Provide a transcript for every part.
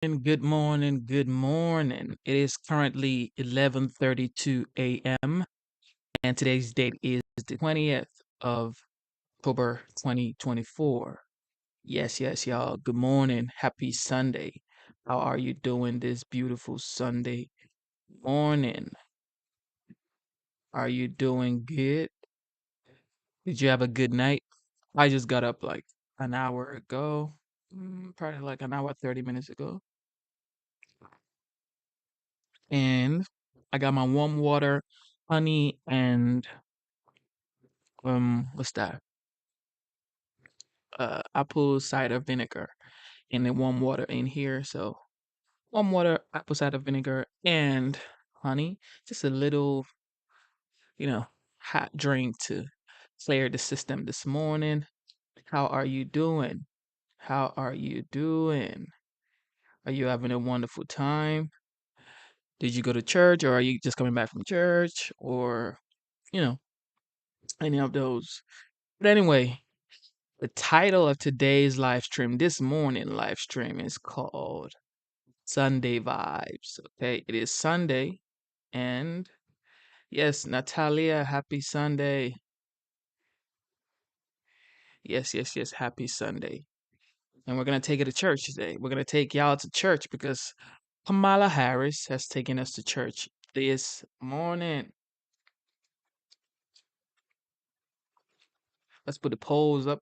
And good morning, good morning. It is currently 11:32 a.m. and today's date is the 20th of October 2024. Yes, y'all. Good morning. Happy Sunday. How are you doing this beautiful Sunday morning? Are you doing good? Did you have a good night? I just got up like an hour ago, probably like an hour 30 minutes ago. And I got my warm water, honey, and what's that? Apple cider vinegar, and then warm water in here. So warm water, apple cider vinegar, and honey. Just a little, you know, hot drink to clear the system this morning. How are you doing? How are you doing? Are you having a wonderful time? Did you go to church, or are you just coming back from church, or you know, any of those? But anyway, the title of today's live stream, this morning live stream, is called Sunday Vibes. Okay, it is Sunday, and yes, Natalia, happy Sunday. Yes, happy Sunday. And we're gonna take it to church today. We're gonna take y'all to church because Kamala Harris has taken us to church this morning. Let's put the polls up.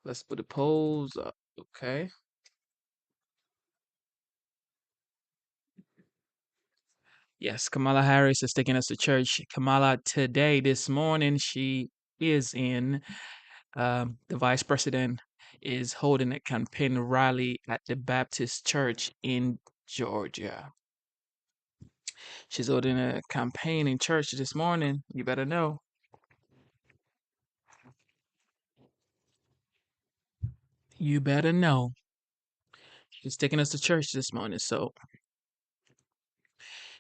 Let's put the polls up. Okay. Yes, Kamala Harris is taking us to church. Kamala, today, this morning, she is in, the vice president is holding a campaign rally at the Baptist church in Georgia. She's holding a campaign in church this morning. You better know. You better know. She's taking us to church this morning. So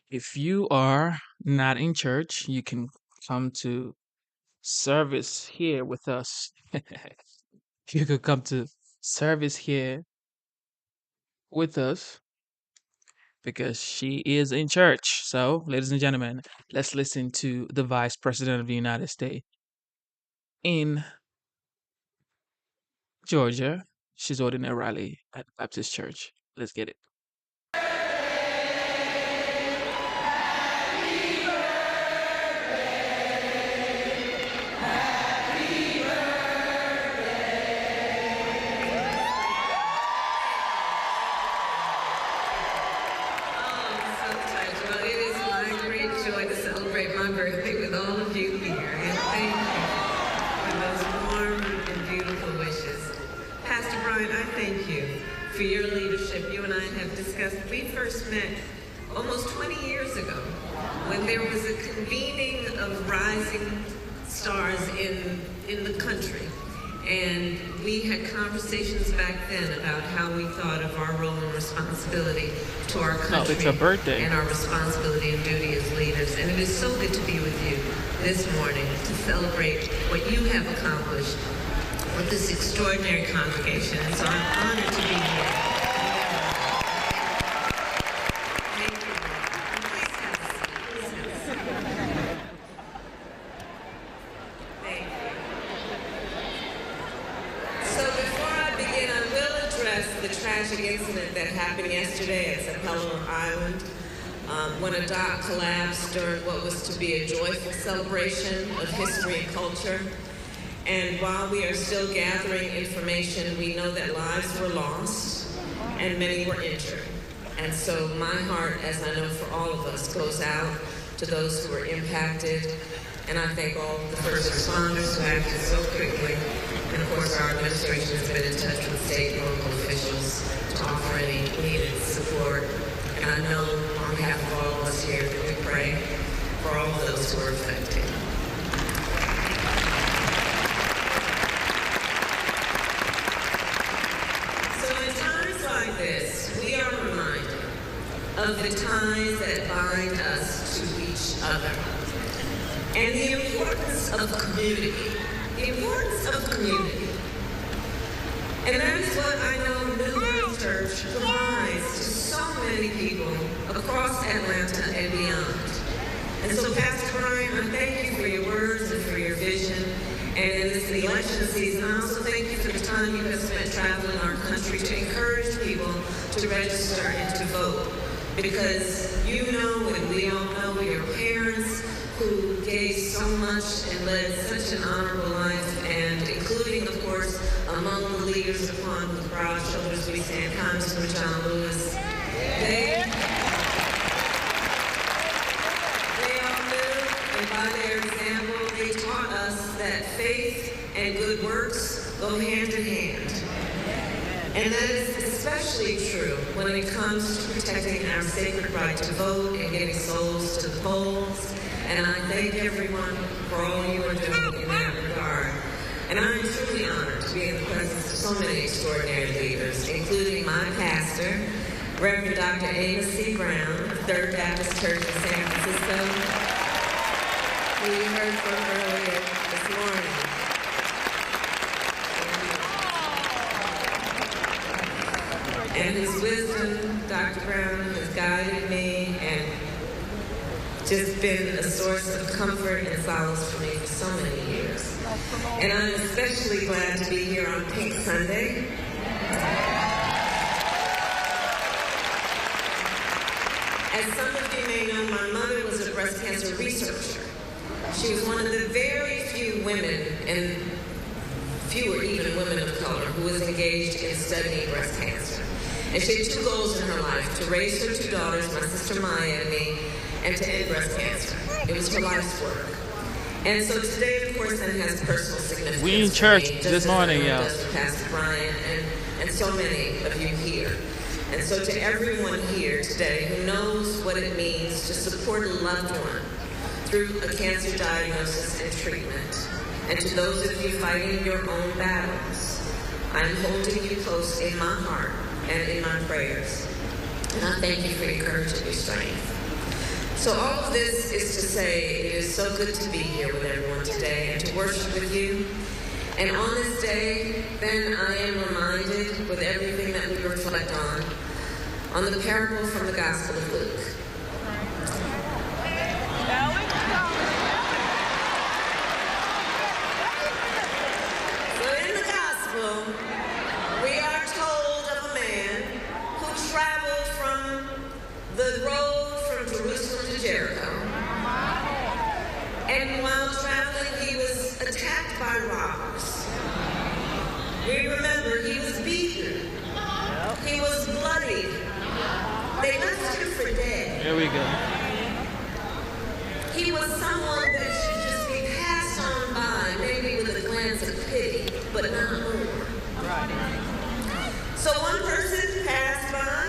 if you are not in church, you can come to service here with us. You could come to service here with us because she is in church. So, ladies and gentlemen, let's listen to the Vice President of the United States in Georgia. She's holding a rally at Baptist Church. Let's get it. Well, it is my great joy to celebrate my birthday with all of you here. And thank you for those warm and beautiful wishes. Pastor Brian, I thank you for your leadership. You and I have discussed, we first met almost 20 years ago when there was a convening of rising stars in the country. And we had conversations back then about how we thought of our role and responsibility to our country. It's her birthday. And our responsibility and duty as leaders. And it is so good to be with you this morning to celebrate what you have accomplished with this extraordinary congregation. And so I'm honored to be here. Thank you. Please have a seat. Please have a seat. Thank you. So before I begin, I will address the tragic incident that happened yesterday at Sapelo Island when a dock collapsed during what was to be a joyful celebration of history and culture. And while we are still gathering information, we know that lives were lost and many were injured. And so my heart, as I know for all of us, goes out to those who were impacted. And I thank all the first responders who acted so quickly. And of course, our administration has been in touch with state and local officials to offer any needed support. And I know on behalf of all of us here that we pray for all those who are affected. So in times like this, we are reminded of the ties that bind us to each other and the importance of community the importance of community. And that is what I know New Birth Church provides to so many people across Atlanta and beyond. And so, Pastor Brian, I thank you for your words and for your vision. And in this election season, I also thank you for the time you have spent traveling our country to encourage people to register and to vote. Because you know, and we all know, your parents who gave so much and led such an honorable life, and including, of course, among the leaders upon whose broad shoulders we stand, Congressman John Lewis. They all knew, and by their example, they taught us that faith and good works go hand in hand. And that is especially true when it comes to protecting our sacred right to vote and getting souls to the polls. And I thank everyone for all you are doing in that regard. And I am truly honored to be in the presence of so many extraordinary leaders, including my pastor, Reverend Dr. Amos C. Brown of Third Baptist Church in San Francisco, who you heard from earlier this morning. And his wisdom, Dr. Brown, has guided me and just been a source of comfort and solace for me for so many years. And I'm especially glad to be here on Pink Sunday. As some of you may know, my mother was a breast cancer researcher. She was one of the very few women, and fewer even women of color, who was engaged in studying breast cancer. And she had two goals in her life: to raise her two daughters, my sister Maya and me, and to end breast cancer. It was her life's work. And so today, of course, that has personal significance. We in church this morning, y'all. Pastor Brian and so many of you here. And so to everyone here today who knows what it means to support a loved one through a cancer diagnosis and treatment, and to those of you fighting your own battles, I'm holding you close in my heart and in my prayers. And I thank you for your courage and your strength. So all of this is to say it is so good to be here with everyone today and to worship with you. And on this day, then I am reminded, with everything that we reflect on the parable from the Gospel of Luke. So in the Gospel, we are told of a man who traveled from the road from Jerusalem to Jericho. And while traveling, he was attacked by robbers. We remember he was beaten. He was bloodied. They left him for dead. Here we go. He was someone that should just be passed on by, maybe with a glance of pity, but not more. So one person passed by,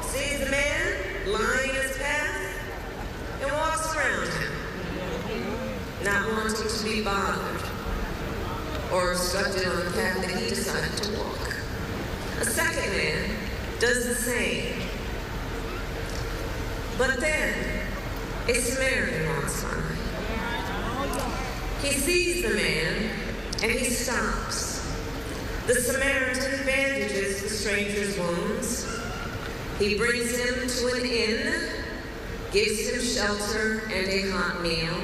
sees the man lying in his path, and walks around him, not wanting to be bothered or obstructed on the path that he decided to walk. A second man does the same. But then, a Samaritan walks by. He sees the man, and he stops. The Samaritan bandages the stranger's wounds. He brings him to an inn, gives him shelter and a hot meal,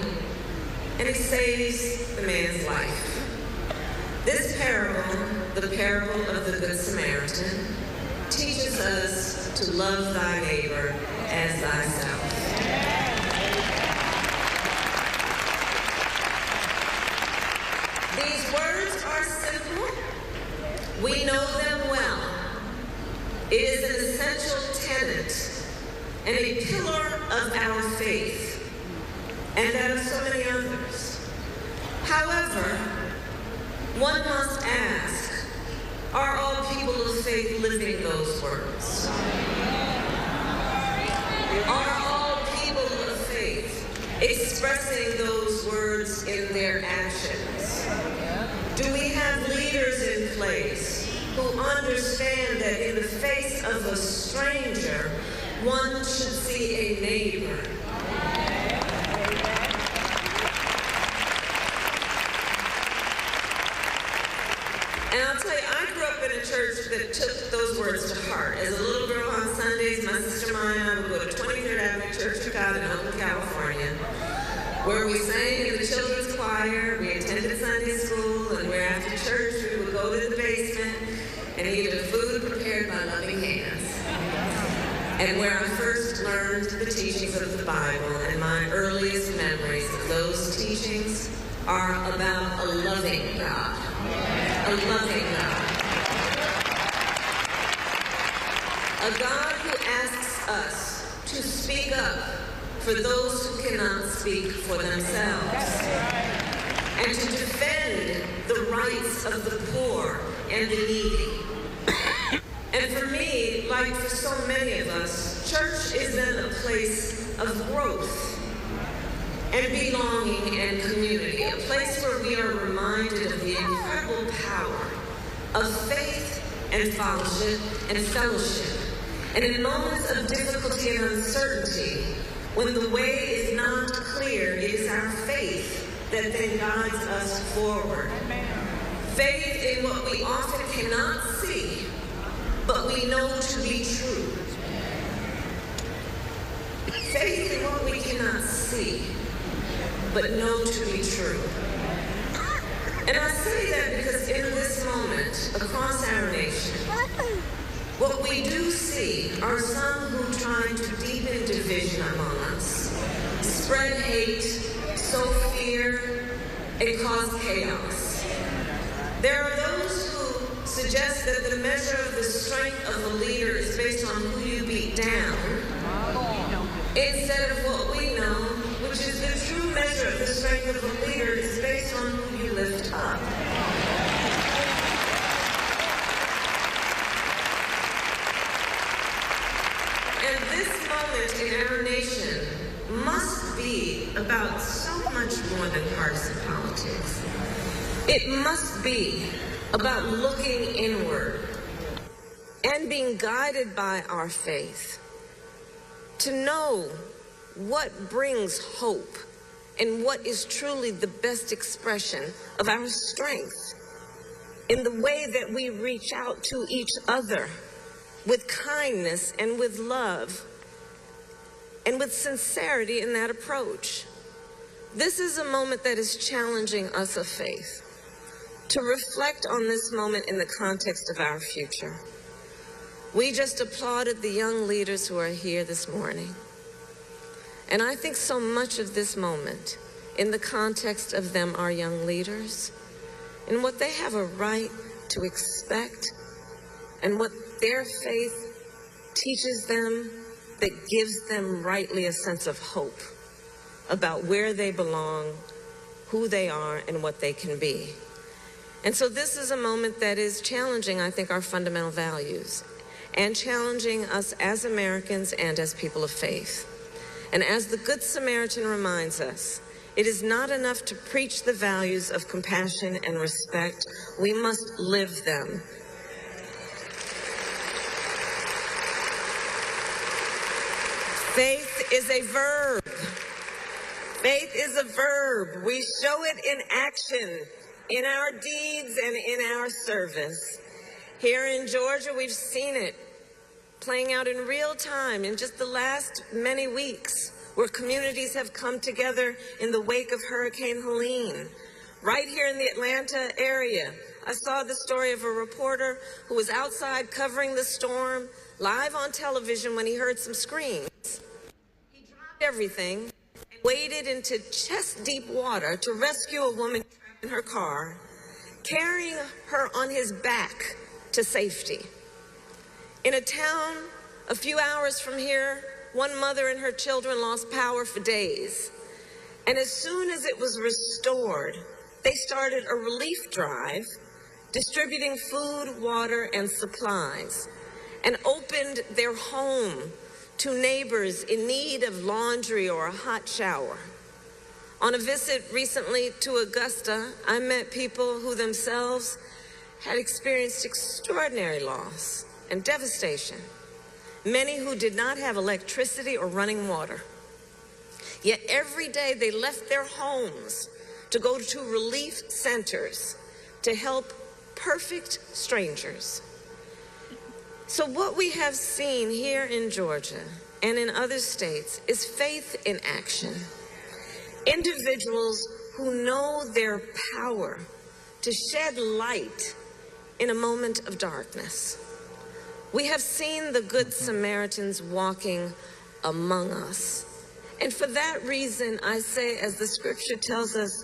and he saves the man's life. This parable, the parable of the Good Samaritan, teaches us to love thy neighbor as thyself. These words are simple. We know them well. It is an essential tenet and a pillar of our faith, and that of so many others. However, one must ask, are all people of faith living those words? Are all people of faith expressing those words in their actions? Do we have leaders in place who understand that in the face of a stranger, one should see a neighbor? And I'll tell you, I grew up in a church that took those words to heart. As a little girl on Sundays, my sister Maya and I would go to 23rd Avenue Church of God in Oakland, California, where we sang in the children's choir, we attended Sunday school, and where after church we would go to the basement and eat the food prepared by loving hands. And where I first learned the teachings of the Bible, and my earliest memories of those teachings are about a loving God. A loving God. A God who asks us to speak up for those who cannot speak for themselves, and to defend the rights of the poor and the needy. And for me, like for so many of us, church isn't a place of growth and belonging and community, a place where we are reminded of the incredible power of faith and fellowship. And in moments of difficulty and uncertainty, when the way is not clear, it is our faith that then guides us forward. Faith in what we often cannot see, but we know to be true. Faith in what we cannot see, but know to be true. And I say that because in this moment, across our nation, what we do see are some who try to deepen division among us, spread hate, sow fear, and cause chaos. There are those who suggest that the measure of the strength of a leader is based on who you beat down, instead of what we know, which is the true measure of the strength of a leader is based on who you lift up. And this moment in our nation must be about so much more than partisan politics. It must be about looking inward and being guided by our faith to know what brings hope and what is truly the best expression of our strength in the way that we reach out to each other with kindness and with love and with sincerity in that approach. This is a moment that is challenging us of faith to reflect on this moment in the context of our future. We just applauded the young leaders who are here this morning. And I think so much of this moment, in the context of them, are young leaders, and what they have a right to expect, and what their faith teaches them that gives them rightly a sense of hope about where they belong, who they are, and what they can be. And so this is a moment that is challenging, I think, our fundamental values, and challenging us as Americans and as people of faith. And as the Good Samaritan reminds us, it is not enough to preach the values of compassion and respect. We must live them. Faith is a verb. Faith is a verb. We show it in action, in our deeds and in our service. Here in Georgia, we've seen it playing out in real time in just the last many weeks, where communities have come together in the wake of Hurricane Helene. Right here in the Atlanta area, I saw the story of a reporter who was outside covering the storm, live on television, when he heard some screams. He dropped everything and waded into chest-deep water to rescue a woman in her car, carrying her on his back to safety. In a town a few hours from here, one mother and her children lost power for days. And as soon as it was restored, they started a relief drive, distributing food, water, and supplies, and opened their home to neighbors in need of laundry or a hot shower. On a visit recently to Augusta, I met people who themselves had experienced extraordinary loss and devastation, many who did not have electricity or running water. Yet every day they left their homes to go to relief centers to help perfect strangers. So what we have seen here in Georgia and in other states is faith in action. Individuals who know their power to shed light in a moment of darkness. We have seen the Good Samaritans walking among us. And for that reason, I say, as the scripture tells us,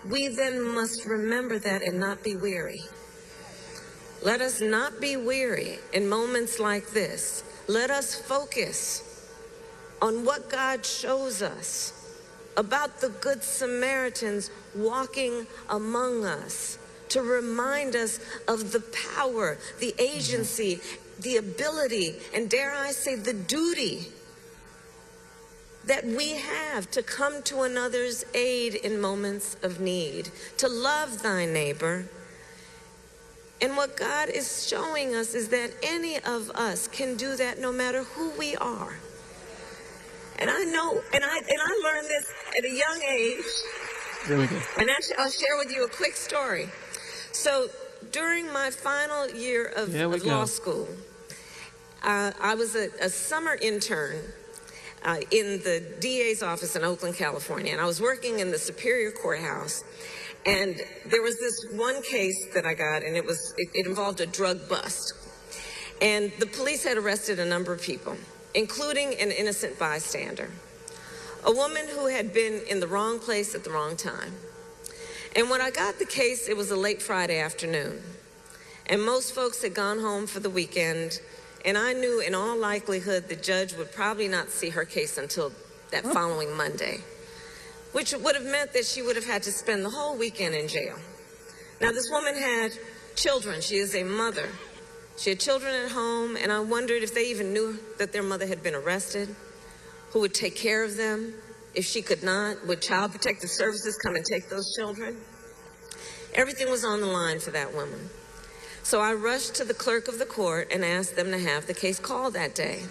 we then must remember that and not be weary. Let us not be weary in moments like this. Let us focus on what God shows us about the Good Samaritans walking among us to remind us of the power, the agency, the ability, and dare I say, the duty that we have to come to another's aid in moments of need, to love thy neighbor. And what God is showing us is that any of us can do that no matter who we are. And I know, and I learned this at a young age. There we go. And actually, I'll share with you a quick story. So during my final year of law school, I was a summer intern in the DA's office in Oakland, California. And I was working in the Superior Courthouse. And there was this one case that I got, and it involved a drug bust. And the police had arrested a number of people, including an innocent bystander, a woman who had been in the wrong place at the wrong time. And when I got the case, it was a late Friday afternoon. And most folks had gone home for the weekend. And I knew in all likelihood the judge would probably not see her case until that following Monday, which would have meant that she would have had to spend the whole weekend in jail. Now, this woman had children. She is a mother. She had children at home, and I wondered if they even knew that their mother had been arrested, who would take care of them. If she could not, would Child Protective Services come and take those children? Everything was on the line for that woman. So I rushed to the clerk of the court and asked them to have the case called that day.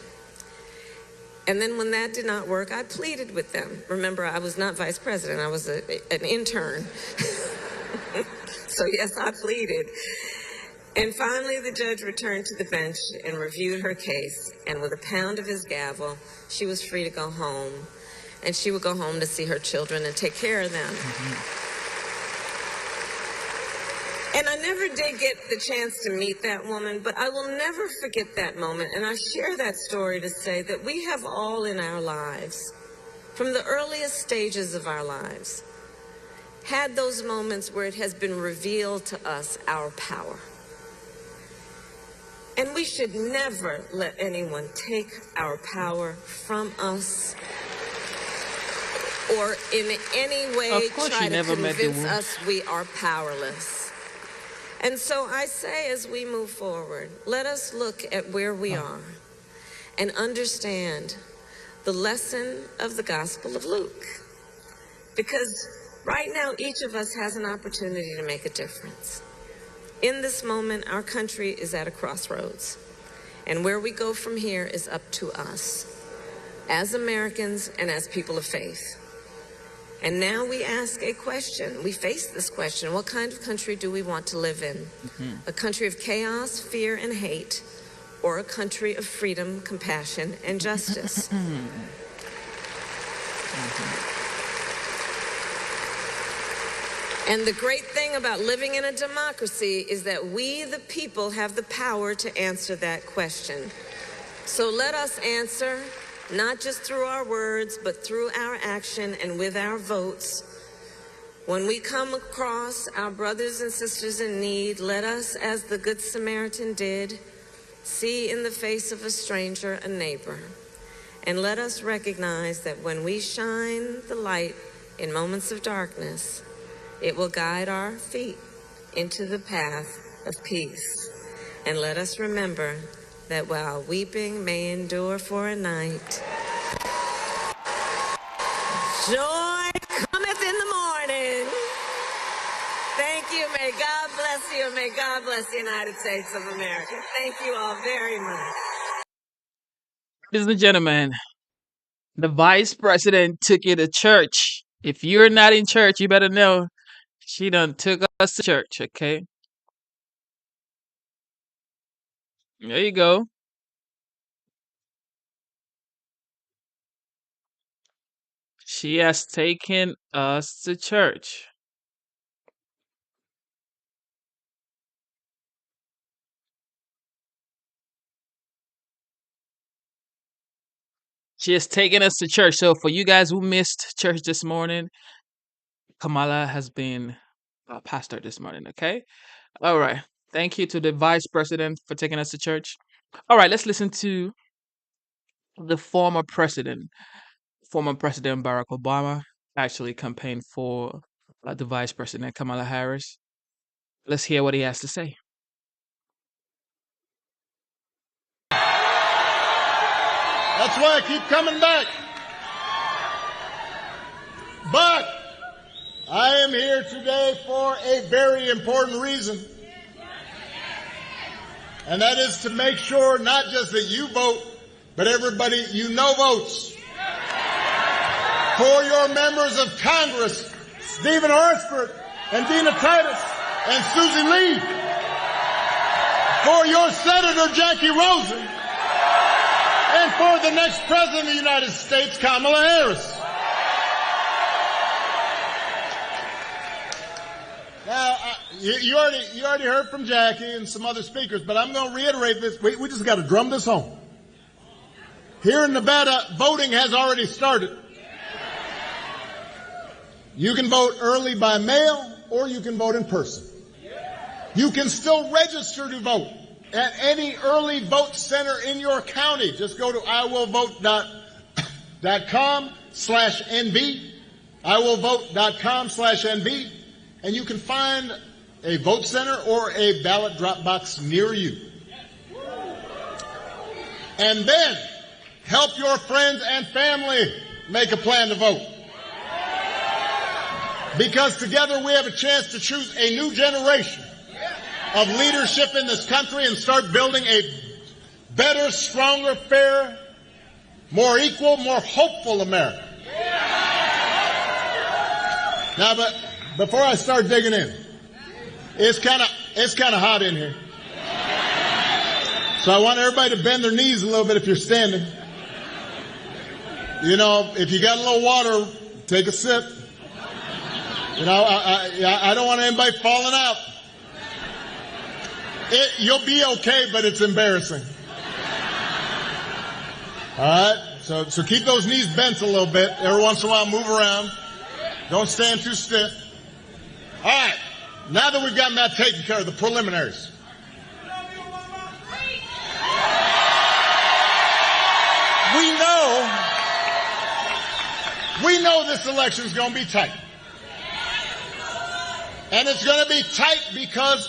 And then when that did not work, I pleaded with them. Remember, I was not vice president. I was an intern. So yes, I pleaded. And finally, the judge returned to the bench and reviewed her case. And with a pound of his gavel, she was free to go home. And she would go home to see her children and take care of them. And I never did get the chance to meet that woman, but I will never forget that moment. And I share that story to say that we have all in our lives, from the earliest stages of our lives, had those moments where it has been revealed to us our power. And we should never let anyone take our power from us or in any way try to convince us we are powerless. And so I say, as we move forward, let us look at where we are and understand the lesson of the Gospel of Luke. Because right now, each of us has an opportunity to make a difference. In this moment, our country is at a crossroads. And where we go from here is up to us, as Americans and as people of faith. And now we ask a question. We face this question. What kind of country do we want to live in? A country of chaos, fear, and hate, or a country of freedom, compassion, and justice? And the great thing about living in a democracy is that we, the people, have the power to answer that question. So let us answer, not just through our words, but through our action and with our votes. When we come across our brothers and sisters in need, let us, as the Good Samaritan did, see in the face of a stranger a neighbor. And let us recognize that when we shine the light in moments of darkness, it will guide our feet into the path of peace. And let us remember that while weeping may endure for a night, joy cometh in the morning. Thank you. May God bless you. May God bless the United States of America. Thank you all very much. Ladies and gentlemen, the vice president took you to church. If you're not in church, you better know she done took us to church, okay? There you go. She has taken us to church. She has taken us to church. So for you guys who missed church this morning, Kamala has been a pastor this morning, okay? All right. Thank you to the vice president for taking us to church. All right, let's listen to the former President Barack Obama actually campaigned for the vice president Kamala Harris. Let's hear what he has to say. That's why I keep coming back. But I am here today for a very important reason. And that is to make sure not just that you vote, but everybody you know votes. For your members of Congress, Stephen Horsford and Dina Titus and Susie Lee. For your Senator Jackie Rosen. And for the next President of the United States, Kamala Harris. Now, you already heard from Jackie and some other speakers, but I'm going to reiterate this. We just got to drum this home. Here in Nevada, voting has already started. You can vote early by mail, or you can vote in person. You can still register to vote at any early vote center in your county. Just go to iwillvote.com/NV, iwillvote.com/NV, and you can find a vote center or a ballot drop box near you. And then help your friends and family make a plan to vote. Because together we have a chance to choose a new generation of leadership in this country and start building a better, stronger, fairer, more equal, more hopeful America. Now, but before I start digging in, it's kind of hot in here. So I want everybody to bend their knees a little bit if you're standing. You know, if you got a little water, take a sip. You know, I don't want anybody falling out. You'll be okay, but it's embarrassing. All right? So keep those knees bent a little bit. Every once in a while, move around. Don't stand too stiff. All right. Now that we've gotten that taken care of, the preliminaries. We know this election's going to be tight. And it's going to be tight because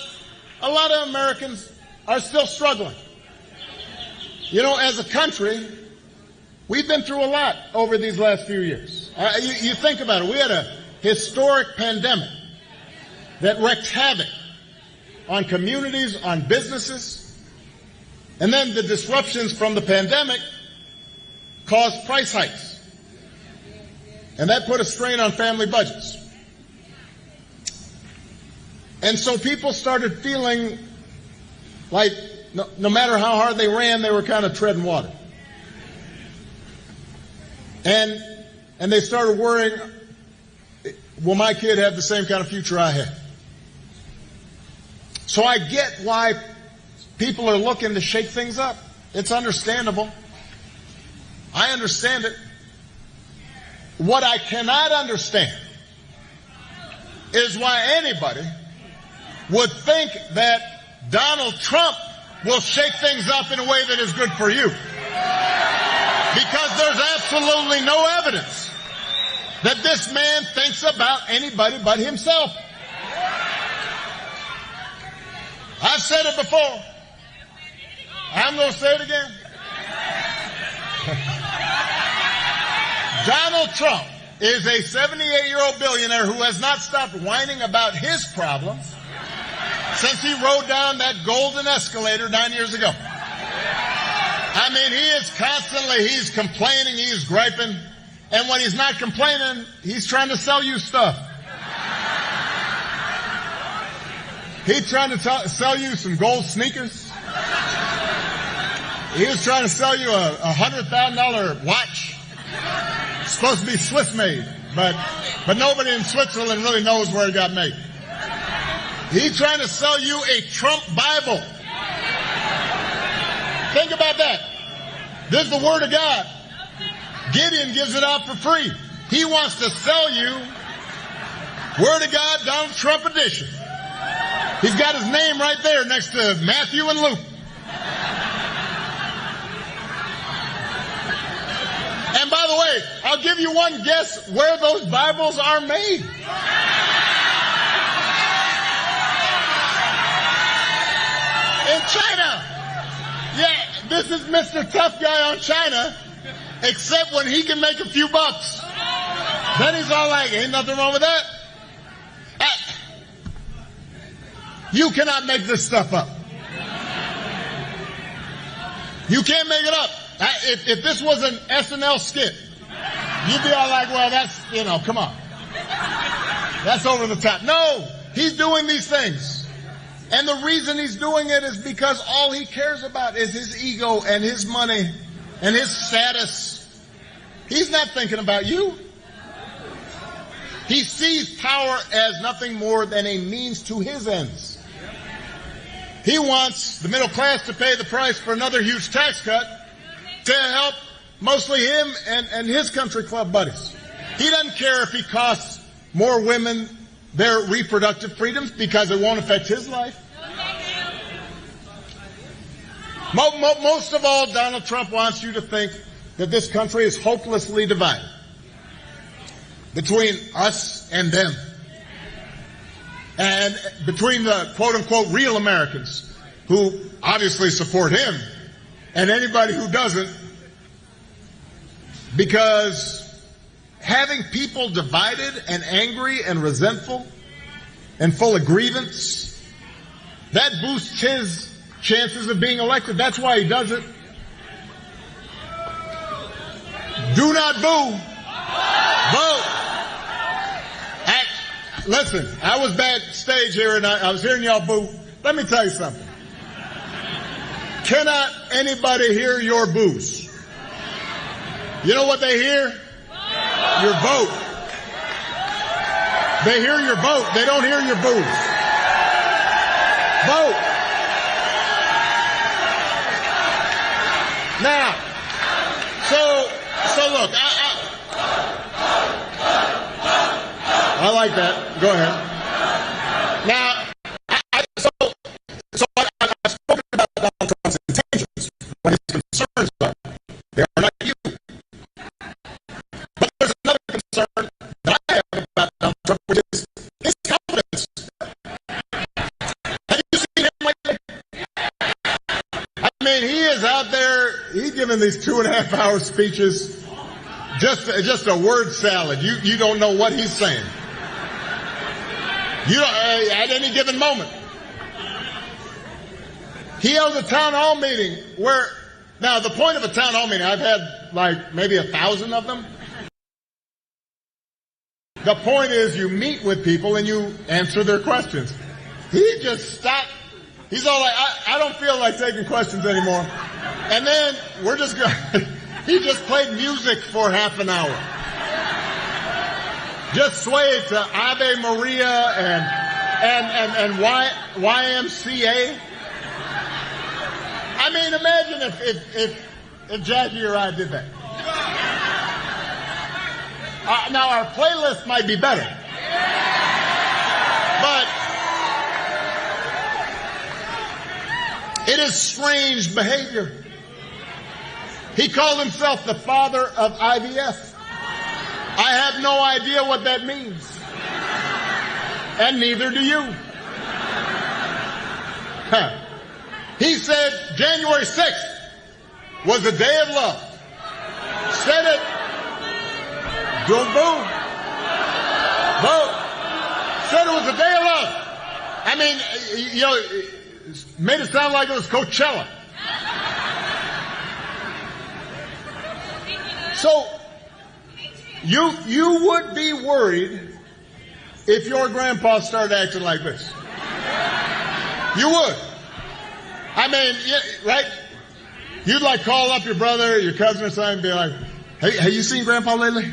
a lot of Americans are still struggling. You know, as a country, we've been through a lot over these last few years. You think about it. We had a historic pandemic that wreaked havoc on communities, on businesses. And then the disruptions from the pandemic caused price hikes. And that put a strain on family budgets. And so people started feeling like no matter how hard they ran, they were kind of treading water. And they started worrying, will my kid have the same kind of future I had? So I get why people are looking to shake things up. It's understandable. I understand it. What I cannot understand is why anybody would think that Donald Trump will shake things up in a way that is good for you. Because there's absolutely no evidence that this man thinks about anybody but himself. I've said it before. I'm going to say it again. Donald Trump is a 78-year-old billionaire who has not stopped whining about his problems since he rode down that golden escalator 9 years ago. I mean, he's complaining, he's griping, and when he's not complaining, he's trying to sell you stuff. He's trying to sell you some gold sneakers. He was trying to sell you a $100,000 watch. It's supposed to be Swiss made, but nobody in Switzerland really knows where it got made. He's trying to sell you a Trump Bible. Think about that. This is the Word of God. Gideon gives it out for free. He wants to sell you Word of God Donald Trump edition. He's got his name right there next to Matthew and Luke. And by the way, I'll give you one guess where those Bibles are made. In China. Yeah, this is Mr. Tough Guy on China, except when he can make a few bucks. Then he's all like, ain't nothing wrong with that. You cannot make this stuff up. You can't make it up. If this was an SNL skit, you'd be all like, well, that's, come on. That's over the top. No, he's doing these things. And the reason he's doing it is because all he cares about is his ego and his money and his status. He's not thinking about you. He sees power as nothing more than a means to his ends. He wants the middle class to pay the price for another huge tax cut to help mostly him and his country club buddies. He doesn't care if he costs more women their reproductive freedoms because it won't affect his life. Most of all, Donald Trump wants you to think that this country is hopelessly divided between us and them. And between the quote-unquote real Americans who obviously support him and anybody who doesn't, because having people divided and angry and resentful and full of grievance, that boosts his chances of being elected. That's why he does it. Do not boo. Vote. Listen, I was backstage here and I was hearing y'all boo. Let me tell you something. Cannot anybody hear your boos? You know what they hear? Your vote. They hear your vote. They don't hear your boos. Vote. Now, so look, I like that. Go ahead. Now, I've spoken about Donald Trump's intentions, what his concerns are. They are not you. But there's another concern that I have about Donald Trump, which is his confidence. Have you seen him lately? I mean, he is out there, he's giving these 2.5-hour speeches, just a word salad. You don't know what he's saying. At any given moment. He held a town hall meeting where, now the point of a town hall meeting, I've had like maybe 1,000 of them. The point is you meet with people and you answer their questions. He just stopped. He's all like, I don't feel like taking questions anymore. And then we're just going, he just played music for half an hour. Just swayed to Ave Maria and YMCA. I mean, imagine if Jackie or I did that. Now our playlist might be better, but it is strange behavior. He called himself the father of IVF. I have no idea what that means. And neither do you. Huh. He said January 6th was a day of love. Said it. Don't boom. Vote. Said it was a day of love. I mean, made it sound like it was Coachella. So, you would be worried if your grandpa started acting like this. You would. I mean, right? You'd like call up your brother, your cousin or something and be like, hey, have you seen Grandpa lately?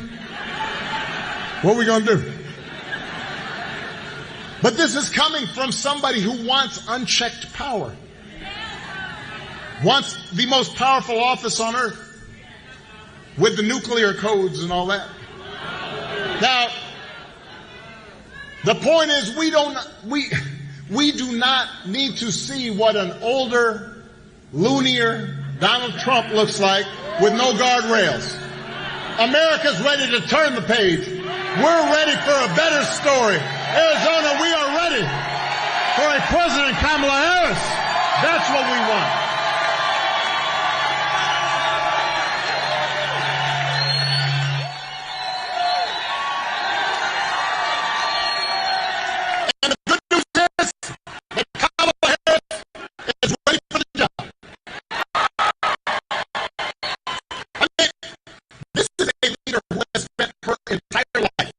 What are we going to do? But this is coming from somebody who wants unchecked power. Wants the most powerful office on earth with the nuclear codes and all that. Now, the point is we do not need to see what an older, loonier Donald Trump looks like with no guardrails. America's ready to turn the page. We're ready for a better story. Arizona, we are ready for a President Kamala Harris. That's what we want. And the good news is that Kamala Harris is ready for the job. I mean, this is a leader who has spent her entire life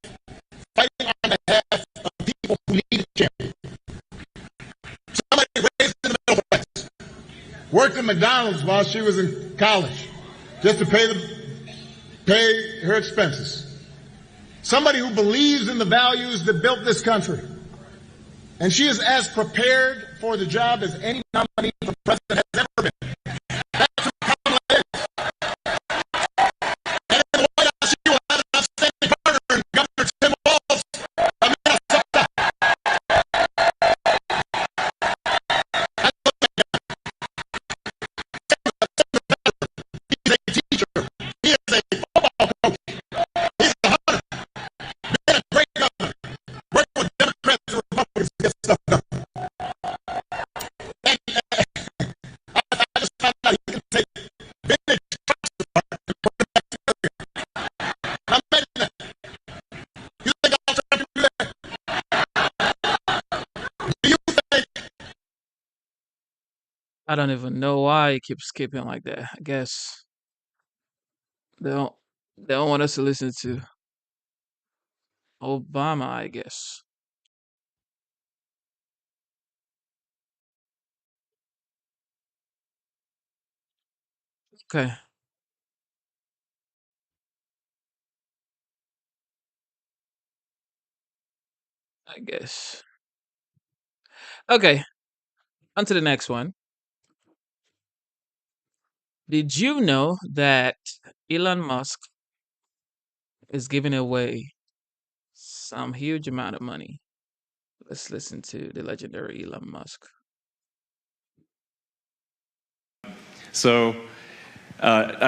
fighting on behalf of people who need a champion. Somebody raised in the Middle West, worked at McDonald's while she was in college, just to pay her expenses. Somebody who believes in the values that built this country. And she is as prepared for the job as any nominee for president has ever been. That's who Kamala is. And in the White House, she will have an outstanding partner in Governor Tim Walz of Minnesota. He's a teacher. He is a football coach. He's a hunter. Been a great governor. Working with Democrats and Republicans to get stuff done. And I just found out he can take vintage trucks apart and put them back together. I'm betting that. You think I'll try to do that? Do you think? I don't even know why it keeps skipping like that. I guess they don't want us to listen to Obama, I guess. Okay, I guess. Okay, on to the next one. Did you know that Elon Musk is giving away some huge amount of money? Let's listen to the legendary Elon Musk. So, well,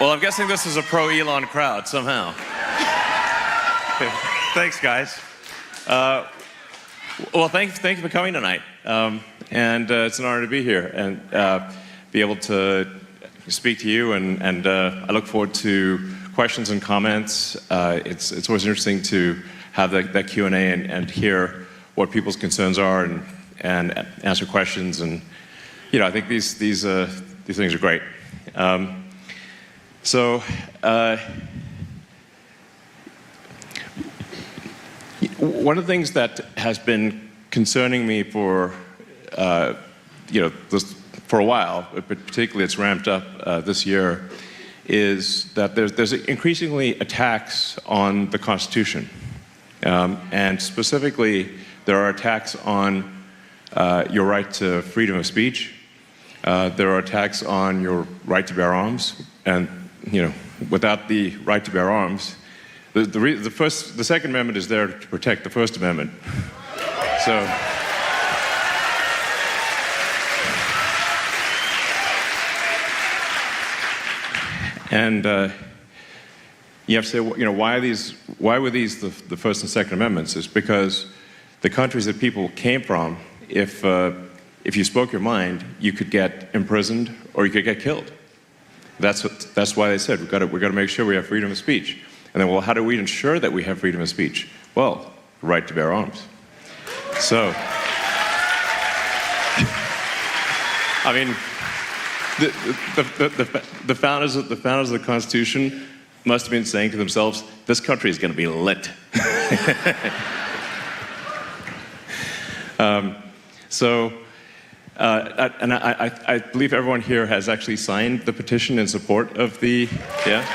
I'm guessing this is a pro-Elon crowd somehow. Thanks, guys. Well, thank you for coming tonight. And it's an honor to be here and be able to speak to you. And I look forward to questions and comments. It's always interesting to have that Q&A and hear what people's concerns are and answer questions. And I think these things are great. One of the things that has been concerning me for a while, but particularly it's ramped up this year, is that there's increasingly attacks on the Constitution, and specifically there are attacks on your right to freedom of speech. There are attacks on your right to bear arms, and without the right to bear arms, the Second Amendment is there to protect the First Amendment. So, and you have to say, why were these the First and Second Amendments? It's because the countries that people came from, if you spoke your mind, you could get imprisoned or you could get killed. That's why they said we've got to make sure we have freedom of speech. And then, well, how do we ensure that we have freedom of speech? Well, the right to bear arms. So, I mean, the founders of the Constitution must have been saying to themselves, "This country is going to be lit." And I believe everyone here has actually signed the petition in support of the, yeah?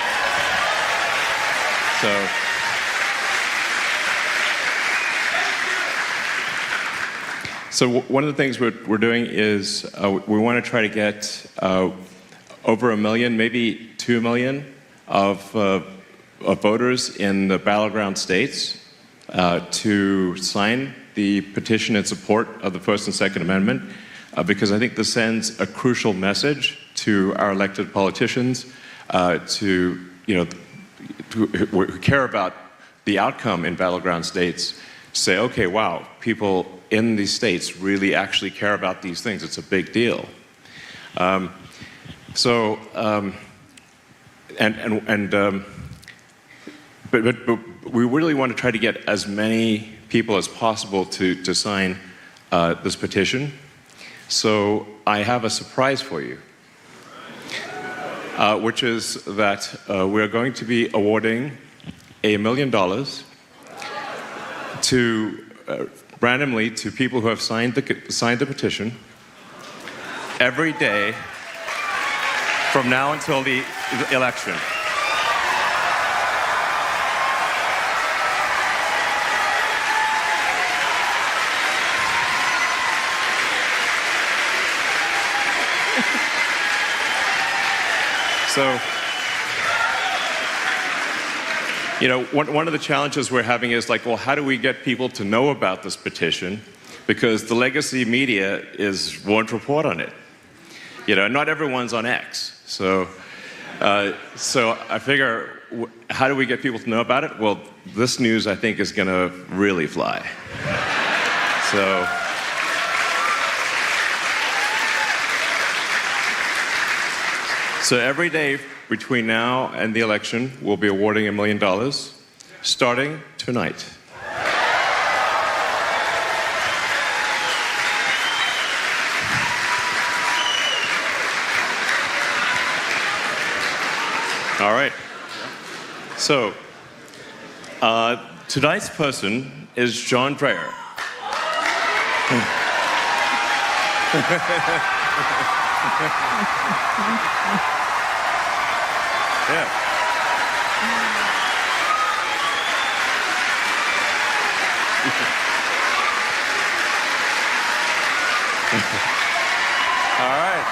So one of the things we're doing is we want to try to get over 1 million, maybe 2 million of voters in the battleground states to sign the petition in support of the First and Second Amendment, because I think this sends a crucial message to our elected politicians, who care about the outcome in battleground states, say, okay, wow, people in these states really actually care about these things. It's a big deal. But we really want to try to get as many people as possible to sign this petition. So I have a surprise for you, which is that we're going to be awarding $1 million to randomly to people who have signed the petition every day from now until the election. So, one of the challenges we're having is like, well, how do we get people to know about this petition? Because the legacy media won't report on it. Not everyone's on X. So I figure, how do we get people to know about it? Well, this news, I think, is going to really fly. So every day between now and the election, we'll be awarding $1 million, starting tonight. All right. So tonight's person is John Dreyer. Yeah. All right.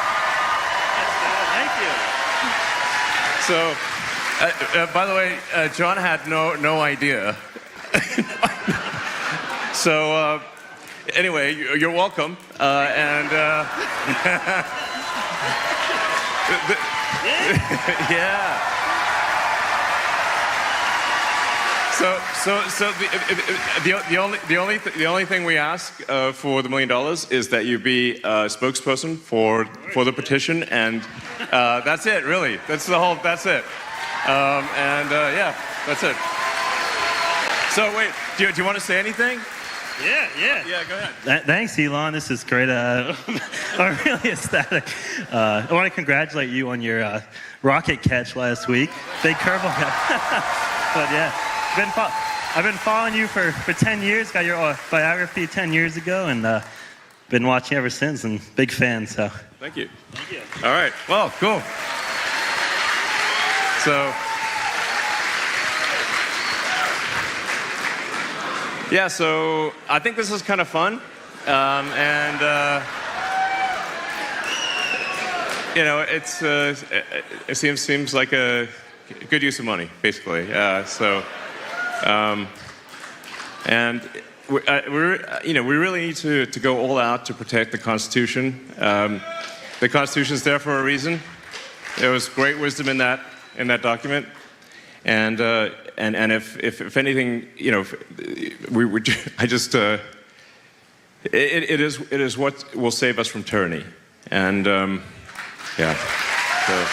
Thank you. So, by the way, John had no idea. So, anyway, you're welcome. Yeah. So the only thing we ask for the $1 million is that you be a spokesperson for the petition, and that's it. Really, that's it. Yeah, that's it. So wait, do you want to say anything? Yeah, go ahead. Thanks, Elon. This is great. I'm really ecstatic. I want to congratulate you on your rocket catch last week. Big curveball. But yeah, I've been following you for 10 years. Got your biography 10 years ago, and been watching ever since. And big fan. So Thank you. All right. Well, cool. So. Yeah, so I think this is kind of fun, it seems like a good use of money, basically. We really need to go all out to protect the Constitution. The Constitution is there for a reason. There was great wisdom in that document. And if anything, it is what will save us from tyranny, and yeah. So.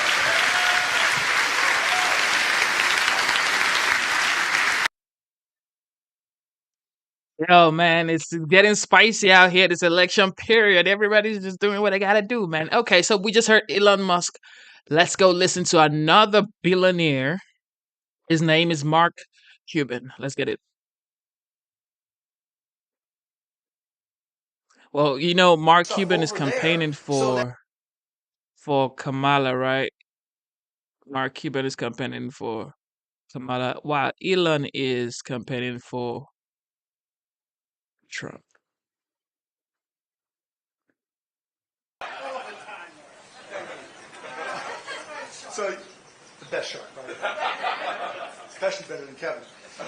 Yo, man, it's getting spicy out here this election period. Everybody's just doing what they gotta do, man. Okay, so we just heard Elon Musk. Let's go listen to another billionaire. His name is Mark Cuban. Let's get it. Well, you know, Mark Stuff Cuban is over there campaigning so that for Kamala, right? Mark Cuban is campaigning for Kamala, while Elon is campaigning for Trump. so the best shark, right? Especially better than Kevin. But,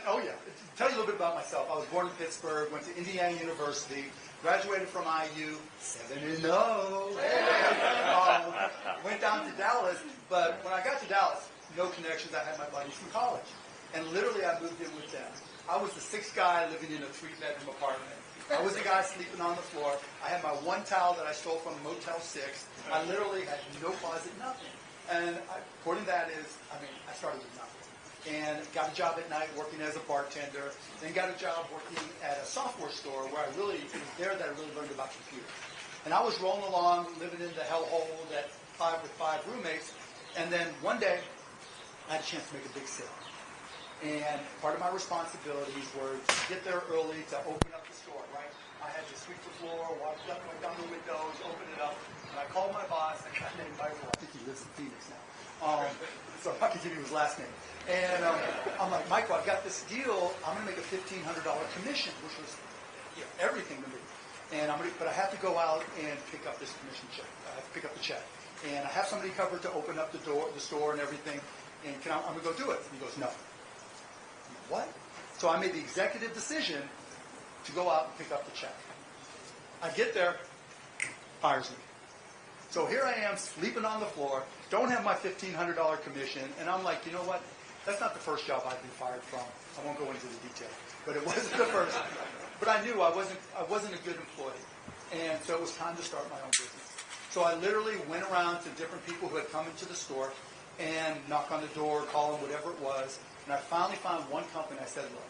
oh yeah, to tell you a little bit about myself. I was born in Pittsburgh, went to Indiana University, graduated from IU, 7-0. Went down to Dallas, but when I got to Dallas, no connections. I had my buddies from college, and literally I moved in with them. I was the sixth guy living in a 3-bedroom apartment. I was the guy sleeping on the floor. I had my one towel that I stole from Motel 6. I literally had no closet, nothing. And according to that is, I started with nothing. And got a job at night working as a bartender. Then got a job working at a software store where it was there that I really learned about computers. And I was rolling along, living in the hellhole with 5 roommates. And then one day, I had a chance to make a big sale. And part of my responsibilities were to get there early to open up the store, right? I had to sweep the floor, walk down the windows, open it up. And I called my boss, a guy named Michael. I think he lives in Phoenix now. So I'm not going to give you his last name. And I'm like, Michael, I've got this deal. I'm going to make a $1,500 commission, which was everything to me. And but I have to go out and pick up this commission check. I have to pick up the check. And I have somebody covered to open up the store and everything. And I'm going to go do it. And he goes, no. What? So I made the executive decision to go out and pick up the check. I get there, fires me. So here I am sleeping on the floor, don't have my $1,500 commission, and I'm like, you know what? That's not the first job I've been fired from. I won't go into the detail, but it wasn't the first. But I knew I wasn't a good employee, and so it was time to start my own business. So I literally went around to different people who had come into the store and knock on the door, call them, whatever it was. And I finally found one company. I said, look,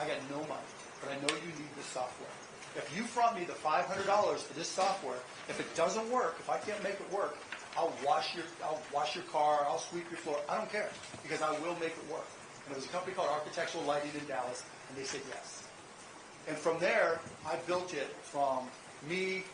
I got no money, but I know you need this software. If you front me the $500 for this software, if it doesn't work, if I can't make it work, I'll wash your car, I'll sweep your floor. I don't care, because I will make it work. And it was a company called Architectural Lighting in Dallas, and they said yes. And from there, I built it from me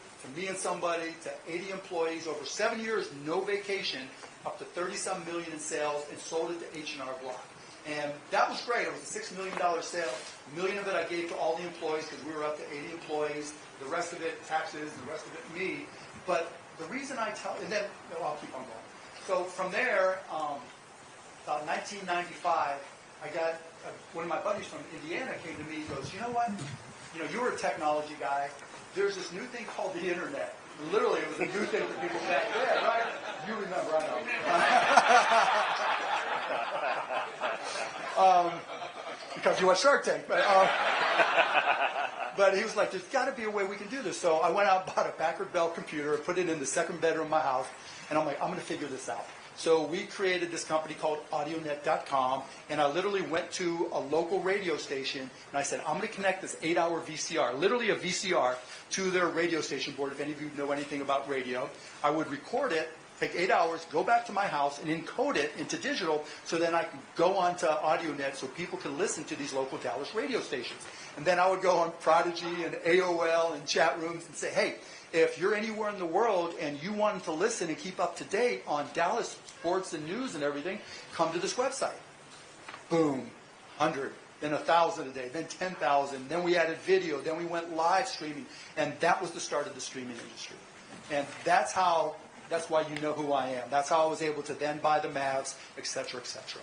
and somebody to 80 employees over 7 years, no vacation, up to 30-some million in sales, and sold it to H&R Block. And that was great. It was a $6 million sale. $1 million of it I gave to all the employees because we were up to 80 employees. The rest of it, taxes, the rest of it, me. But the reason I tell, and then I'll keep on going. So from there, about 1995, I got one of my buddies from Indiana came to me and goes, you know what? You know, you were a technology guy. There's this new thing called the internet. Literally, it was a new thing for people back then, right? You remember, I know. Because you watch Shark Tank. But he was like, there's got to be a way we can do this. So I went out and bought a Packard Bell computer, put it in the second bedroom of my house, and I'm like, I'm going to figure this out. So we created this company called AudioNet.com, and I literally went to a local radio station, and I said, I'm going to connect this 8-hour VCR, literally a VCR, to their radio station board. If any of you know anything about radio, I would record it, take 8 hours, go back to my house, and encode it into digital so then I could go on to AudioNet so people can listen to these local Dallas radio stations. And then I would go on Prodigy and AOL and chat rooms and say, hey, if you're anywhere in the world and you want to listen and keep up to date on Dallas sports and news and everything, come to this website. Boom, 100, then 1,000 a day, then 10,000. Then we added video. Then we went live streaming. And that was the start of the streaming industry. And that's why you know who I am. That's how I was able to then buy the Mavs, et cetera, et cetera.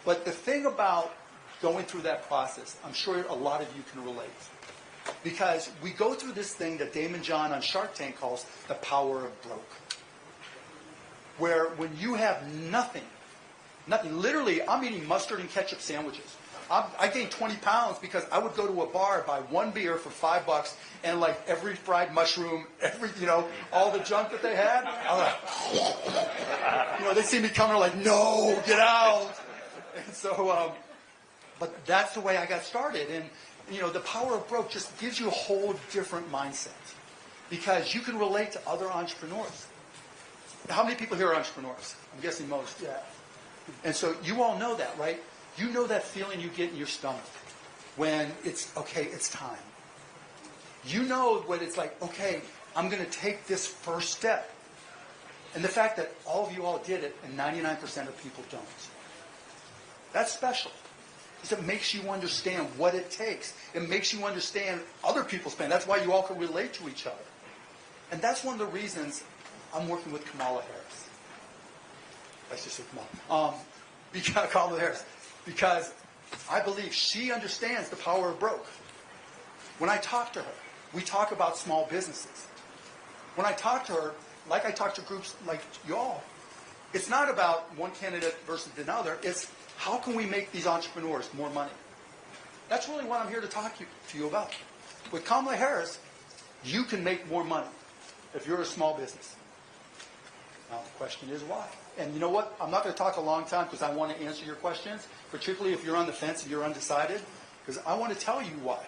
But the thing about going through that process, I'm sure a lot of you can relate. Because we go through this thing that Damon John on Shark Tank calls the power of broke. Where when you have nothing, literally, I'm eating mustard and ketchup sandwiches. I gained 20 pounds because I would go to a bar, buy one beer for $5, and like every fried mushroom, all the junk that they had, I'm like, they see me coming, like, no, get out. And so, but that's the way I got started. And, the power of broke just gives you a whole different mindset because you can relate to other entrepreneurs. How many people here are entrepreneurs? I'm guessing most. Yeah. And so you all know that, right? You know that feeling you get in your stomach when it's, okay, it's time. You know what it's like, okay, I'm going to take this first step. And the fact that all of you all did it and 99% of people don't. That's special. Because it makes you understand what it takes. It makes you understand other people's pain. That's why you all can relate to each other. And that's one of the reasons I'm working with Kamala Harris. Let's just say Kamala. Kamala Harris. Because I believe she understands the power of broke. When I talk to her, we talk about small businesses. When I talk to her, like I talk to groups like y'all, it's not about one candidate versus another. It's how can we make these entrepreneurs more money? That's really what I'm here to talk to you about. With Kamala Harris, you can make more money if you're a small business. Now, the question is why? And you know what? I'm not going to talk a long time because I want to answer your questions, particularly if you're on the fence and you're undecided, because I want to tell you why.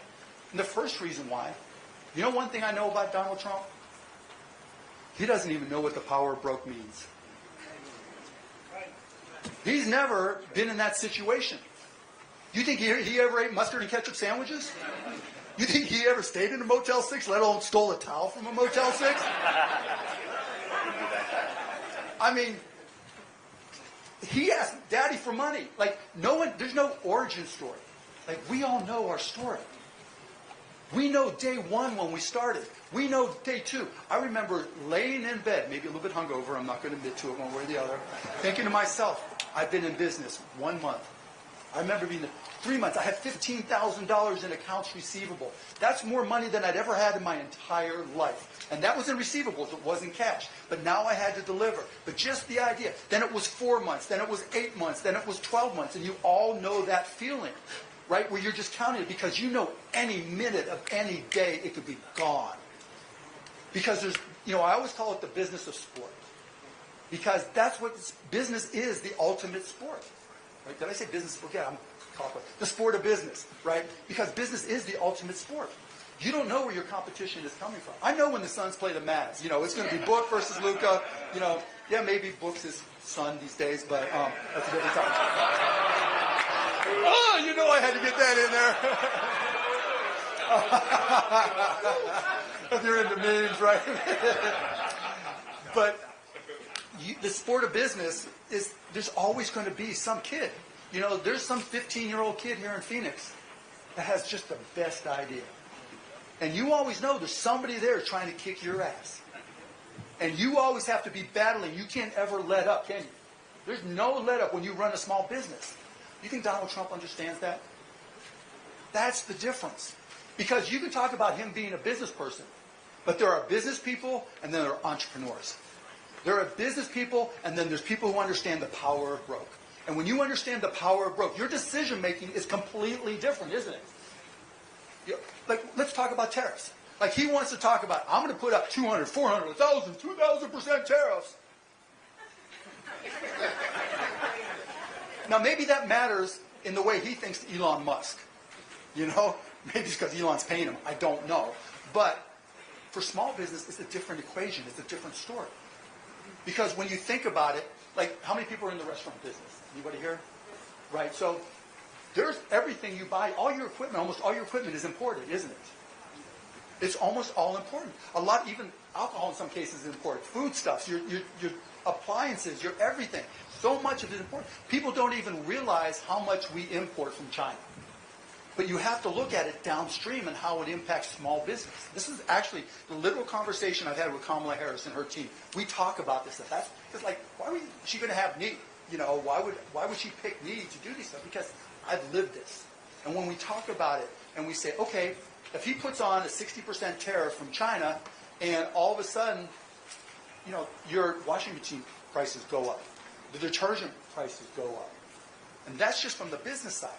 And the first reason why, you know one thing I know about Donald Trump? He doesn't even know what the power of broke means. He's never been in that situation. You think he ever ate mustard and ketchup sandwiches? You think he ever stayed in a Motel 6, let alone stole a towel from a Motel 6? I mean, he asked Daddy for money. Like, there's no origin story. Like, we all know our story. We know day one when we started. We know day two. I remember laying in bed, maybe a little bit hungover, I'm not going to admit to it one way or the other, thinking to myself, I've been in business 1 month. I remember being 3 months. I had $15,000 in accounts receivable. That's more money than I'd ever had in my entire life. And that was in receivables. It wasn't cash. But now I had to deliver. But just the idea. Then it was 4 months. Then it was 8 months. Then it was 12 months. And you all know that feeling, right? Where you're just counting it because you know any minute of any day it could be gone. Because there's, I always call it the business of sport. Because that's what business is, the ultimate sport. Right? Did I say business? Forget, I'm caught. The sport of business, right? Because business is the ultimate sport. You don't know where your competition is coming from. I know when the Suns play the Mavs. It's going to be Book versus Luka. Yeah, maybe Book's his son these days, but that's a different topic. Oh, I had to get that in there. If you're into memes, right? But the sport of business is, there's always going to be some kid. There's some 15-year-old kid here in Phoenix that has just the best idea. And you always know there's somebody there trying to kick your ass. And you always have to be battling. You can't ever let up, can you? There's no let up when you run a small business. You think Donald Trump understands that? That's the difference. Because you can talk about him being a business person, but there are business people and then there are entrepreneurs. There are business people and then there's people who understand the power of broke. And when you understand the power of broke, your decision making is completely different, isn't it? Like, let's talk about tariffs. Like, he wants to talk about, I'm going to put up 200, 400, 1,000, 2,000% tariffs. Now, maybe that matters in the way he thinks to Elon Musk. Maybe it's because Elon's paying him. I don't know. But for small business, it's a different equation. It's a different story. Because when you think about it, like, how many people are in the restaurant business? Anybody here? Right. So there's everything you buy. Almost all your equipment is imported, isn't it? It's almost all important. Even alcohol in some cases is important. Foodstuffs, your appliances, your everything. So much of it is important. People don't even realize how much we import from China. But you have to look at it downstream and how it impacts small business. This is actually the literal conversation I've had with Kamala Harris and her team. We talk about this stuff. It's like, why was she going to have need? Why would she pick need to do these stuff? Because I've lived this. And when we talk about it and we say, okay, if he puts on a 60% tariff from China and all of a sudden, your washing machine prices go up, the detergent prices go up. And that's just from the business side.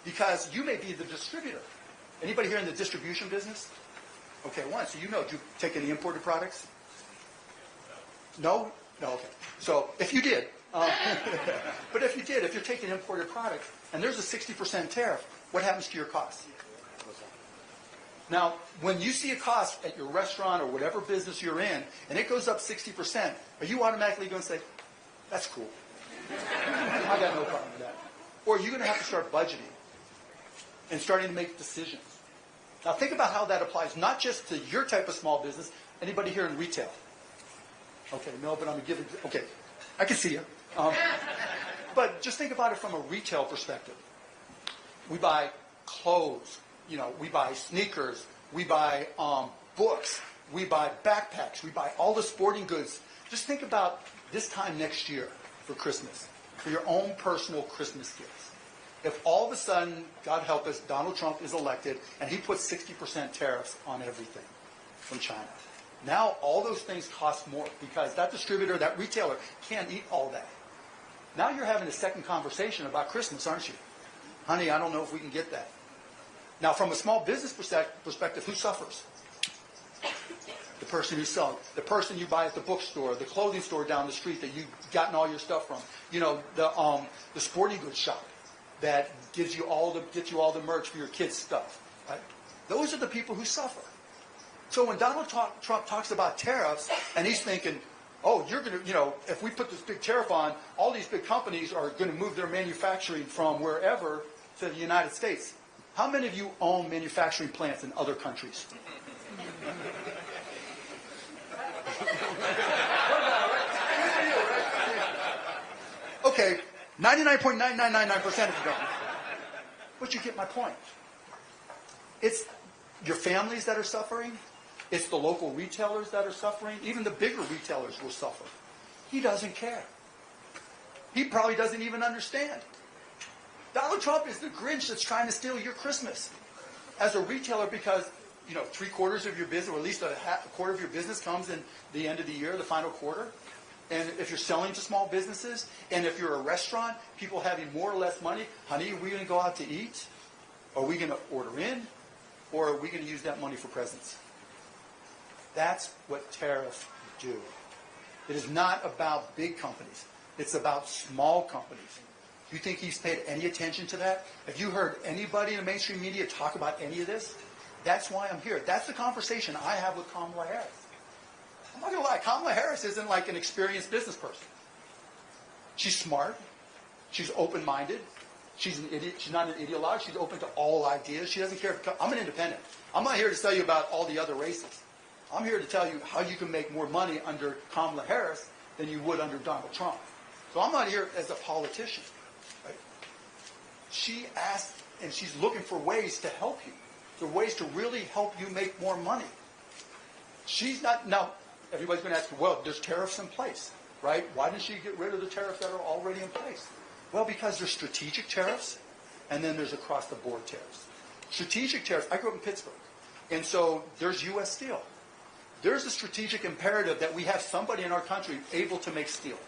Because you may be the distributor. Anybody here in the distribution business? Okay, one. So do you take any imported products? No? No, okay. So if you did, but if you're taking imported products and there's a 60% tariff, what happens to your costs? Now, when you see a cost at your restaurant or whatever business you're in, and it goes up 60%, are you automatically going to say, that's cool. I got no problem with that. Or are you going to have to start budgeting and starting to make decisions? Now think about how that applies not just to your type of small business. Anybody here in retail? Okay, no, but I'm giving. Okay, I can see you. But just think about it from a retail perspective. We buy clothes, we buy sneakers, we buy books, we buy backpacks, we buy all the sporting goods. Just think about this time next year for Christmas, for your own personal Christmas gifts. If all of a sudden, God help us, Donald Trump is elected and he puts 60% tariffs on everything from China. Now all those things cost more because that distributor, that retailer can't eat all that. Now you're having a second conversation about Christmas, aren't you? Honey, I don't know if we can get that. Now from a small business perspective, who suffers? The person who's selling, the person you buy at the bookstore, the clothing store down the street that you've gotten all your stuff from, the sporting goods shop that gets you all the merch for your kids' stuff. Right? Those are the people who suffer. So when Donald Trump talks about tariffs, and he's thinking, oh, you're going to, if we put this big tariff on, all these big companies are going to move their manufacturing from wherever to the United States. How many of you own manufacturing plants in other countries? Okay, 99.9999% of you don't. But you get my point. It's your families that are suffering. It's the local retailers that are suffering. Even the bigger retailers will suffer. He doesn't care. He probably doesn't even understand. Donald Trump is the Grinch that's trying to steal your Christmas as a retailer because, 3/4 of your business, or at least a quarter of your business comes in the end of the year, the final quarter. And if you're selling to small businesses, and if you're a restaurant, people having more or less money, honey, are we going to go out to eat? Are we going to order in? Or are we going to use that money for presents? That's what tariffs do. It is not about big companies. It's about small companies. You think he's paid any attention to that? Have you heard anybody in the mainstream media talk about any of this? That's why I'm here. That's the conversation I have with Kamala Harris. I'm not going to lie, Kamala Harris isn't like an experienced business person. She's smart. She's open-minded. She's an idiot. She's not an ideologue. She's open to all ideas. She doesn't care. I'm an independent. I'm not here to tell you about all the other races. I'm here to tell you how you can make more money under Kamala Harris than you would under Donald Trump. So I'm not here as a politician. Right? She asked, and she's looking for ways to help you. There are ways to really help you make more money. She's not, now, everybody's going to ask, well, there's tariffs in place, right? Why didn't she get rid of the tariffs that are already in place? Well, because there's strategic tariffs, and then there's across-the-board tariffs. Strategic tariffs, I grew up in Pittsburgh, and so there's U.S. Steel. There's a strategic imperative that we have somebody in our country able to make steel,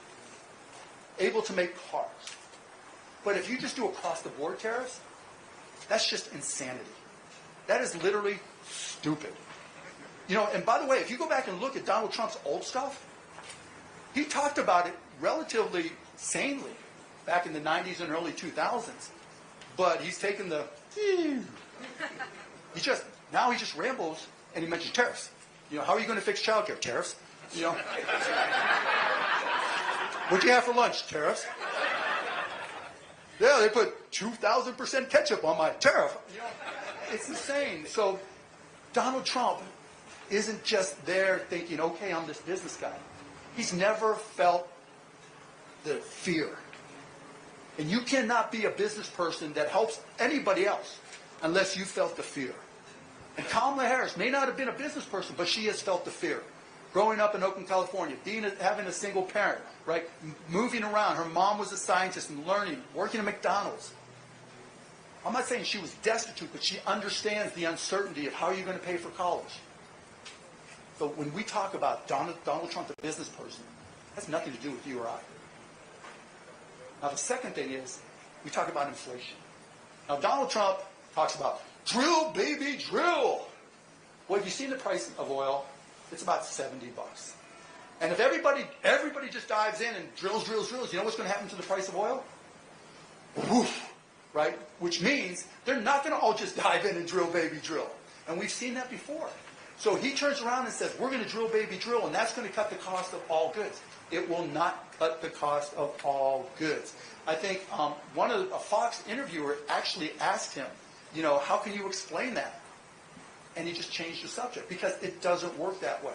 able to make cars. But if you just do across-the-board tariffs, that's just insanity. That is literally stupid. And by the way, if you go back and look at Donald Trump's old stuff, he talked about it relatively sanely back in the 90s and early 2000s. But he's taken now he just rambles and he mentions tariffs. How are you going to fix childcare? Tariffs. What'd you have for lunch? Tariffs. Yeah, they put 2,000% ketchup on my tariff. It's insane. So Donald Trump isn't just there thinking, okay, I'm this business guy. He's never felt the fear. And you cannot be a business person that helps anybody else unless you felt the fear. And Kamala Harris may not have been a business person, but she has felt the fear. Growing up in Oakland, California, having a single parent, right? Moving around. Her mom was a scientist and learning, working at McDonald's. I'm not saying she was destitute, but she understands the uncertainty of how you're going to pay for college. So when we talk about Donald Trump, the business person, it has nothing to do with you or I. Now the second thing is, we talk about inflation. Now Donald Trump talks about drill, baby, drill. Well, have you seen the price of oil? It's about $70. And if everybody just dives in and drills, you know what's going to happen to the price of oil? Woof, right? Which means they're not going to all just dive in and drill, baby, drill. And we've seen that before. So he turns around and says, we're going to drill, baby, drill, and that's going to cut the cost of all goods. It will not cut the cost of all goods. I think a Fox interviewer actually asked him, how can you explain that? and he just changed the subject because it doesn't work that way.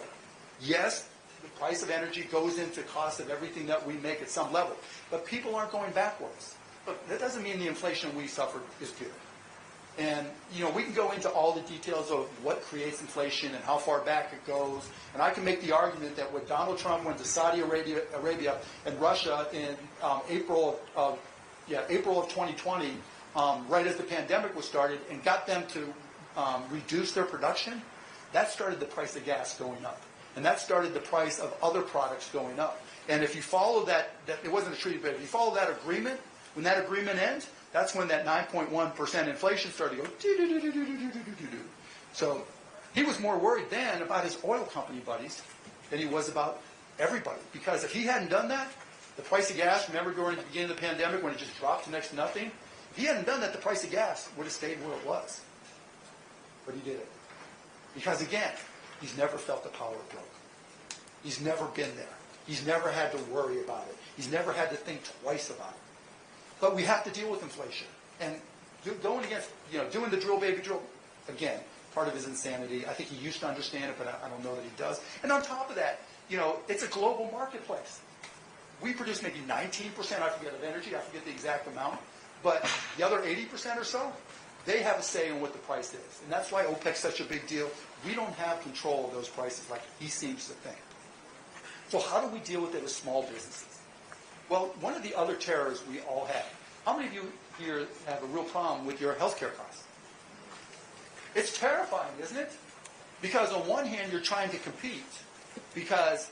Yes, the price of energy goes into cost of everything that we make at some level, but people aren't going backwards. But that doesn't mean the inflation we suffered is good. And, we can go into all the details of what creates inflation and how far back it goes. And I can make the argument that when Donald Trump went to Saudi Arabia and Russia in April of 2020, right as the pandemic was started, and got them to reduce their production, that started the price of gas going up. And that started the price of other products going up. And if you follow that it wasn't a treaty, but if you follow that agreement, when that agreement ends, that's when that 9.1% inflation started to go do-do-do-do-do-do-do-do-do. So he was more worried then about his oil company buddies than he was about everybody. Because if he hadn't done that, the price of gas, remember during the beginning of the pandemic when it just dropped to next to nothing? If he hadn't done that, the price of gas would have stayed where it was. But he did it. Because again, he's never felt the power of broke. He's never been there. He's never had to worry about it. He's never had to think twice about it. But we have to deal with inflation. And going against, doing the drill, baby, drill, again, part of his insanity. I think he used to understand it, but I don't know that he does. And on top of that, it's a global marketplace. We produce maybe 19%, I forget, of energy. I forget the exact amount. But the other 80% or so, they have a say in what the price is. And that's why OPEC's such a big deal. We don't have control of those prices like he seems to think. So how do we deal with it as small businesses? Well, one of the other terrors we all have. How many of you here have a real problem with your health care costs? It's terrifying, isn't it? Because on one hand, you're trying to compete because,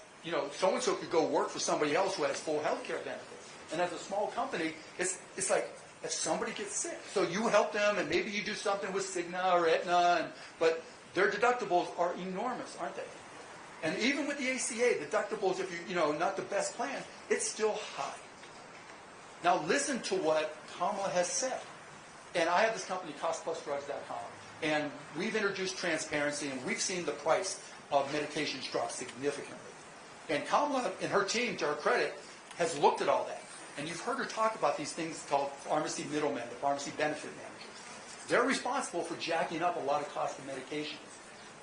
so-and-so could go work for somebody else who has full health care benefits. And as a small company, it's like if somebody gets sick. So you help them, and maybe you do something with Cigna or Aetna, but their deductibles are enormous, aren't they? And even with the ACA, deductibles, if you're not the best plan, it's still high. Now listen to what Kamala has said. And I have this company, costplusdrugs.com, and we've introduced transparency, and we've seen the price of medications drop significantly. And Kamala and her team, to her credit, has looked at all that. And you've heard her talk about these things called pharmacy middlemen, the pharmacy benefit managers. They're responsible for jacking up a lot of cost of medications.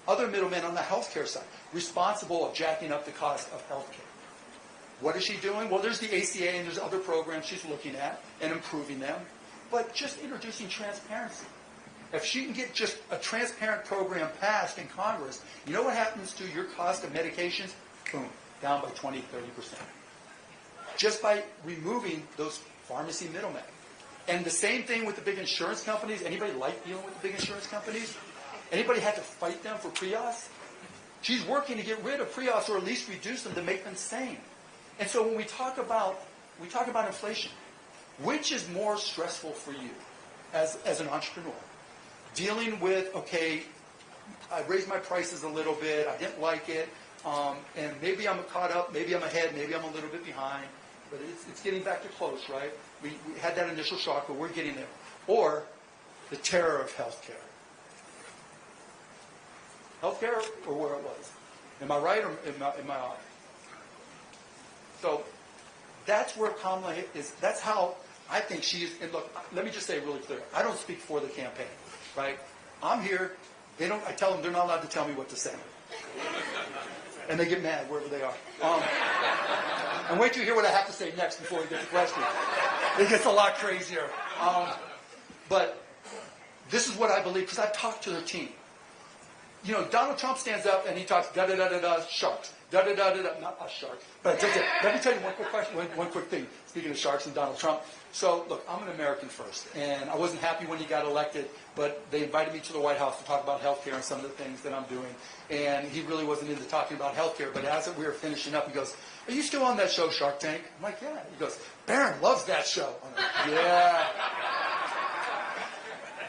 Other middlemen on the healthcare side, responsible of jacking up the cost of healthcare. What is she doing? Well, there's the ACA and there's other programs she's looking at and improving them. But just introducing transparency. If she can get just a transparent program passed in Congress, you know what happens to your cost of medications? Boom, down by 20, 30%. Just by removing those pharmacy middlemen. And the same thing with the big insurance companies. Anybody like dealing with the big insurance companies? Anybody had to fight them for pre-auths? She's working to get rid of pre-auths or at least reduce them to make them sane. And so when we talk about inflation, which is more stressful for you as an entrepreneur? Dealing with, okay, I raised my prices a little bit, I didn't like it, and maybe I'm caught up, maybe I'm ahead, maybe I'm a little bit behind, but it's getting back to close, right? We had that initial shock, but we're getting there. Or the terror of healthcare. Healthcare or where it was? Am I right or am I off? So that's where Kamala is. That's how I think she is. And look, let me just say really clear. I don't speak for the campaign, right? I'm here. I tell them they're not allowed to tell me what to say. And they get mad wherever they are. And wait till you hear what I have to say next before we get to questions. It gets a lot crazier. But this is what I believe because I've talked to their team. Donald Trump stands up and he talks da-da-da-da-da, sharks. Da-da-da-da-da, not us sharks. But let me tell you one quick thing. Speaking of sharks and Donald Trump. So, look, I'm an American first. And I wasn't happy when he got elected, but they invited me to the White House to talk about health care and some of the things that I'm doing. And he really wasn't into talking about health care. But as we were finishing up, he goes, "Are you still on that show, Shark Tank?" I'm like, "Yeah." He goes, "Barron loves that show." I'm like, "Yeah."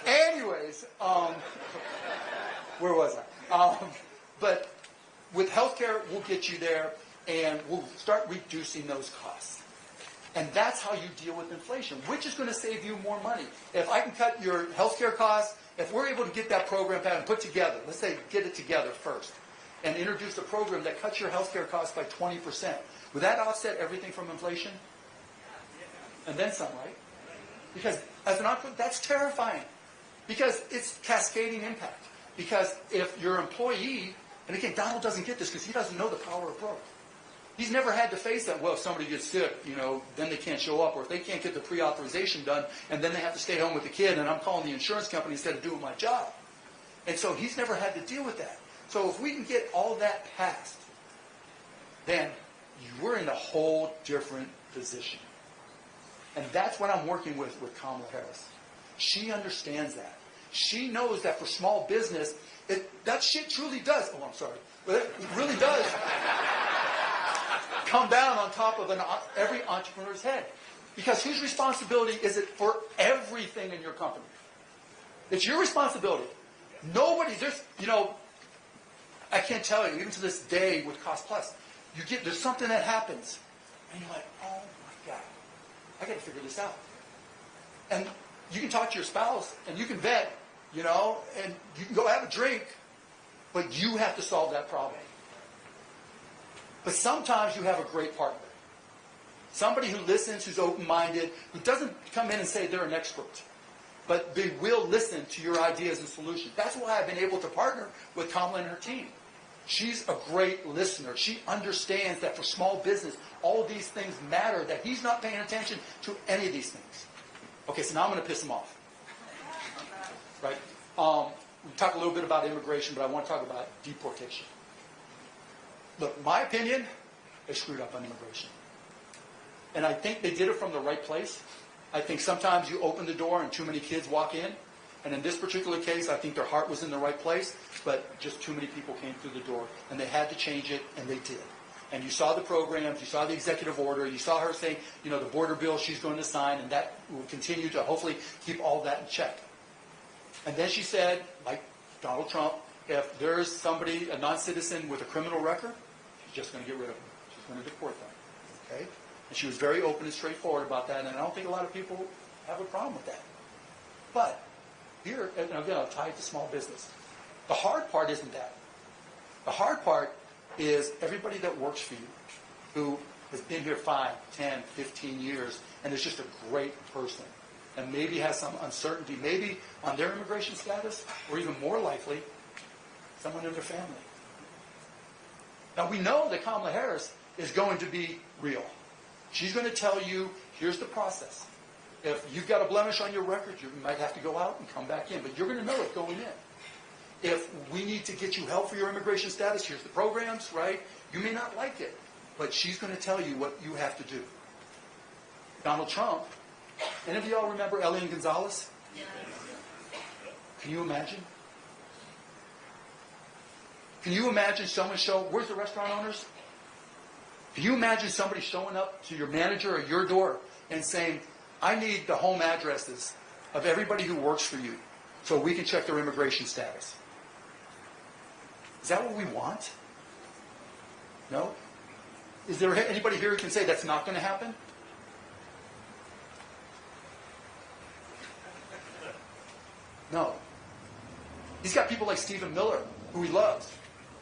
Anyways, where was I? But with healthcare, we'll get you there, and we'll start reducing those costs. And that's how you deal with inflation, which is going to save you more money. If I can cut your healthcare costs, if we're able to get that program and put together, let's say get it together first, and introduce a program that cuts your healthcare costs by 20%, would that offset everything from inflation? And then some, right? Because as an entrepreneur, that's terrifying. Because it's cascading impact. Because if your employee, and again, Donald doesn't get this because he doesn't know the power of broke. He's never had to face that, well, if somebody gets sick, then they can't show up, or if they can't get the pre-authorization done, and then they have to stay home with the kid, and I'm calling the insurance company instead of doing my job. And so he's never had to deal with that. So if we can get all that passed, then we're in a whole different position. And that's what I'm working with Kamala Harris. She understands that. She knows that for small business, that shit truly does, oh, I'm sorry, but it really does come down on top of every entrepreneur's head. Because whose responsibility is it for everything in your company? It's your responsibility. I can't tell you, even to this day with Cost Plus, there's something that happens, and you're like, oh my God, I got to figure this out. And you can talk to your spouse, and you can vet, and you can go have a drink, but you have to solve that problem. But sometimes you have a great partner. Somebody who listens, who's open-minded, who doesn't come in and say they're an expert, but they will listen to your ideas and solutions. That's why I've been able to partner with Kamala and her team. She's a great listener. She understands that for small business, all of these things matter, that he's not paying attention to any of these things. Okay, so now I'm going to piss him off. Right? We talked a little bit about immigration, but I want to talk about deportation. Look, my opinion, they screwed up on immigration. And I think they did it from the right place. I think sometimes you open the door and too many kids walk in. And in this particular case, I think their heart was in the right place, but just too many people came through the door. And they had to change it, and they did. And you saw the programs, you saw the executive order, you saw her saying, the border bill she's going to sign, and that will continue to hopefully keep all that in check. And then she said, like Donald Trump, if there's somebody, a non-citizen with a criminal record, she's just going to get rid of them. She's going to deport them. Okay? And she was very open and straightforward about that, and I don't think a lot of people have a problem with that. But here, and again, I'll tie it to small business. The hard part isn't that. The hard part is everybody that works for you, who has been here 5, 10, 15 years, and is just a great person, and maybe has some uncertainty, maybe on their immigration status, or even more likely, someone in their family. Now, we know that Kamala Harris is going to be real. She's going to tell you, here's the process. If you've got a blemish on your record, you might have to go out and come back in, but you're going to know it going in. If we need to get you help for your immigration status, here's the programs, right? You may not like it, but she's going to tell you what you have to do. Donald Trump, any of y'all remember Elian Gonzalez? Yes. Can you imagine? Can you imagine someone where's the restaurant owners? Can you imagine somebody showing up to your manager or your door and saying, I need the home addresses of everybody who works for you so we can check their immigration status? Is that what we want? No? Is there anybody here who can say that's not going to happen? No. He's got people like Stephen Miller, who he loves.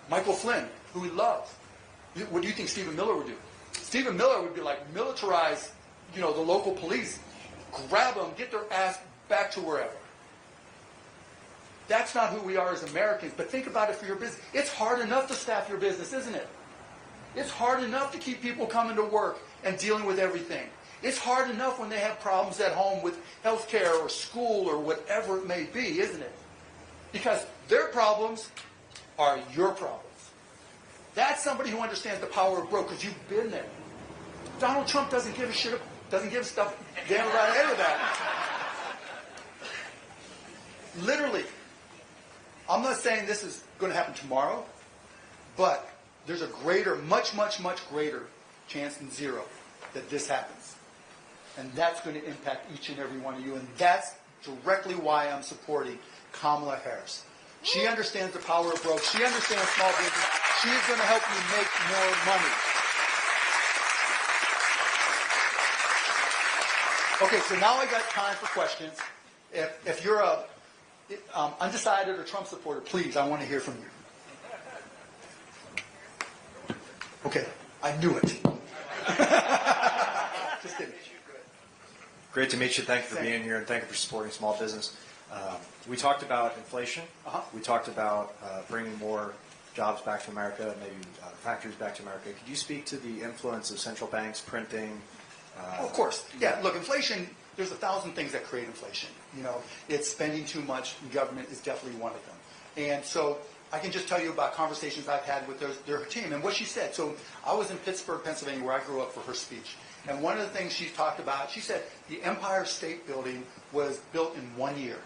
Michael Flynn, who he loves. What do you think Stephen Miller would do? Stephen Miller would be like, militarize, the local police, grab them, get their ass back to wherever. That's not who we are as Americans, but think about it for your business. It's hard enough to staff your business, isn't it? It's hard enough to keep people coming to work and dealing with everything. It's hard enough when they have problems at home with healthcare or school or whatever it may be, isn't it? Because their problems are your problems. That's somebody who understands the power of broke, because you've been there. Donald Trump doesn't give a shit, doesn't give stuff damn about any of that. Literally. I'm not saying this is going to happen tomorrow, but there's a greater, much, much, much greater chance than zero that this happens. And that's going to impact each and every one of you. And that's directly why I'm supporting Kamala Harris. She understands the power of broke. She understands small business. She is going to help you make more money. Okay, so now I got time for questions. If you're a undecided or Trump supporter, please, I want to hear from you. Okay, I knew it. Just kidding. Great to meet you. Thank you for being here, and thank you for supporting small business. We talked about inflation. Uh-huh. We talked about bringing more jobs back to America, maybe factories back to America. Could you speak to the influence of central banks printing? Of course. Yeah, look, inflation, there's 1,000 things that create inflation. You know, it's spending too much, and government is definitely one of them. And so I can just tell you about conversations I've had with their team and what she said. So I was in Pittsburgh, Pennsylvania, where I grew up, for her speech. And one of the things she talked about, she said the Empire State Building was built in 1 year.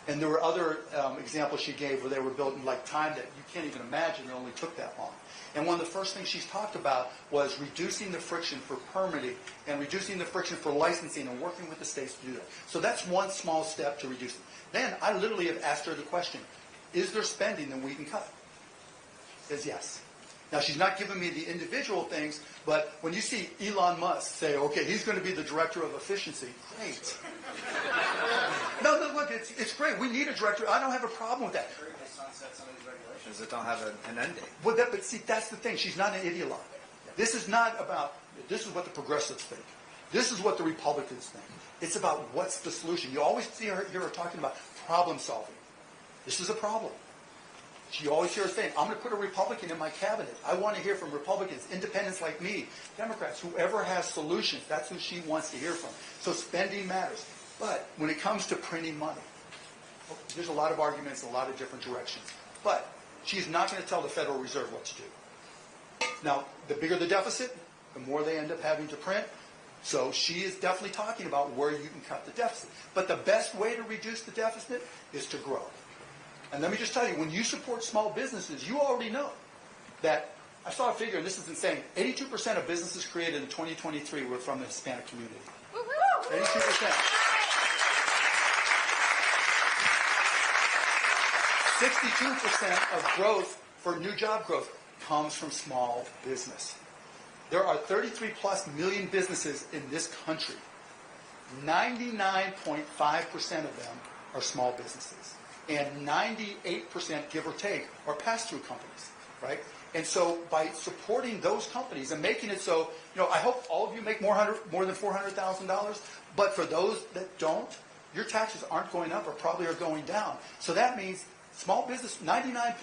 And there were other examples she gave where they were built in like time that you can't even imagine. It only took that long. And one of the first things she's talked about was reducing the friction for permitting and reducing the friction for licensing and working with the states to do that. So that's one small step to reduce it. Then I literally have asked her the question, is there spending that we can cut? She says yes. Now, she's not giving me the individual things, but when you see Elon Musk say, okay, he's going to be the director of efficiency, great. No, look, it's great. We need a director. I don't have a problem with that. Sunset some of these regulations that don't have an end date. Well, but see, that's the thing. She's not an ideologue. This is not about, this is what the progressives think. This is what the Republicans think. It's about what's the solution. You always hear her talking about problem solving. This is a problem. You always hear her saying, I'm going to put a Republican in my cabinet. I want to hear from Republicans, independents like me, Democrats, whoever has solutions. That's who she wants to hear from. So spending matters. But when it comes to printing money, there's a lot of arguments in a lot of different directions. But she's not going to tell the Federal Reserve what to do. Now, the bigger the deficit, the more they end up having to print. So she is definitely talking about where you can cut the deficit. But the best way to reduce the deficit is to grow. And let me just tell you, when you support small businesses, you already know that, I saw a figure, and this is insane, 82% of businesses created in 2023 were from the Hispanic community. 82%. 62% of growth for new job growth comes from small business. There are 33+ million businesses in this country. 99.5% of them are small businesses. And 98%, give or take, are pass-through companies, right? And so by supporting those companies and making it so, I hope all of you make more than $400,000, but for those that don't, your taxes aren't going up or probably are going down. So that means small business, 99,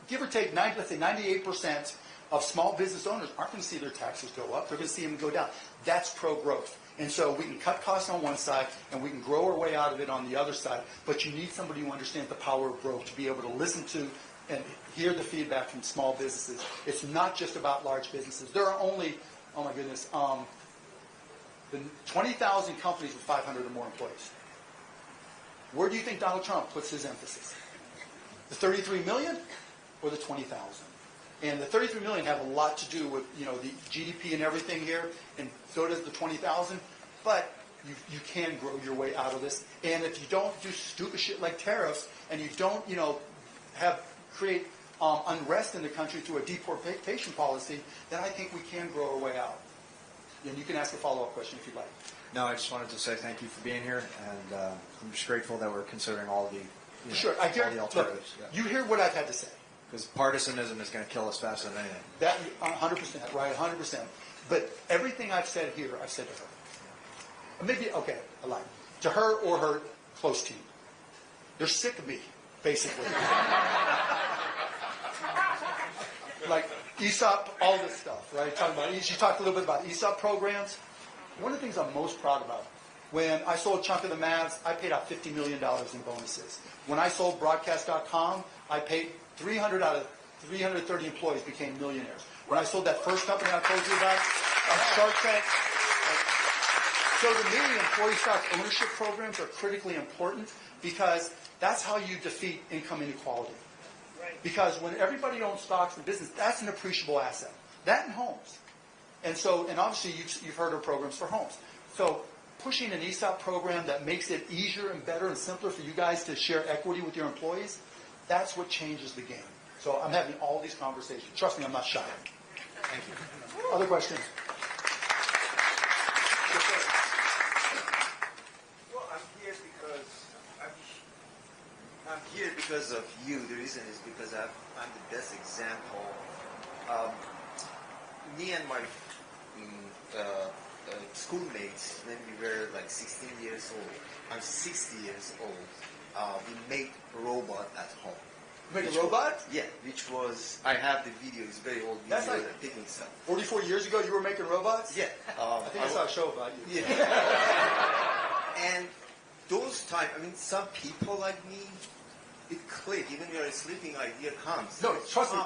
give or take, let's say 98% of small business owners aren't going to see their taxes go up. They're going to see them go down. That's pro-growth. And so we can cut costs on one side, and we can grow our way out of it on the other side. But you need somebody who understands the power of growth to be able to listen to and hear the feedback from small businesses. It's not just about large businesses. There are only, oh my goodness, 20,000 companies with 500 or more employees. Where do you think Donald Trump puts his emphasis? The 33 million or the 20,000? And the 33 million have a lot to do with, the GDP and everything here, and so does the 20,000. But you can grow your way out of this. And if you don't do stupid shit like tariffs, and you don't, create unrest in the country through a deportation policy, then I think we can grow our way out. And you can ask a follow-up question if you'd like. No, I just wanted to say thank you for being here, and I'm just grateful that we're considering all the, sure. all the alternatives. Look, you hear what I've had to say. Because partisanism is going to kill us faster than anything. That 100%, right? 100%. But everything I've said here, I've said to her. Maybe, okay, I lied. To her or her close team. They're sick of me, basically. Like ESOP, all this stuff, right? She talked a little bit about ESOP programs. One of the things I'm most proud about, when I sold a chunk of the Mavs, I paid out $50 million in bonuses. When I sold Broadcast.com, I paid 300 out of 330 employees became millionaires. When I sold that first company I told you about, Shark Tank. So to me, employee stock ownership programs are critically important because that's how you defeat income inequality. Right. Because when everybody owns stocks in business, that's an appreciable asset. That and homes. And obviously you've heard of programs for homes. So pushing an ESOP program that makes it easier and better and simpler for you guys to share equity with your employees, that's what changes the game. So I'm having all these conversations. Trust me, I'm not shy. Thank you. Other questions? Well, I'm here because of you. The reason is because I'm the best example. Me and my schoolmates when we were like 16 years old. I'm 60 years old. We made a robot at home. Make a robot? Yeah, which was, I have the video, it's very old video. That's like that picking stuff. 44 years ago, you were making robots? Yeah. I think I saw a show about you. Yeah. And those times, I mean, some people like me, it click. Even when you're sleeping, idea comes. No, trust me.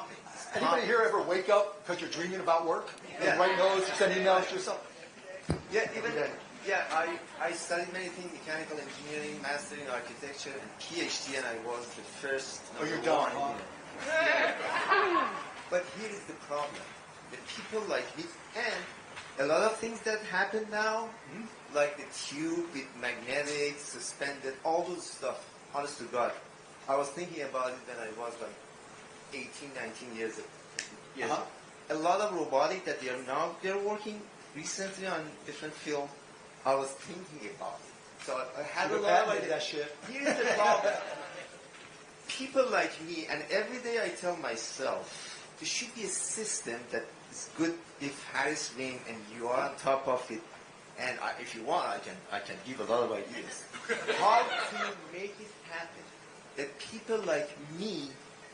Anybody here ever wake up because you're dreaming about work? Yeah. And write notes, you send emails to yourself? Yeah, even I studied many things: mechanical engineering, master in architecture, and PhD, and I was the first. Oh, you're done, huh? But here is the problem: the people like me, and a lot of things that happen now, like the tube with magnetic, suspended, all those stuff. Honest to God, I was thinking about it when I was like 18, 19 years old. A lot of robotic that they're working recently on different field. I was thinking about it. So I had a lot of ideas. That shit. Here's the problem. People like me, and every day I tell myself, there should be a system that is good if Harris wins and you are on top of it. And if you want, I can give a lot of ideas. How to make it happen that people like me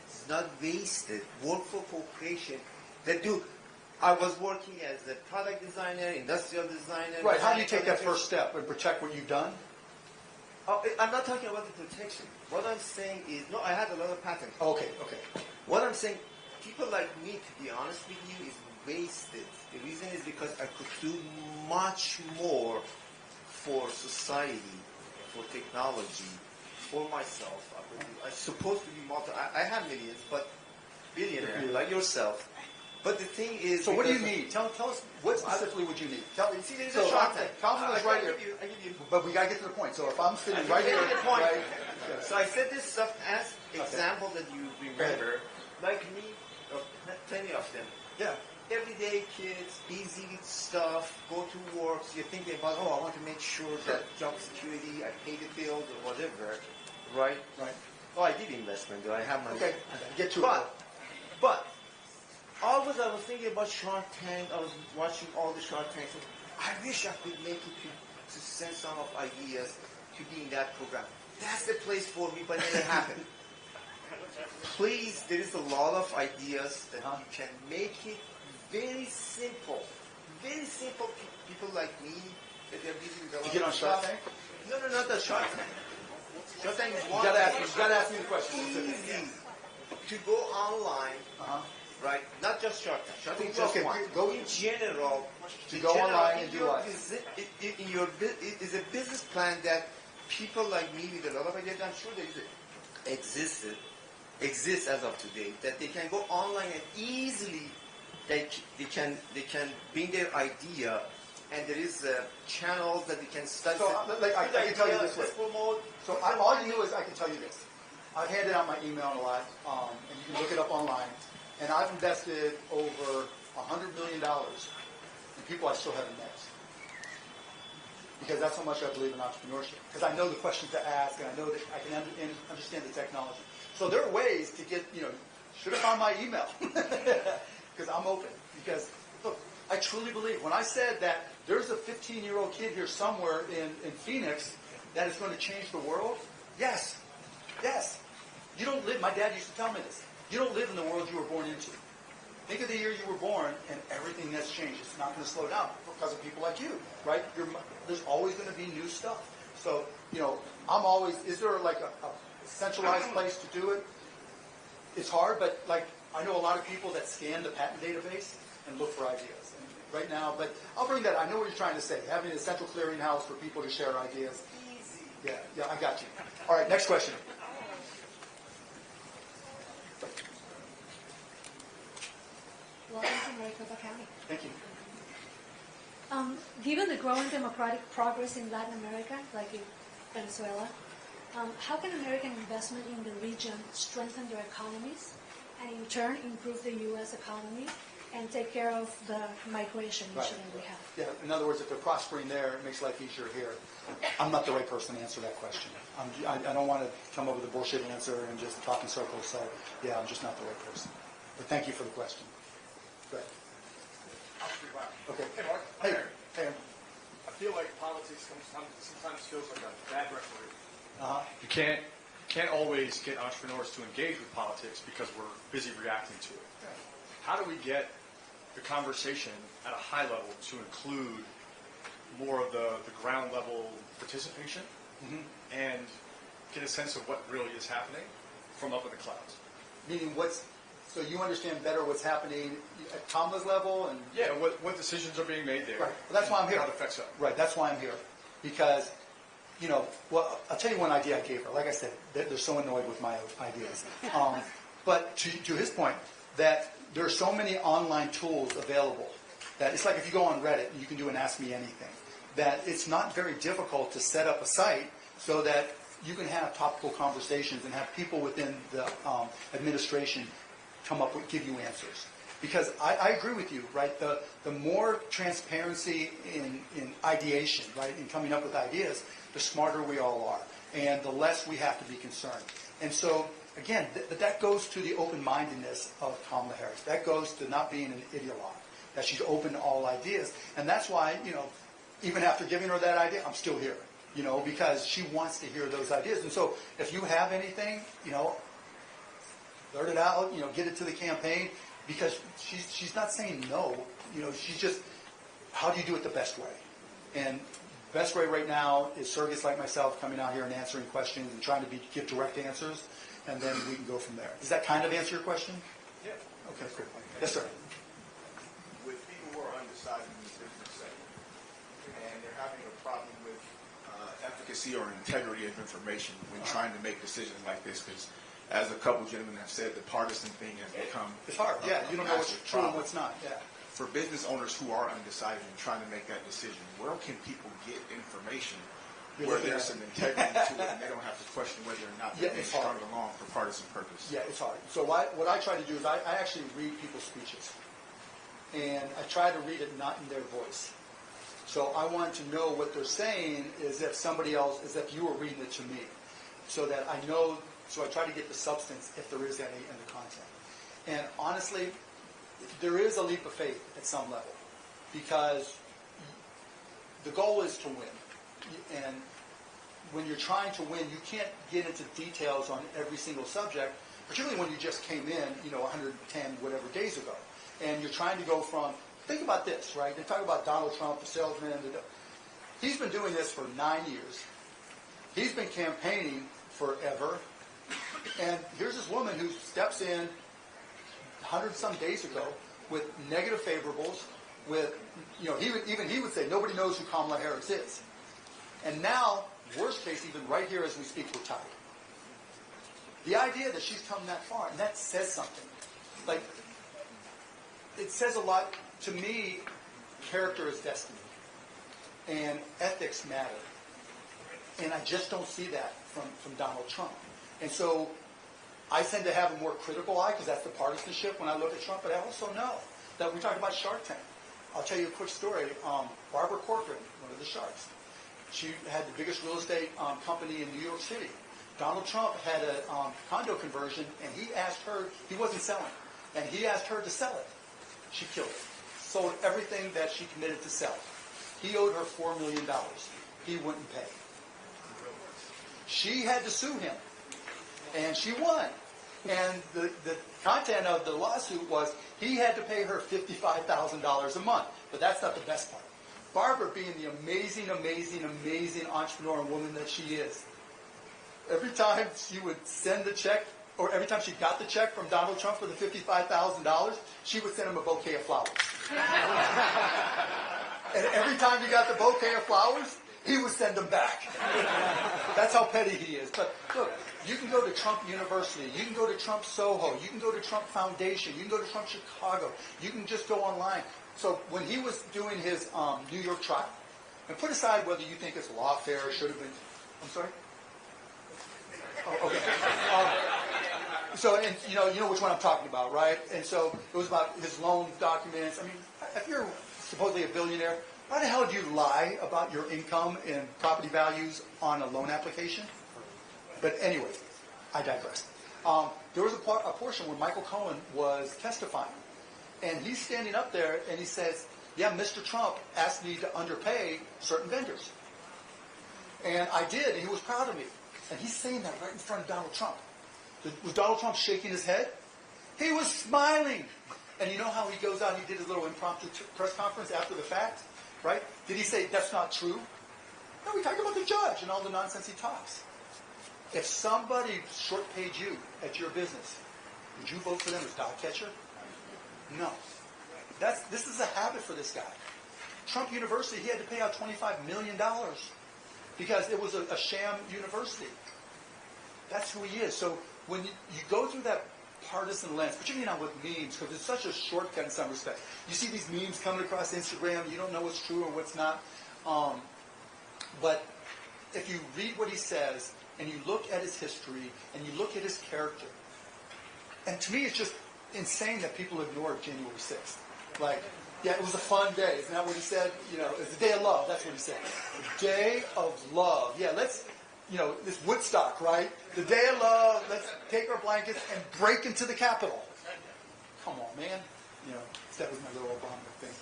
is not wasted, work for corporation that do. I was working as a product designer, industrial designer. Right, how do you take that first step and protect what you've done? Oh, I'm not talking about the protection. What I'm saying is, no, I had a lot of patents. Okay. What I'm saying, people like me, to be honest with you, is wasted. The reason is because I could do much more for society, for technology, for myself. I'm supposed to be I have millions, but billionaire, like yourself. But the thing is... So what do you need? Tell us, what specifically would you need? See, there's a short time. Councilman is right here. I give you... But we got to get to the point. So if I'm sitting right here... The point. Right, so I said this stuff as example that you remember. Like me, plenty of them. Yeah. Everyday kids, busy with stuff, go to work, so you're thinking about, I want to make sure that job security, I pay the bills or whatever, right? Right. Oh, I did investment, do I have money? Okay, get to it. But, always I was thinking about Shark Tank, I was watching all the Shark Tanks. I wish I could make it to send some of ideas to be in that program. That's the place for me, but it never happened. Please, there is a lot of ideas that you can make it very simple. Very simple people like me, that they're busy with a lot You get on of Shark stuff. Tank? No, not the Shark Tank. Shark Tank is You one got to thing. ask me the question. Easy to go online, right? Not just Shark Tank. Shark Tank is just one. Go in general, to go online and do what? It is a business plan that people like me with a lot of ideas, I'm sure they exists as of today, that they can go online and easily they can bring their idea, and there is channels that they can study. So, I can tell you this way. Promote. So all you do is I can tell you this. I've handed out my email a lot, and you can look it up online. And I've invested over $100 million in people I still haven't met. Because that's how much I believe in entrepreneurship. Because I know the questions to ask, and I know that I can understand the technology. So there are ways to get, should have found my email. Because I'm open. Because, look, I truly believe, when I said that there's a 15-year-old kid here somewhere in Phoenix that is going to change the world, yes. You don't live, my dad used to tell me this, you don't live in the world you were born into. Think of the year you were born and everything that's changed. It's not going to slow down because of people like you, right? There's always going to be new stuff. So, I'm always, is there like a centralized place to do it? It's hard, but like, I know a lot of people that scan the patent database and look for ideas. And right now, but I'll bring that, I know what you're trying to say, having a central clearinghouse for people to share ideas. Easy. Yeah, I got you. All right, next question. Welcome to Maricopa County. Thank you. Given the growing democratic progress in Latin America, like in Venezuela, how can American investment in the region strengthen their economies and in turn improve the U.S. economy and take care of the migration issue that we have? Yeah, in other words, if they're prospering there, it makes life easier here. I'm not the right person to answer that question. I don't want to come up with a bullshit answer and just talk in circles, so yeah, I'm just not the right person. But thank you for the question. Go ahead. Okay. Hey, Mark. Hey. feel like politics sometimes feels like a bad referee. You can't always get entrepreneurs to engage with politics because we're busy reacting to it. How do we get the conversation at a high level to include more of the ground level participation and get a sense of what really is happening from up in the clouds? Meaning so you understand better what's happening at Kamala's level? And yeah, what decisions are being made there. Right. Well, that's why I'm here. How it affects us. Right, that's why I'm here. Because, well, I'll tell you one idea I gave her. Like I said, they're so annoyed with my ideas. But to his point, that there are so many online tools available that it's like if you go on Reddit and you can do an Ask Me Anything, that it's not very difficult to set up a site so that you can have topical conversations and have people within the administration give you answers. Because I agree with you, right? The more transparency in ideation, right, in coming up with ideas, the smarter we all are, and the less we have to be concerned. And so, again, that goes to the open-mindedness of Kamala Harris. That goes to not being an ideologue, that she's open to all ideas. And that's why, even after giving her that idea, I'm still here, because she wants to hear those ideas. And so if you have anything, blurt it out, get it to the campaign, because she's not saying no. She's just, how do you do it the best way? And the best way right now is surrogates like myself coming out here and answering questions and trying to give direct answers, and then we can go from there. Does that kind of answer your question? Yeah. Okay, cool. Yes, sir. With people who are undecided in this business sector, and they're having a problem with efficacy or integrity of information when trying to make decisions like this, because as a couple gentlemen have said, the partisan thing has become it's hard. Yeah, you don't know what's true and what's not. Yeah. For business owners who are undecided and trying to make that decision, where can people get information where there's some integrity to it and they don't have to question whether or not they're being strung along for partisan purpose? Yeah, it's hard. So what I try to do is I actually read people's speeches, and I try to read it not in their voice. So I want to know what they're saying as if you were reading it to me, so that I know. So I try to get the substance, if there is any, in the content. And honestly, there is a leap of faith at some level, because the goal is to win. And when you're trying to win, you can't get into details on every single subject, particularly when you just came in, 110 whatever days ago. And you're trying to go from, think about this, right? They talk about Donald Trump, the salesman. He's been doing this for 9 years. He's been campaigning forever. And here's this woman who steps in 100-some days ago with negative favorables, with, even he would say, nobody knows who Kamala Harris is. And now, worst case, even right here as we speak, we're tied. The idea that she's come that far, and that says something. Like, it says a lot. To me, character is destiny. And ethics matter. And I just don't see that from Donald Trump. And so I tend to have a more critical eye, because that's the partisanship when I look at Trump. But I also know that we talk about Shark Tank. I'll tell you a quick story. Barbara Corcoran, one of the sharks, she had the biggest real estate company in New York City. Donald Trump had a condo conversion, and he wasn't selling, and he asked her to sell it. She killed it. Sold everything that she committed to sell. He owed her $4 million. He wouldn't pay. She had to sue him. And she won. And the content of the lawsuit was he had to pay her $55,000 a month. But that's not the best part. Barbara, being the amazing, amazing, amazing entrepreneur and woman that she is, every time she would send the check, or every time she got the check from Donald Trump for the $55,000, she would send him a bouquet of flowers. And every time he got the bouquet of flowers, he would send them back. That's how petty he is. But look, you can go to Trump University. You can go to Trump Soho. You can go to Trump Foundation. You can go to Trump Chicago. You can just go online. So when he was doing his New York trial, and put aside whether you think it's lawfare, should have been, I'm sorry? Oh, okay. So, and you know which one I'm talking about, right? And so it was about his loan documents. I mean, if you're supposedly a billionaire, why the hell do you lie about your income and property values on a loan application? But anyway, I digress. There was a portion where Michael Cohen was testifying, and he's standing up there and he says, yeah, Mr. Trump asked me to underpay certain vendors. And I did, and he was proud of me. And he's saying that right in front of Donald Trump. Was Donald Trump shaking his head? He was smiling. And you know how he goes out, he did his little impromptu press conference after the fact, right? Did he say, that's not true? No, we talked about the judge and all the nonsense he talks. If somebody short paid you at your business, would you vote for them as dog catcher? No. This is a habit for this guy. Trump University, he had to pay out $25 million because it was a sham university. That's who he is. So when you go through that partisan lens, particularly now with memes, because it's such a shortcut in some respects. You see these memes coming across Instagram, you don't know what's true or what's not. But if you read what he says, and you look at his history, and you look at his character, and to me it's just insane that people ignored January 6th. Like, yeah, it was a fun day. Isn't that what he said? You know, it's the day of love. That's what he said. The day of love. Yeah, let's, you know, this Woodstock, right? The day of love, let's take our blankets and break into the Capitol. Come on, man. You know, that was my little Obama thing.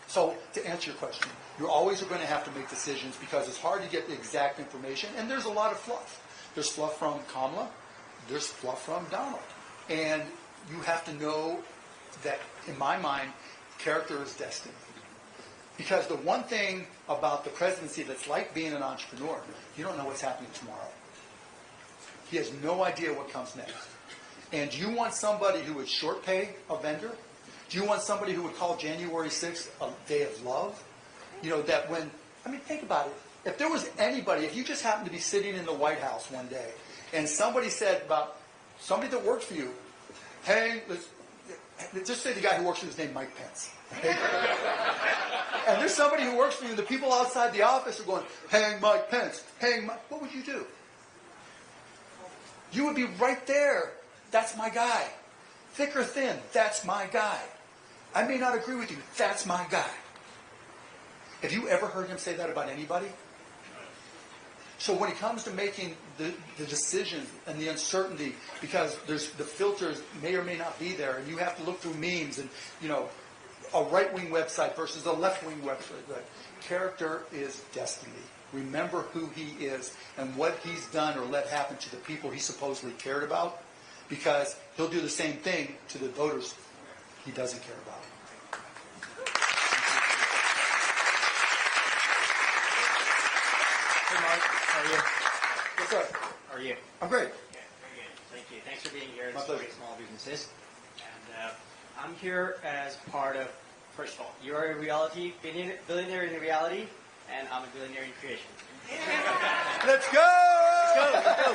So to answer your question, you're always going to have to make decisions because it's hard to get the exact information, and there's a lot of fluff. There's fluff from Kamala. There's fluff from Donald. And you have to know that, in my mind, character is destiny. Because the one thing about the presidency that's like being an entrepreneur, you don't know what's happening tomorrow. He has no idea what comes next. And do you want somebody who would short pay a vendor? Do you want somebody who would call January 6th a day of love? You know, that when, I mean, think about it. If there was anybody, if you just happened to be sitting in the White House one day, and somebody said about somebody that worked for you, hey, let's just say the guy who works for you is named Mike Pence. Okay? And there's somebody who works for you, and the people outside the office are going, hang Mike Pence, hang Mike. What would you do? You would be right there. That's my guy. Thick or thin, that's my guy. I may not agree with you, that's my guy. Have you ever heard him say that about anybody? So when it comes to making the decisions and the uncertainty, because the filters may or may not be there, and you have to look through memes and, you know, a right-wing website versus a left-wing website. Right? Character is destiny. Remember who he is and what he's done or let happen to the people he supposedly cared about, because he'll do the same thing to the voters he doesn't care about. Hey, Mark. How are you? Yes, sir. How are you? I'm great. Yeah, very good. Thank you. Thanks for being here and My supporting pleasure. small businesses. And I'm here as part of, first of all, you're a billionaire in reality, and I'm a billionaire in creation. Let's go! Let's go!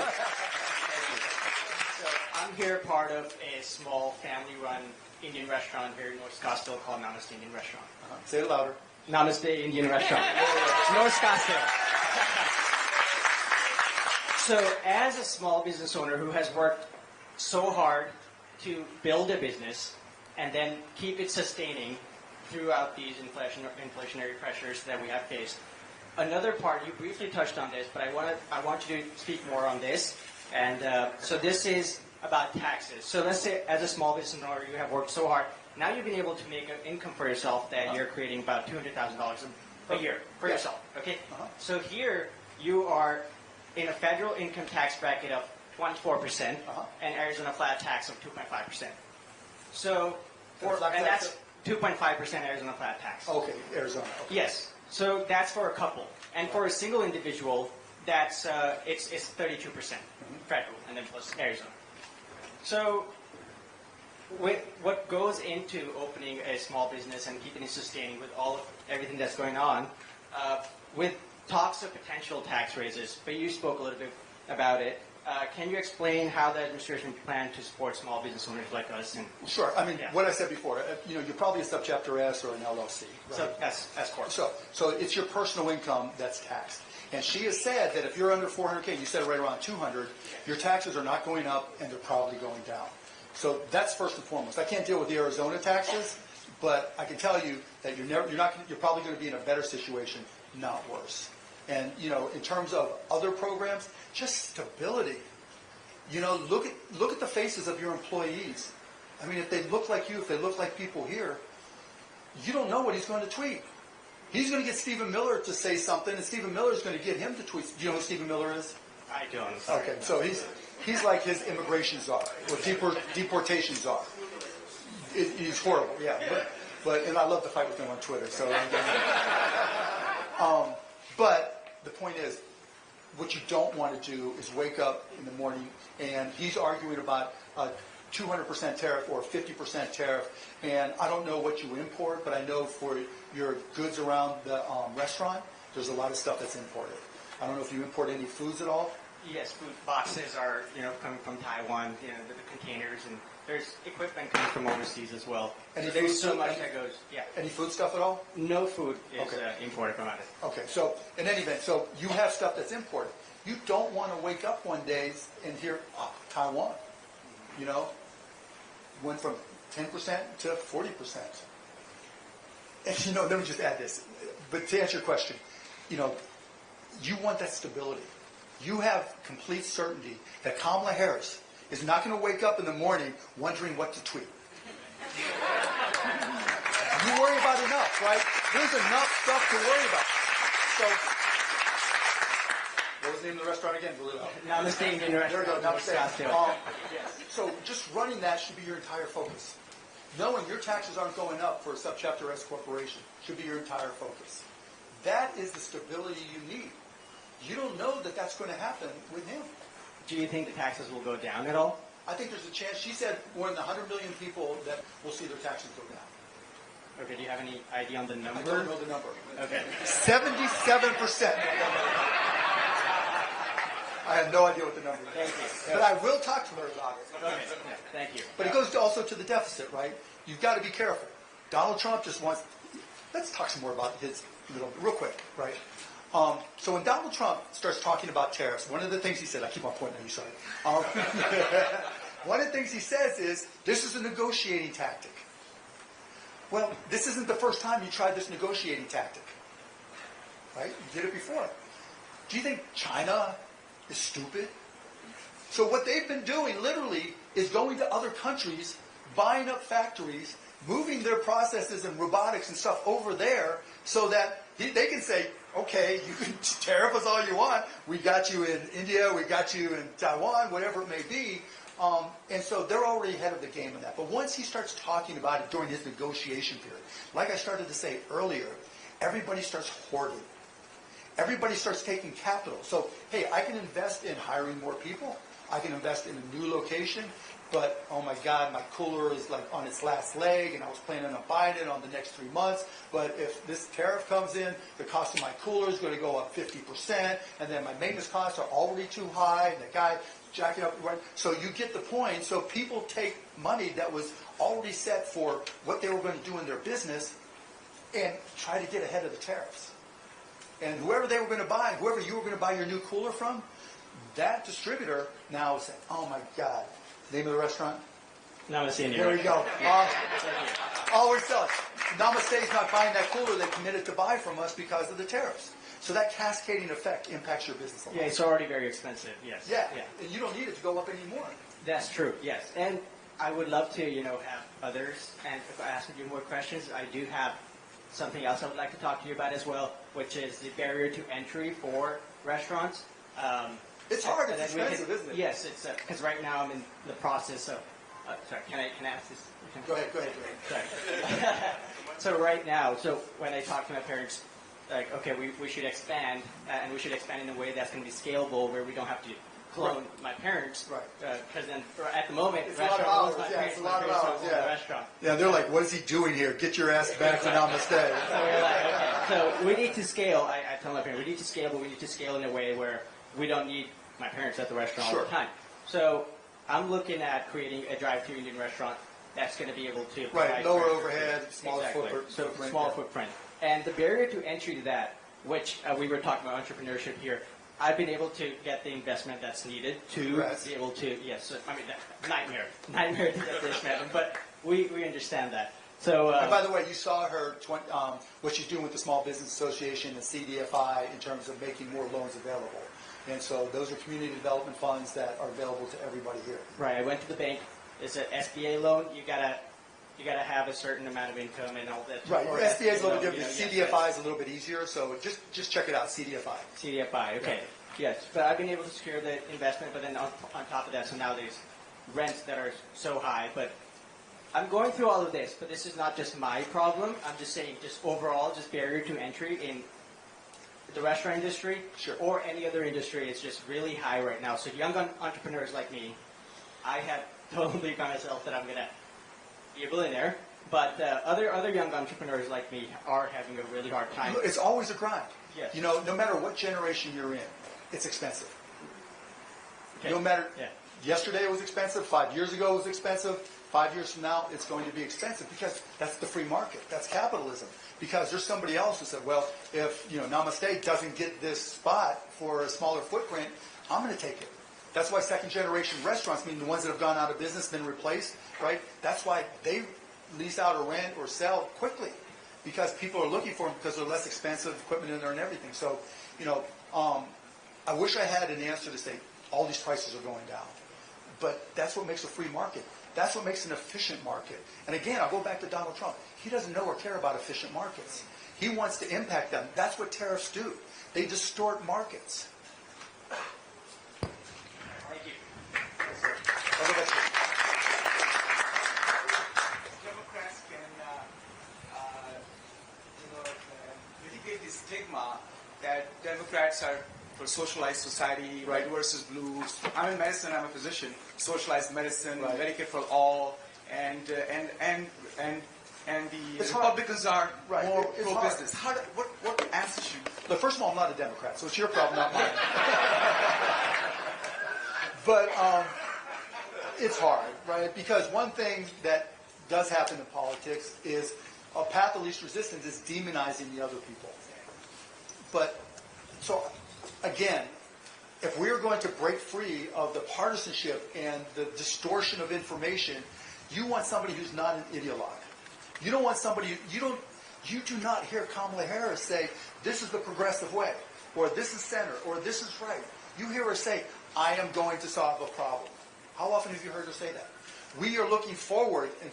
So I'm here part of a small family-run Indian restaurant here in North Scottsdale called Namaste Indian Restaurant. Say it louder. Namaste Indian Restaurant. North Scottsdale. So as a small business owner who has worked so hard to build a business and then keep it sustaining throughout these inflationary pressures that we have faced, another part, you briefly touched on this, but I want you to speak more on this. And so this is about taxes. So let's say as a small business owner, you have worked so hard. Now you've been able to make an income for yourself that you're creating about $200,000 a year for yourself. Okay. So here you are in a federal income tax bracket of 24% and Arizona flat tax of 2.5%. So, and that's 2.5% Arizona flat tax. Okay, Arizona. Okay. Yes. So that's for a couple, and for a single individual, that's it's 32% federal, and then plus Arizona. So, what goes into opening a small business and keeping it sustained with everything that's going on, with talks of potential tax raises, but you spoke a little bit about it. Can you explain how the administration plans to support small business owners like us? And sure. I mean, what I said before, you know, you're probably a subchapter S or an LLC. Right? So S corp. So it's your personal income that's taxed. And she has said that if you're under 400K, you said right around 200, your taxes are not going up and they're probably going down. So that's first and foremost. I can't deal with the Arizona taxes, but I can tell you that you're probably going to be in a better situation, not worse. And you know, in terms of other programs, just stability. You know, look at the faces of your employees. I mean, if they look like you, if they look like people here, you don't know what he's going to tweet. He's going to get Stephen Miller to say something, and Stephen Miller is going to get him to tweet. Do you know who Stephen Miller is? I don't. Okay, so he's like his immigration czar, or deportation czar. He's horrible, yeah. But and I love to fight with him on Twitter. So, but the point is, what you don't want to do is wake up in the morning and he's arguing about a 200% tariff or a 50% tariff. And I don't know what you import, but I know for your goods around the restaurant, there's a lot of stuff that's imported. I don't know if you import any foods at all. Yes, food boxes are, coming from Taiwan, the containers, and there's equipment coming from overseas as well. Any so there's food so stuff? much that goes, yeah. Any food stuff at all? No food is Okay. Imported from out of it. Okay, so in any event, so you have stuff that's imported. You don't want to wake up one day and hear, Taiwan, went from 10% to 40%. And let me just add this. But to answer your question, you want that stability. You have complete certainty that Kamala Harris is not going to wake up in the morning wondering what to tweet. You worry about enough, right? There's enough stuff to worry about. So, what was the name of the restaurant again? Namaste Indian Restaurant. There we go, Namaste. Yes. So just running that should be your entire focus. Knowing your taxes aren't going up for a subchapter S corporation should be your entire focus. That is the stability you need. You don't know that that's going to happen with him. Do you think the taxes will go down at all? I think there's a chance. She said more than 100 million people that will see their taxes go down. Okay, do you have any idea on the number? I don't know the number. Okay. 77%. I have no idea what the number is. Thank you. But I will talk to her about it. Okay, yeah, thank you. But it goes also to the deficit, right? You've got to be careful. Donald Trump just wants... Let's talk some more about his real quick, right? So when Donald Trump starts talking about tariffs, one of the things he said, I keep on pointing at you, sorry. One of the things he says is, this is a negotiating tactic. Well, this isn't the first time you tried this negotiating tactic. Right? You did it before. Do you think China is stupid? So what they've been doing, literally, is going to other countries, buying up factories, moving their processes and robotics and stuff over there so that they can say, okay, you can tariff us all you want. We got you in India, we got you in Taiwan, whatever it may be. And so they're already ahead of the game in that. But once he starts talking about it during his negotiation period, like I started to say earlier, everybody starts hoarding. Everybody starts taking capital. So, hey, I can invest in hiring more people. I can invest in a new location. But, oh my God, my cooler is like on its last leg, and I was planning on buying it on the next 3 months. But if this tariff comes in, the cost of my cooler is going to go up 50%, and then my maintenance costs are already too high, and the guy jacking up. Right? So you get the point. So people take money that was already set for what they were going to do in their business and try to get ahead of the tariffs. And whoever they were going to buy, whoever you were going to buy your new cooler from, that distributor now is saying, oh my God. Name of the restaurant? Namaste Indian There we go. All we're selling. Namaste is not buying that cooler they committed to buy from us because of the tariffs. So that cascading effect impacts your business a lot. Yeah, it's already very expensive, yes. Yeah, and you don't need it to go up anymore. That's true, yes. And I would love to, have others and ask you more questions. I do have something else I would like to talk to you about as well, which is the barrier to entry for restaurants. It's hard. It's expensive, isn't it? Yes, it's because right now I'm in the process of. Sorry, can I ask this? Go ahead. Sorry. So right now, when I talk to my parents, like, okay, we should expand, and we should expand in a way that's going to be scalable, where we don't have to clone my parents. Right. Because then, at the moment, it's a lot of hours. Yeah, it's a lot of hours. Yeah. Restaurant. Yeah, they're like, what is he doing here? Get your ass back to Namaste. So we're like, okay. So we need to scale. I tell my parents, we need to scale, but we need to scale in a way where we don't need my parents at the restaurant all the time. So I'm looking at creating a drive-thru Indian restaurant that's going to be able to provide lower overhead, smaller footprint. So smaller footprint. And the barrier to entry to that, which we were talking about entrepreneurship here, I've been able to get the investment that's needed to be able to, nightmare to get the investment, but we understand that. So, and by the way, you saw her what she's doing with the Small Business Association and CDFI in terms of making more loans available. And so those are community development funds that are available to everybody here. Right. I went to the bank It's an SBA loan. You gotta have a certain amount of income and all that. Right. Or SBA is a little loan, bit different. yes, CDFI is a little bit easier, so just check it out, CDFI. CDFI, okay. Yes, but I've been able to secure the investment, but then on top of that, so now there's rents that are so high. But I'm going through all of this, but this is not just my problem. I'm just saying, just overall, just barrier to entry in the restaurant industry or any other industry is just really high right now. So young entrepreneurs like me, I have totally believed by myself that I'm going to be a billionaire. But other young entrepreneurs like me are having a really hard time. It's always a grind. Yes. You know, no matter what generation you're in, it's expensive. Okay. No matter, Yeah. yesterday it was expensive, 5 years ago it was expensive, 5 years from now it's going to be expensive because that's the free market, that's capitalism. Because there's somebody else who said, well, if Namaste doesn't get this spot for a smaller footprint, I'm going to take it. That's why second generation restaurants, meaning the ones that have gone out of business, been replaced, right? That's why they lease out or rent or sell quickly because people are looking for them because they're less expensive, equipment in there and everything. So, I wish I had an answer to say all these prices are going down. But that's what makes a free market. That's what makes an efficient market. And again, I'll go back to Donald Trump. He doesn't know or care about efficient markets. He wants to impact them. That's what tariffs do. They distort markets. Thank you. Democrats can mitigate the stigma that Democrats are for socialized society, red versus blue. I'm in medicine. I'm a physician. Socialized medicine, Medicare for all, and the Republicans are more pro-business. What answers you? Look, first of all, I'm not a Democrat, so it's your problem, not mine. But it's hard, right? Because one thing that does happen in politics is a path of least resistance is demonizing the other people. But, so, again, if we're going to break free of the partisanship and the distortion of information, you want somebody who's not an ideologue. You don't want somebody, you do not hear Kamala Harris say, this is the progressive way, or this is center, or this is right. You hear her say, I am going to solve a problem. How often have you heard her say that? We are looking forward and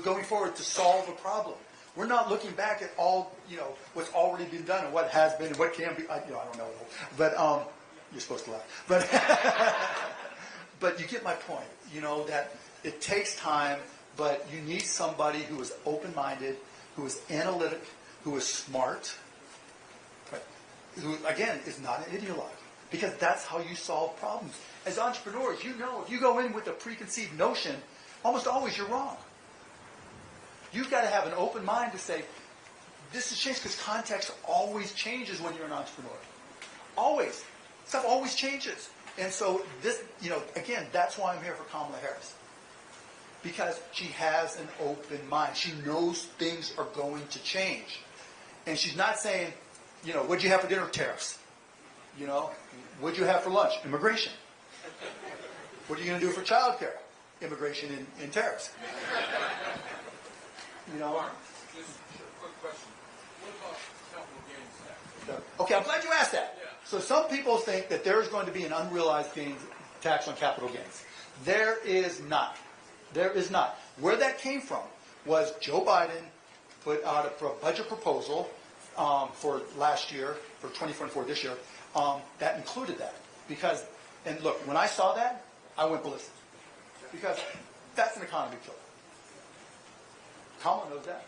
going forward to solve a problem. We're not looking back at all, what's already been done and what has been and what can be. I don't know, but you're supposed to laugh. But you get my point. That it takes time, but you need somebody who is open-minded, who is analytic, who is smart, right? Who again is not an ideologue, because that's how you solve problems. As entrepreneurs, if you go in with a preconceived notion, almost always you're wrong. You've got to have an open mind to say, this has changed, because context always changes when you're an entrepreneur. Always. Stuff always changes. And so this, again, that's why I'm here for Kamala Harris. Because she has an open mind. She knows things are going to change. And she's not saying, what'd you have for dinner? Tariffs. What'd you have for lunch? Immigration. What are you going to do for child care? Immigration and tariffs. Mark, just a quick question. What about capital gains tax? Okay, I'm glad you asked that. Yeah. So some people think that there is going to be an unrealized gains tax on capital gains. There is not. There is not. Where that came from was Joe Biden put out a budget proposal for last year, for 2024, this year, that included that. Because, and look, when I saw that, I went ballistic. Because that's an economy killer. Kamala knows that.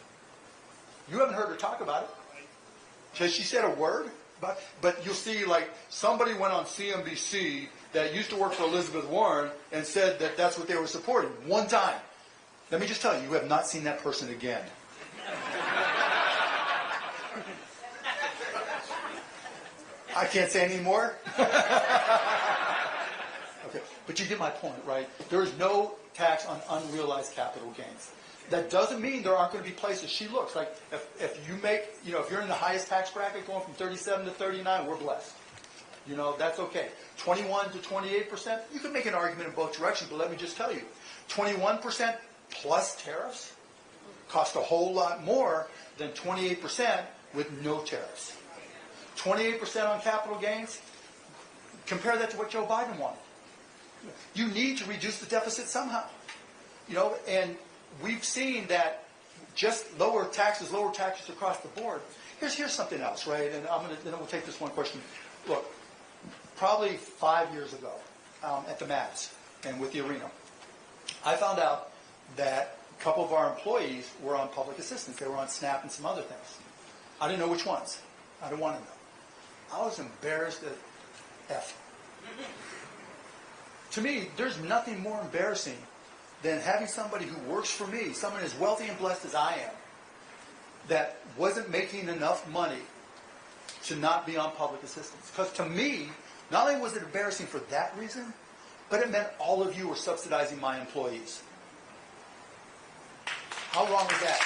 You haven't heard her talk about it. She said a word, but you'll see, like, somebody went on CNBC that used to work for Elizabeth Warren and said that that's what they were supporting. One time. Let me just tell you, you have not seen that person again. I can't say any more. Okay, but you get my point, right? There is no tax on unrealized capital gains. That doesn't mean there aren't going to be places she looks. Like if you make, if you're in the highest tax bracket going from 37 to 39, we're blessed. That's okay. 21 to 28%, you can make an argument in both directions, but let me just tell you, 21% plus tariffs cost a whole lot more than 28% with no tariffs. 28% on capital gains, compare that to what Joe Biden wanted. You need to reduce the deficit somehow. And we've seen that just lower taxes across the board. Here's something else, right? And then we'll take this one question. Look, probably 5 years ago at the Mats and with the arena, I found out that a couple of our employees were on public assistance. They were on SNAP and some other things. I didn't know which ones. I didn't want to know. I was embarrassed as F. To me, there's nothing more embarrassing than having somebody who works for me, someone as wealthy and blessed as I am, that wasn't making enough money to not be on public assistance. Because to me, not only was it embarrassing for that reason, but it meant all of you were subsidizing my employees. How wrong is that?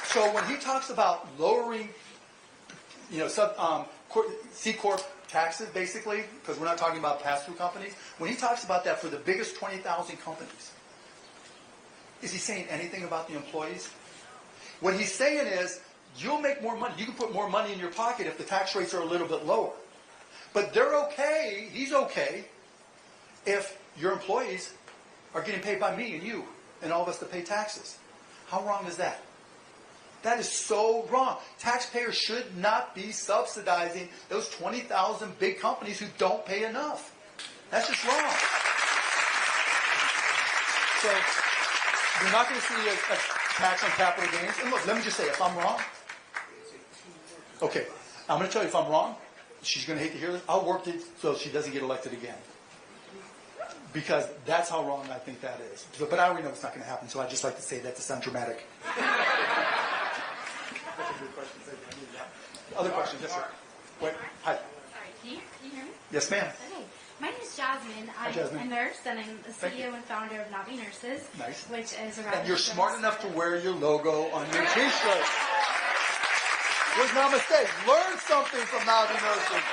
So when he talks about lowering, C Corp taxes, basically, because we're not talking about pass-through companies, when he talks about that for the biggest 20,000 companies, is he saying anything about the employees? What he's saying is, you'll make more money. You can put more money in your pocket if the tax rates are a little bit lower. But they're okay, he's okay, if your employees are getting paid by me and you and all of us to pay taxes. How wrong is that? That is so wrong. Taxpayers should not be subsidizing those 20,000 big companies who don't pay enough. That's just wrong. So you're not going to see a tax on capital gains. And look, let me just say, if I'm wrong, okay, I'm going to tell you if I'm wrong, she's going to hate to hear this. I'll work it so she doesn't get elected again. Because that's how wrong I think that is. But I already know it's not going to happen, so I just like to say that to sound dramatic. Other questions? Yes, sir. Wait, hi. Sorry, can you hear me? Yes, ma'am. Okay. My name is Jasmine. I'm a nurse, and I'm the CEO and founder of Not Me Nurses. Nice. Which is a And you're smart enough to wear your logo on your T-shirt. Was not a mistake. Learn something from Not Me Nurses.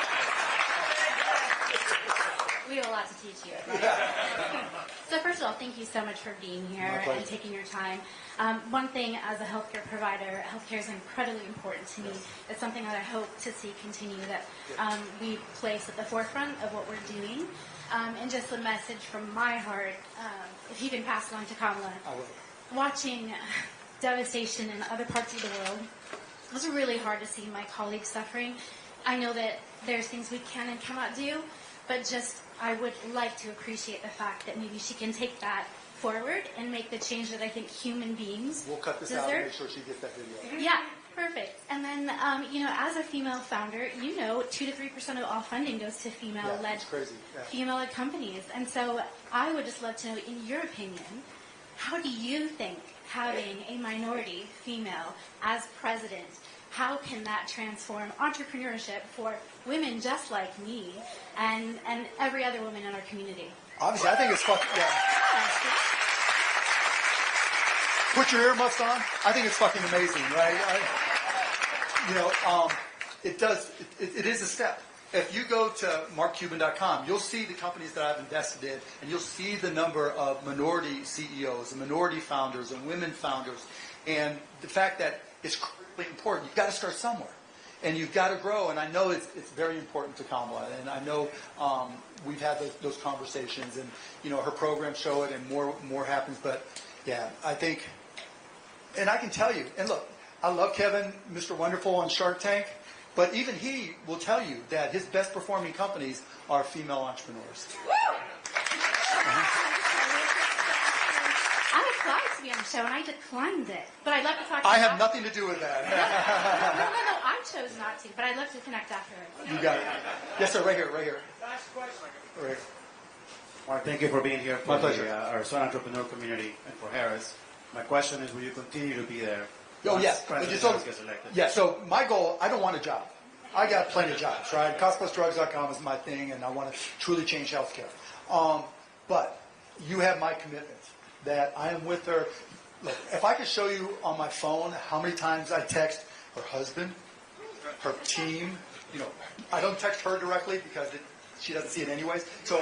We have a lot to teach you. Right? So first of all, thank you so much for being here and taking your time. One thing as a healthcare provider, healthcare is incredibly important to me. It's something that I hope to see continue, that we place at the forefront of what we're doing. And just a message from my heart, if you can pass it on to Kamala. I will. Watching devastation in other parts of the world, it was really hard to see my colleagues suffering. I know that there's things we can and cannot do, but just I would like to appreciate the fact that maybe she can take that forward and make the change that I think human beings We'll cut this out and make sure she gets that video. Yeah, perfect. And then, as a female founder, 2 to 3% of all funding goes to female-led female-led companies. And so I would just love to know, in your opinion, how do you think having a minority female as president, how can that transform entrepreneurship for women just like me and every other woman in our community? Obviously, I think it's fucking... Put your earmuffs on. I think it's fucking amazing, right? It does. It is a step. If you go to markcuban.com, you'll see the companies that I've invested in, and you'll see the number of minority CEOs and minority founders and women founders, and the fact that it's critically important. You've got to start somewhere, and you've got to grow. And I know it's very important to Kamala, and I know we've had those conversations, and her programs show it, and more happens. But yeah, I think, and I can tell you, and look, I love Kevin, Mr. Wonderful on Shark Tank. But even he will tell you that his best performing companies are female entrepreneurs. I applied to be on the show and I declined it. But I'd love to talk to you. I have nothing to do with that. No, I chose not to, but I'd love to connect afterwards. You got it. Yes, sir, right here. Last question. Right. Mark, thank you for being here for My pleasure. Our Son Entrepreneur community and for Harris. My question is, will you continue to be there? Oh, yes. President Harris gets elected? Yeah, so my goal, I don't want a job. I got plenty of jobs, right? CostPlusDrugs.com is my thing, and I want to truly change healthcare. But you have my commitment that I am with her. Look, if I could show you on my phone how many times I text her husband, her team, I don't text her directly because she doesn't see it anyways. So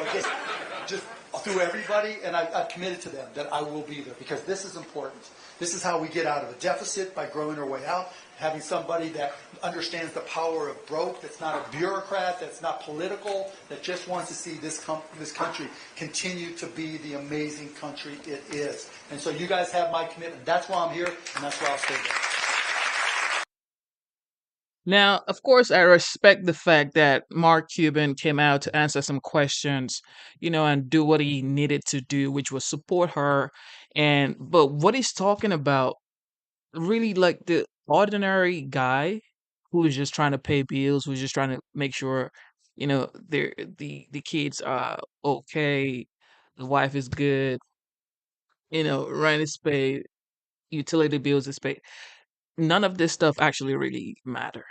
just through everybody, and I've committed to them that I will be there because this is important. This is how we get out of a deficit by growing our way out, having somebody that understands the power of broke, that's not a bureaucrat, that's not political, that just wants to see this country continue to be the amazing country it is. And so you guys have my commitment. That's why I'm here, and that's why I'll stay there. Now, of course, I respect the fact that Mark Cuban came out to answer some questions, and do what he needed to do, which was support her. But what he's talking about, really like the ordinary guy who is just trying to pay bills, who's just trying to make sure, the kids are okay, the wife is good, rent is paid, utility bills is paid. None of this stuff actually really matter.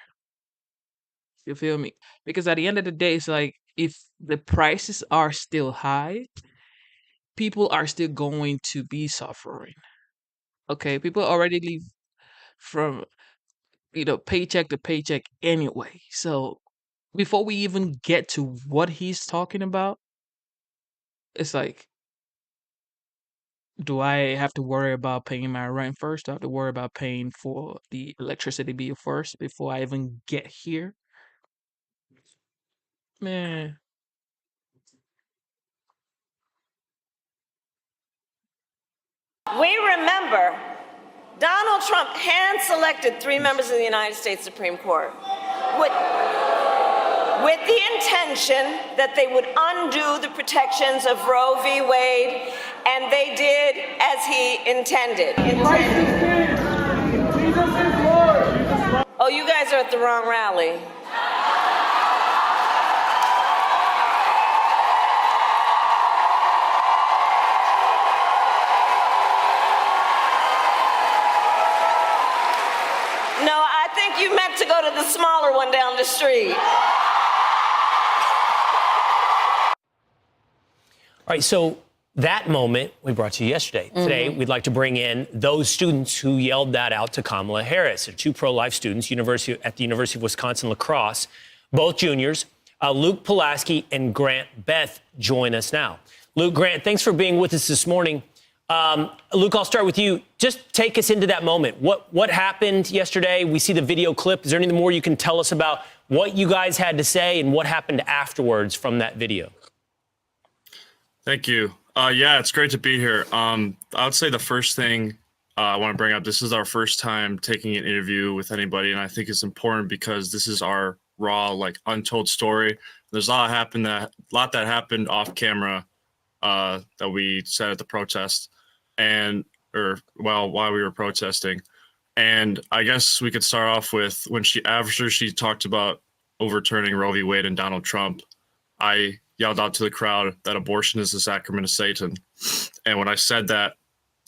You feel me? Because at the end of the day, it's like if the prices are still high, people are still going to be suffering. Okay, people already live from paycheck to paycheck anyway. So before we even get to what he's talking about, it's like, do I have to worry about paying my rent first? Do I have to worry about paying for the electricity bill first before I even get here? Man. We remember Donald Trump hand-selected 3 members of the United States Supreme Court with the intention that they would undo the protections of Roe v. Wade, and they did as he intended. Oh, you guys are at the wrong rally. No, I think you meant to go to the smaller one down the street. All right, so that moment we brought to you yesterday. Today, we'd like to bring in those students who yelled that out to Kamala Harris. They're 2 pro-life students at the University of Wisconsin-La Crosse, both juniors. Luke Pulaski and Grant Beth join us now. Luke, Grant, thanks for being with us this morning. Luke, I'll start with you. Just take us into that moment. What happened yesterday? We see the video clip. Is there anything more you can tell us about what you guys had to say and what happened afterwards from that video? Thank you. Yeah, it's great to be here. I would say the first thing I want to bring up, this is our first time taking an interview with anybody, and I think it's important because this is our raw, untold story. There's a lot that happened off camera that we said at the protest, while we were protesting. And I guess we could start off with after she talked about overturning Roe v. Wade and Donald Trump, I yelled out to the crowd that abortion is the sacrament of Satan. And when I said that,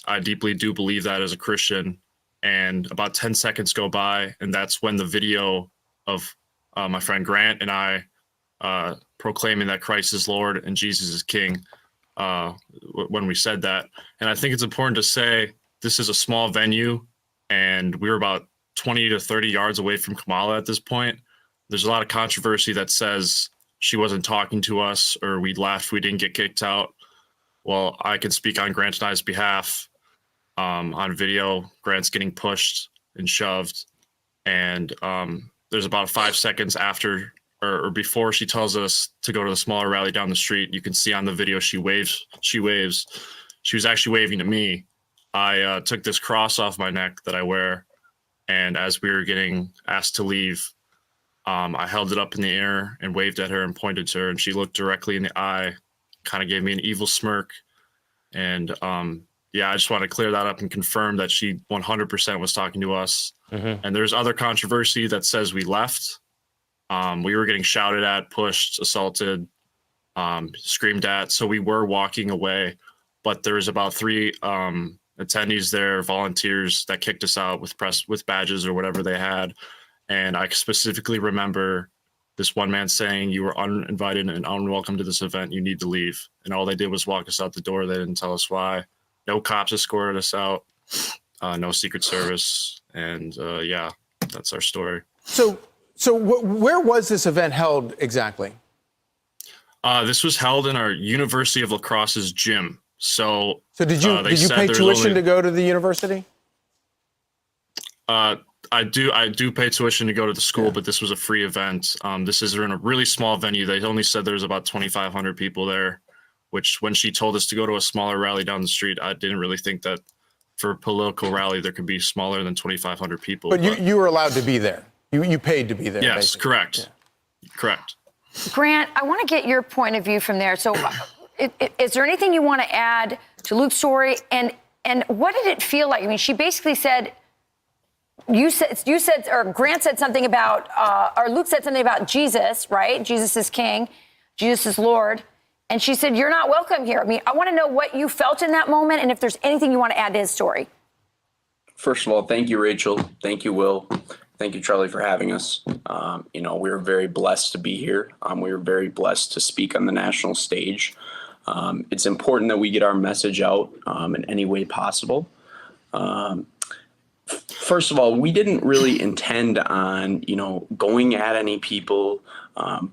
I deeply do believe that as a Christian. And about 10 seconds go by, and that's when the video of my friend Grant and I proclaiming that Christ is Lord and Jesus is King, when we said that. And I think it's important to say this is a small venue, and we were about 20 to 30 yards away from Kamala at this point. There's a lot of controversy that says she wasn't talking to us or we left, we didn't get kicked out. Well, I can speak on Grant and I's behalf. On video, Grant's getting pushed and shoved. And there's about 5 seconds after or before she tells us to go to the smaller rally down the street. You can see on the video she waves. She was actually waving to me. I took this cross off my neck that I wear. And as we were getting asked to leave, I held it up in the air and waved at her and pointed to her, and she looked directly in the eye, kind of gave me an evil smirk. And I just want to clear that up and confirm that she 100% was talking to us. And there's other controversy that says we left. We were getting shouted at, pushed, assaulted, screamed at. So we were walking away, but there's about 3 attendees there, volunteers, that kicked us out with badges or whatever they had. And I specifically remember this one man saying, "You were uninvited and unwelcome to this event. You need to leave." And all they did was walk us out the door. They didn't tell us why. No cops escorted us out. No Secret Service. And that's our story. So where was this event held exactly? This was held in our University of La Crosse's gym. So did you pay tuition to go to the university? I do pay tuition to go to the school, but this was a free event. This is in a really small venue. They only said there's about 2,500 people there, which when she told us to go to a smaller rally down the street, I didn't really think that for a political rally there could be smaller than 2,500 people. But you were allowed to be there. You paid to be there. Yes, basically. correct. Yeah. Correct. Grant, I want to get your point of view from there. So is there anything you want to add to Luke's story? And what did it feel like? I mean, she basically said, you said, or Grant said something about, or Luke said something about Jesus, right? Jesus is king. Jesus is Lord. And she said, you're not welcome here. I mean, I want to know what you felt in that moment and if there's anything you want to add to his story. First of all, thank you, Rachel. Thank you, Will. Thank you, Charlie, for having us. We were very blessed to be here. We were very blessed to speak on the national stage. It's important that we get our message out in any way possible. First of all, we didn't really intend on, going at any people.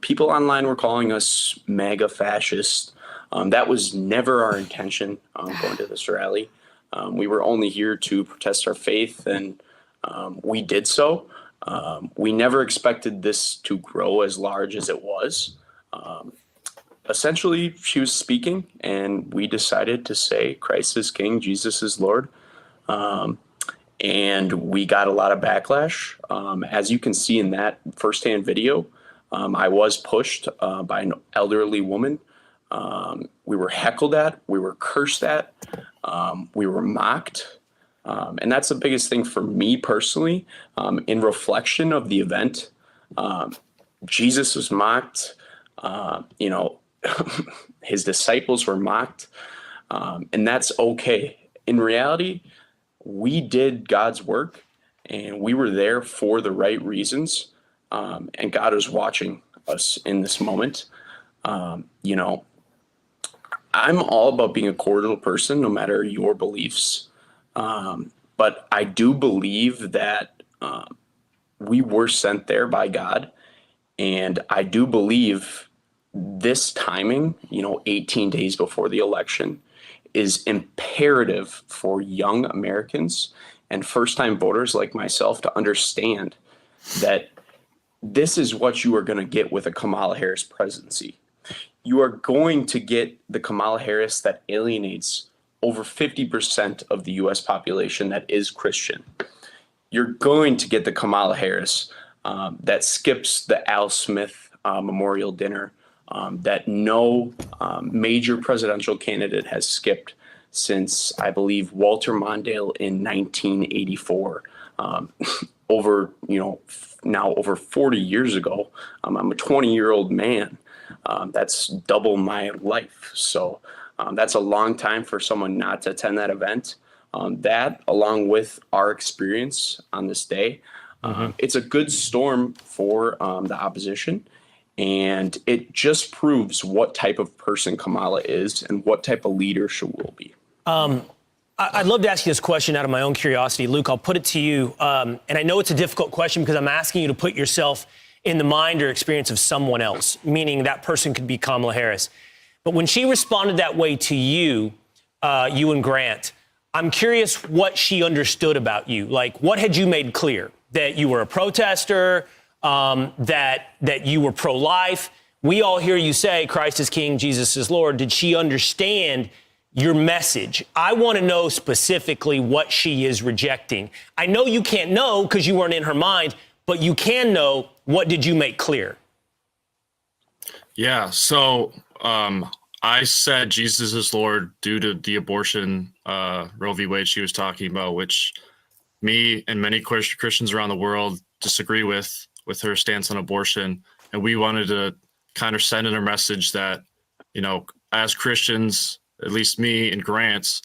People online were calling us MAGA fascists. That was never our intention going to this rally. We were only here to protest our faith, and we did so. We never expected this to grow as large as it was. Essentially, she was speaking, and we decided to say, Christ is King, Jesus is Lord. And we got a lot of backlash. As you can see in that firsthand video, I was pushed by an elderly woman. We were heckled at, we were cursed at, we were mocked. And that's the biggest thing for me personally, in reflection of the event. Jesus was mocked, his disciples were mocked, and that's okay. In reality, we did God's work and we were there for the right reasons. And God is watching us in this moment. I'm all about being a cordial person, no matter your beliefs. But I do believe that we were sent there by God. And I do believe this timing, 18 days before the election, is imperative for young Americans and first-time voters like myself to understand that this is what you are going to get with a Kamala Harris presidency. You are going to get the Kamala Harris that alienates over 50% of the U.S. population that is Christian. You're going to get the Kamala Harris that skips the Al Smith memorial dinner that no major presidential candidate has skipped since, I believe, Walter Mondale in 1984. Now over 40 years ago. I'm a 20-year-old man. That's double my life. So that's a long time for someone not to attend that event. That, along with our experience on this day, it's a good storm for the opposition. And it just proves what type of person Kamala is and what type of leader she will be. I'd love to ask you this question out of my own curiosity. Luke, I'll put it to you. And I know it's a difficult question because I'm asking you to put yourself in the mind or experience of someone else, meaning that person could be Kamala Harris. But when she responded that way to you, you and Grant, I'm curious what she understood about you. Like, what had you made clear? That you were a protester, that you were pro-life. We all hear you say, Christ is King, Jesus is Lord. Did she understand your message? I want to know specifically what she is rejecting. I know you can't know because you weren't in her mind, but you can know, what did you make clear? Yeah, so I said Jesus is Lord due to the abortion Roe v. Wade she was talking about, which me and many Christians around the world disagree with her stance on abortion. And we wanted to kind of send in a message that, as Christians, at least me and Grant,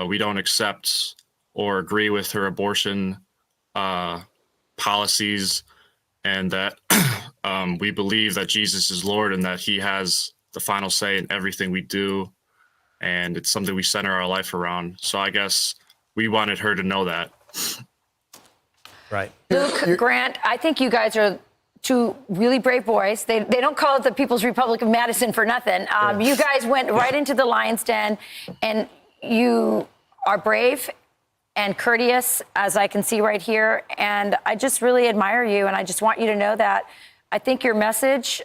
we don't accept or agree with her abortion policies, and that we believe that Jesus is Lord and that he has the final say in everything we do. And it's something we center our life around. So I guess we wanted her to know that. Right. Luke, Grant, I think you guys are two really brave boys. They don't call it the People's Republic of Madison for nothing. You guys went right into the lion's den, and you are brave and courteous, as I can see right here. And I just really admire you, and I just want you to know that I think your message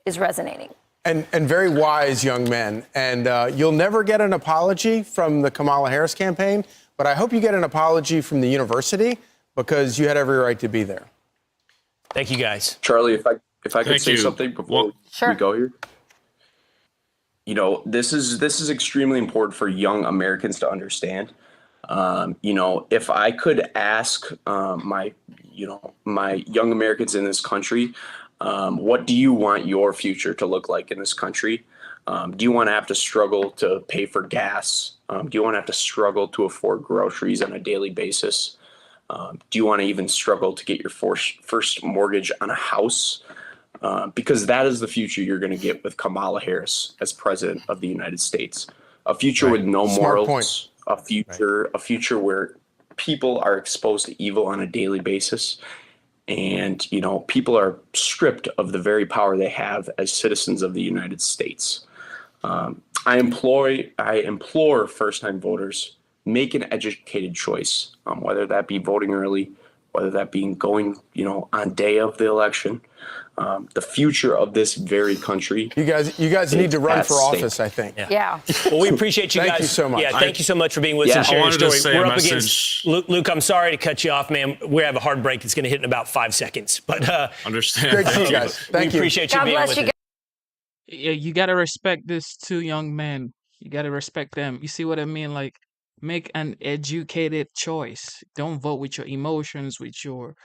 is resonating. And very wise young men. And you'll never get an apology from the Kamala Harris campaign, but I hope you get an apology from the university because you had every right to be there. Thank you, guys. Charlie, if I could say something before we go here. You know, this is extremely important for young Americans to understand. You know, if I could ask my young Americans in this country, what do you want your future to look like in this country? Do you want to have to struggle to pay for gas? Do you want to have to struggle to afford groceries on a daily basis? Do you want to even struggle to get your first mortgage on a house? Because that is the future you're going to get with Kamala Harris as president of the United States. A future with no morals, a future where people are exposed to evil on a daily basis. And, you know, people are stripped of the very power they have as citizens of the United States. I implore first-time voters, make an educated choice, whether that be voting early, whether that be going, you know, on day of the election. The future of this very country. You guys need to run for office, I think. Yeah. Well, we appreciate you guys. Thank you so much. Yeah, thank you so much for being with us and sharing your story. We're up against Luke. I'm sorry to cut you off, man. We have a hard break. It's going to hit in about 5 seconds. But understand. Great to see you guys. Thank you. We appreciate you being with us. Yeah, you gotta respect these two young men. You gotta respect them. You see what I mean? Like, make an educated choice. Don't vote with your emotions, with your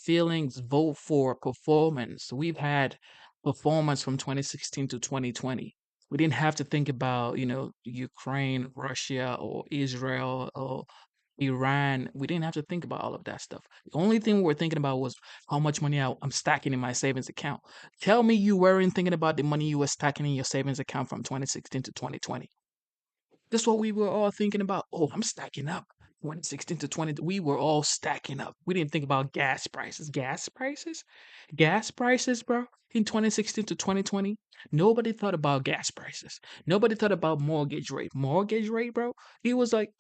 feelings. Vote for performance. We've had performance from 2016 to 2020. We didn't have to think about Ukraine, Russia, or Israel, or Iran. We didn't have to think about all of that stuff. The only thing we were thinking about was how much money I'm stacking in my savings account. Tell me you weren't thinking about the money you were stacking in your savings account from 2016 to 2020. That's what we were all thinking about. Oh, I'm stacking up. 2016 to 2020, we were all stacking up. We didn't think about gas prices. Gas prices, bro. In 2016 to 2020, nobody thought about gas prices. Nobody thought about mortgage rate. Mortgage rate, bro. It was like,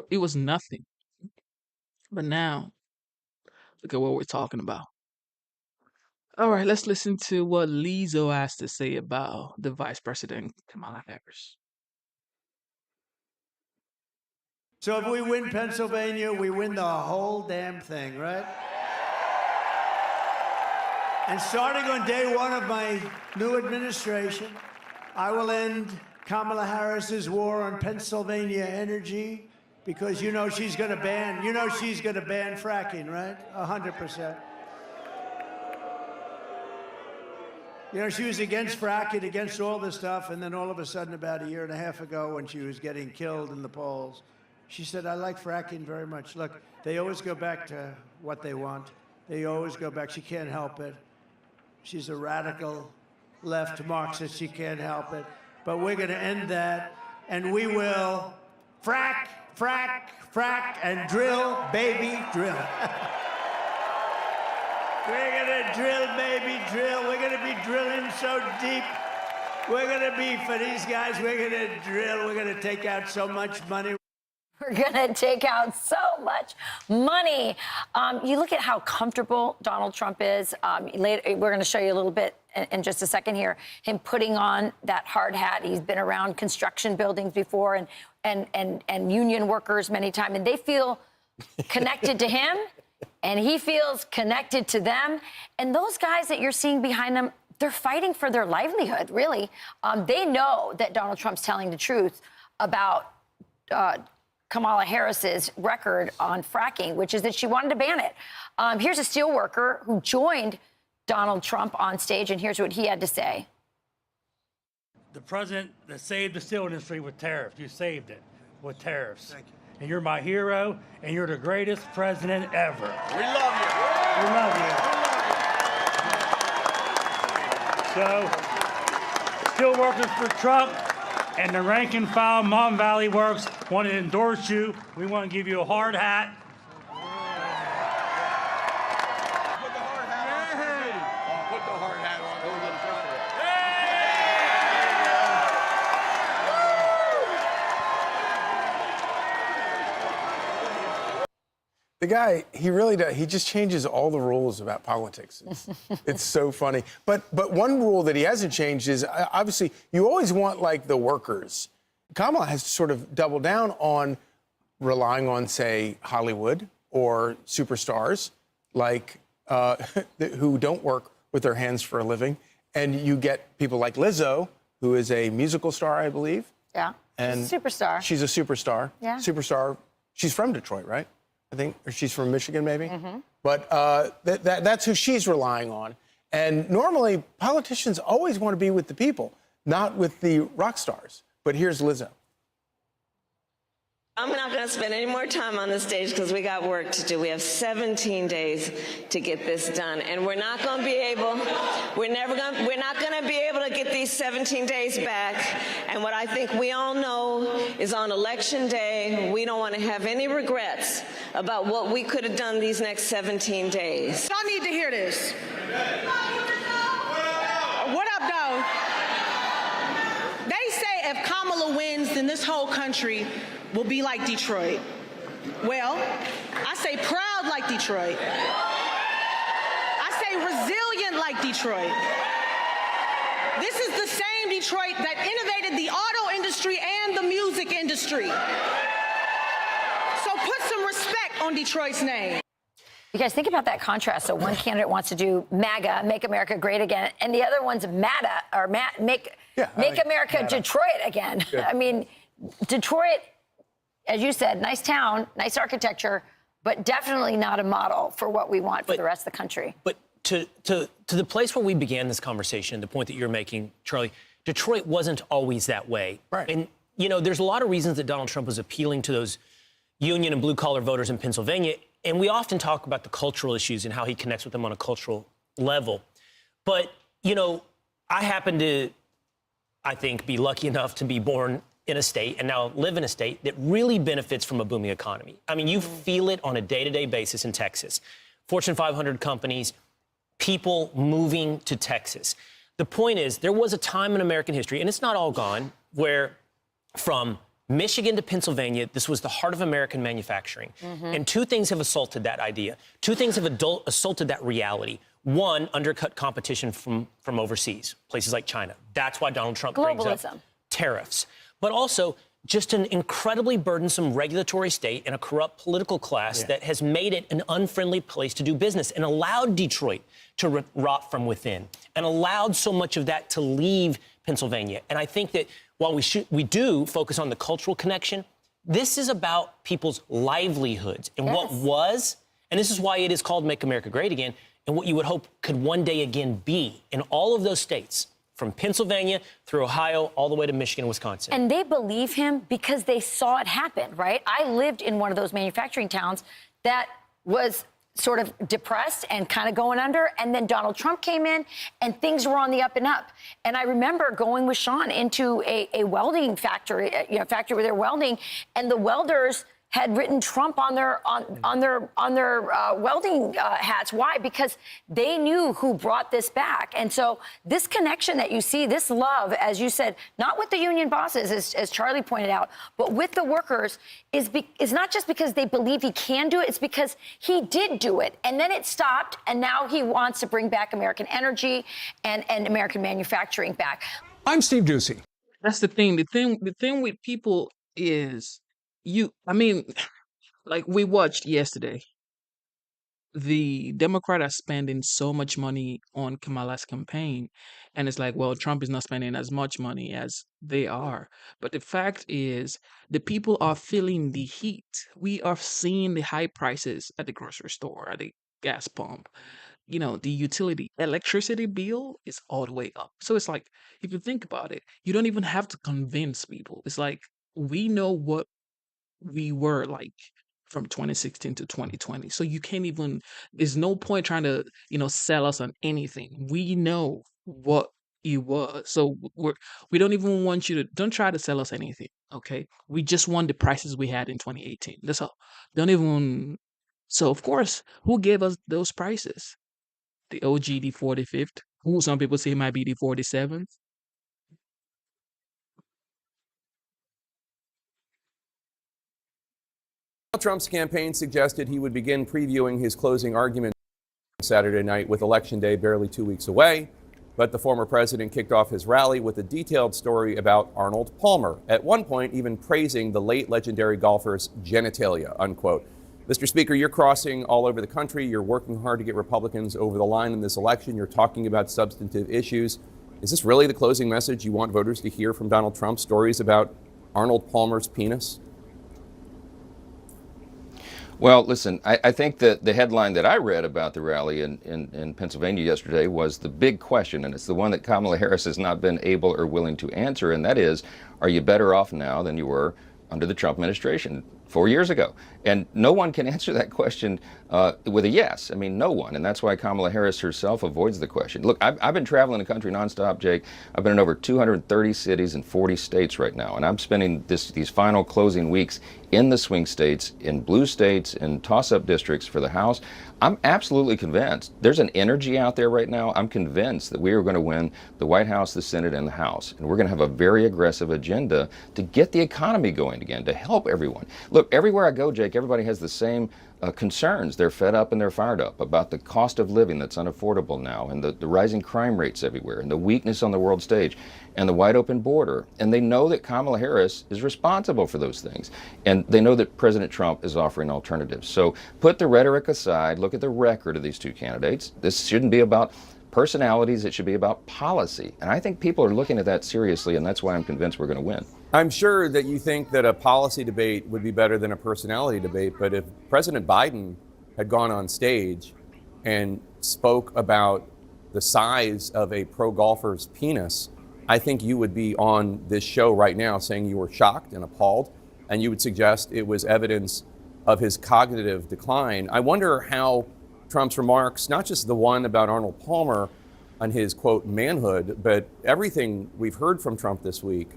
it was nothing. But now, look at what we're talking about. All right, let's listen to what Lizzo has to say about the Vice President, Kamala Harris. So if we win Pennsylvania, we win the whole damn thing, right? And starting on day one of my new administration, I will end Kamala Harris's war on Pennsylvania energy, because she's going to ban, fracking, right? 100%. She was against fracking, against all this stuff, and then all of a sudden, about a year and a half ago, when she was getting killed in the polls, she said, I like fracking very much. Look, they always go back to what they want. They always go back. She can't help it. She's a radical left Marxist. She can't help it. But we're going to end that, and we will frack, and drill, baby, drill. We're going to drill, baby, drill. We're going to be drilling so deep. We're going to be, for these guys, we're going to drill. We're going to take out so much money. We're going to take out so much money. You look at how comfortable Donald Trump is. Later, we're going to show you a little bit in just a second here, him putting on that hard hat. He's been around construction buildings before and union workers many times, and they feel connected to him, and he feels connected to them. And those guys that you're seeing behind them, they're fighting for their livelihood, really. They know that Donald Trump's telling the truth about Kamala Harris's record on fracking, which is that she wanted to ban it. Here's a steel worker who joined Donald Trump on stage, and here's what he had to say. The president that saved the steel industry with tariffs. You saved it with tariffs. Thank you. And you're my hero, and you're the greatest president ever. We love you. We love you. So, steel workers for Trump and the rank and file Mon Valley Works want to endorse you. We want to give you a hard hat. The guy, he really does. He just changes all the rules about politics. It's so funny. But one rule that he hasn't changed is obviously you always want like the workers. Kamala has sort of doubled down on relying on, say, Hollywood or superstars like who don't work with their hands for a living. And you get people like Lizzo, who is a musical star, I believe. Yeah. And she's a superstar. She's a superstar. Yeah. Superstar. She's from Detroit, right? I think, or she's from Michigan, maybe. Mm-hmm. But that's who she's relying on. And normally, politicians always want to be with the people, not with the rock stars. But here's Lizzo. I'm not going to spend any more time on the stage because we got work to do. We have 17 days to get this done, and we're not going to be able. We're not going to be able to get these 17 days back. And what I think we all know is on Election Day, we don't want to have any regrets about what we could have done these next 17 days. Y'all need to hear this. What up, though? They say if Kamala wins, then this whole country will be like Detroit. Well, I say proud like Detroit. I say resilient like Detroit. This is the same Detroit that innovated the auto industry and the music industry. So put some respect on Detroit's name. You guys think about that contrast. So one candidate wants to do MAGA, Make America Great Again, and the other one's MATA, or Make America MATA. Detroit Again. Good. I mean, Detroit, as you said, nice town, nice architecture, but definitely not a model for what we want for the rest of the country. But to the place where we began this conversation, the point that you're making, Charlie, Detroit wasn't always that way. Right. And, you know, there's a lot of reasons that Donald Trump was appealing to those union and blue-collar voters in Pennsylvania, and we often talk about the cultural issues and how he connects with them on a cultural level. But, you know, I happen to, I think, be lucky enough to be born in a state and now live in a state that really benefits from a booming economy. I mean, you feel it on a day-to-day basis in Texas. Fortune 500 companies, people moving to Texas. The point is, there was a time in American history, and it's not all gone, where from Michigan to Pennsylvania, this was the heart of American manufacturing. Mm-hmm. And two things have assaulted that idea. Two things have assaulted that reality. One, undercut competition from overseas, places like China. That's why Donald Trump brings up tariffs. But also just an incredibly burdensome regulatory state and a corrupt political class that has made it an unfriendly place to do business and allowed Detroit to rot from within and allowed so much of that to leave Pennsylvania. And I think that while we do focus on the cultural connection, this is about people's livelihoods and what was, and this is why it is called Make America Great Again, and what you would hope could one day again be in all of those states, from Pennsylvania through Ohio, all the way to Michigan and Wisconsin. And they believe him because they saw it happen, right? I lived in one of those manufacturing towns that was sort of depressed and kind of going under. And then Donald Trump came in and things were on the up and up. And I remember going with Sean into a welding factory, factory where they're welding, and the welders had written Trump on their welding hats. Why? Because they knew who brought this back. And so this connection that you see, this love, as you said, not with the union bosses, as Charlie pointed out, but with the workers, is not just because they believe he can do it, it's because he did do it. And then it stopped, and now he wants to bring back American energy and American manufacturing back. I'm Steve Ducey. That's the thing. The thing with people is, like we watched yesterday, the Democrats are spending so much money on Kamala's campaign. And it's like, well, Trump is not spending as much money as they are. But the fact is, the people are feeling the heat. We are seeing the high prices at the grocery store, at the gas pump. You know, the utility, electricity bill is all the way up. So it's like, if you think about it, you don't even have to convince people. It's like, we know what we were like from 2016 to 2020. So you can't even, there's no point trying to, sell us on anything. We know what it was. So we don't even want you to, don't try to sell us anything. Okay. We just want the prices we had in 2018. That's all. Don't even. So of course, who gave us those prices? The OG, the 45th, who some people say might be the 47th. Trump's campaign suggested he would begin previewing his closing argument Saturday night with Election Day barely 2 weeks away. But the former president kicked off his rally with a detailed story about Arnold Palmer, at one point even praising the late legendary golfer's genitalia, unquote. Mr. Speaker, you're crossing all over the country. You're working hard to get Republicans over the line in this election. You're talking about substantive issues. Is this really the closing message you want voters to hear from Donald Trump, stories about Arnold Palmer's penis? Well, listen, I think that the headline that I read about the rally in Pennsylvania yesterday was the big question, and it's the one that Kamala Harris has not been able or willing to answer, and that is, are you better off now than you were under the Trump administration 4 years ago? And no one can answer that question with a yes. I mean, no one. And that's why Kamala Harris herself avoids the question. Look, I've been traveling the country nonstop, Jake. I've been in over 230 cities in 40 states right now. And I'm spending these final closing weeks in the swing states, in blue states, in toss-up districts for the House. I'm absolutely convinced. There's an energy out there right now. I'm convinced that we are going to win the White House, the Senate, and the House. And we're going to have a very aggressive agenda to get the economy going again, to help everyone. Look, everywhere I go, Jake, everybody has the same concerns. They're fed up and they're fired up about the cost of living that's unaffordable now, and the rising crime rates everywhere, and the weakness on the world stage, and the wide open border. And they know that Kamala Harris is responsible for those things. And they know that President Trump is offering alternatives. So put the rhetoric aside, look at the record of these two candidates. This shouldn't be about personalities, it should be about policy. And I think people are looking at that seriously, and that's why I'm convinced we're going to win. I'm sure that you think that a policy debate would be better than a personality debate, but if President Biden had gone on stage and spoke about the size of a pro golfer's penis, I think you would be on this show right now saying you were shocked and appalled, and you would suggest it was evidence of his cognitive decline. I wonder how Trump's remarks, not just the one about Arnold Palmer on his, quote, manhood, but everything we've heard from Trump this week,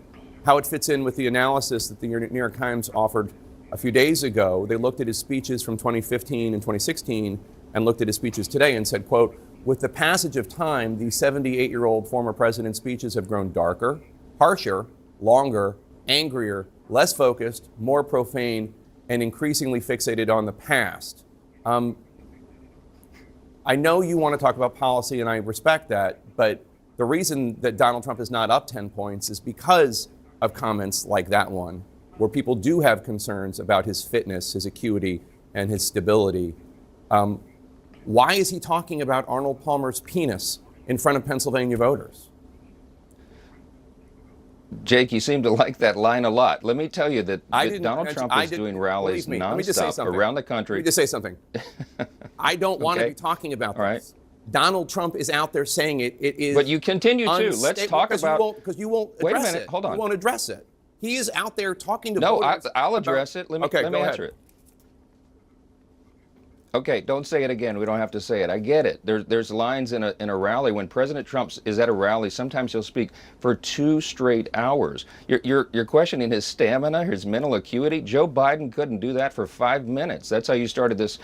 how it fits in with the analysis that the New York Times offered a few days ago. They looked at his speeches from 2015 and 2016 and looked at his speeches today and said, quote, with the passage of time, the 78-year-old former president's speeches have grown darker, harsher, longer, angrier, less focused, more profane, and increasingly fixated on the past. I know you want to talk about policy, and I respect that, but the reason that Donald Trump is not up 10 points is because of comments like that one, where people do have concerns about his fitness, his acuity, and his stability. Why is he talking about Arnold Palmer's penis in front of Pennsylvania voters? Jake, you seem to like that line a lot. Let me tell you that Donald Trump is doing rallies nonstop around the country. Let me just say something. I don't want to be talking about this. Right. Donald Trump is out there saying it. It is. But you continue to. Let's talk about. Because you won't address it. Wait a minute. Hold on. You won't address it. He is out there talking to voters. No, I'll address it. Let me answer it. Okay, don't say it again. We don't have to say it. I get it. There's lines in a rally. When President Trump is at a rally, sometimes he'll speak for 2 straight hours. You're questioning his stamina, his mental acuity. Joe Biden couldn't do that for 5 minutes. That's how you started this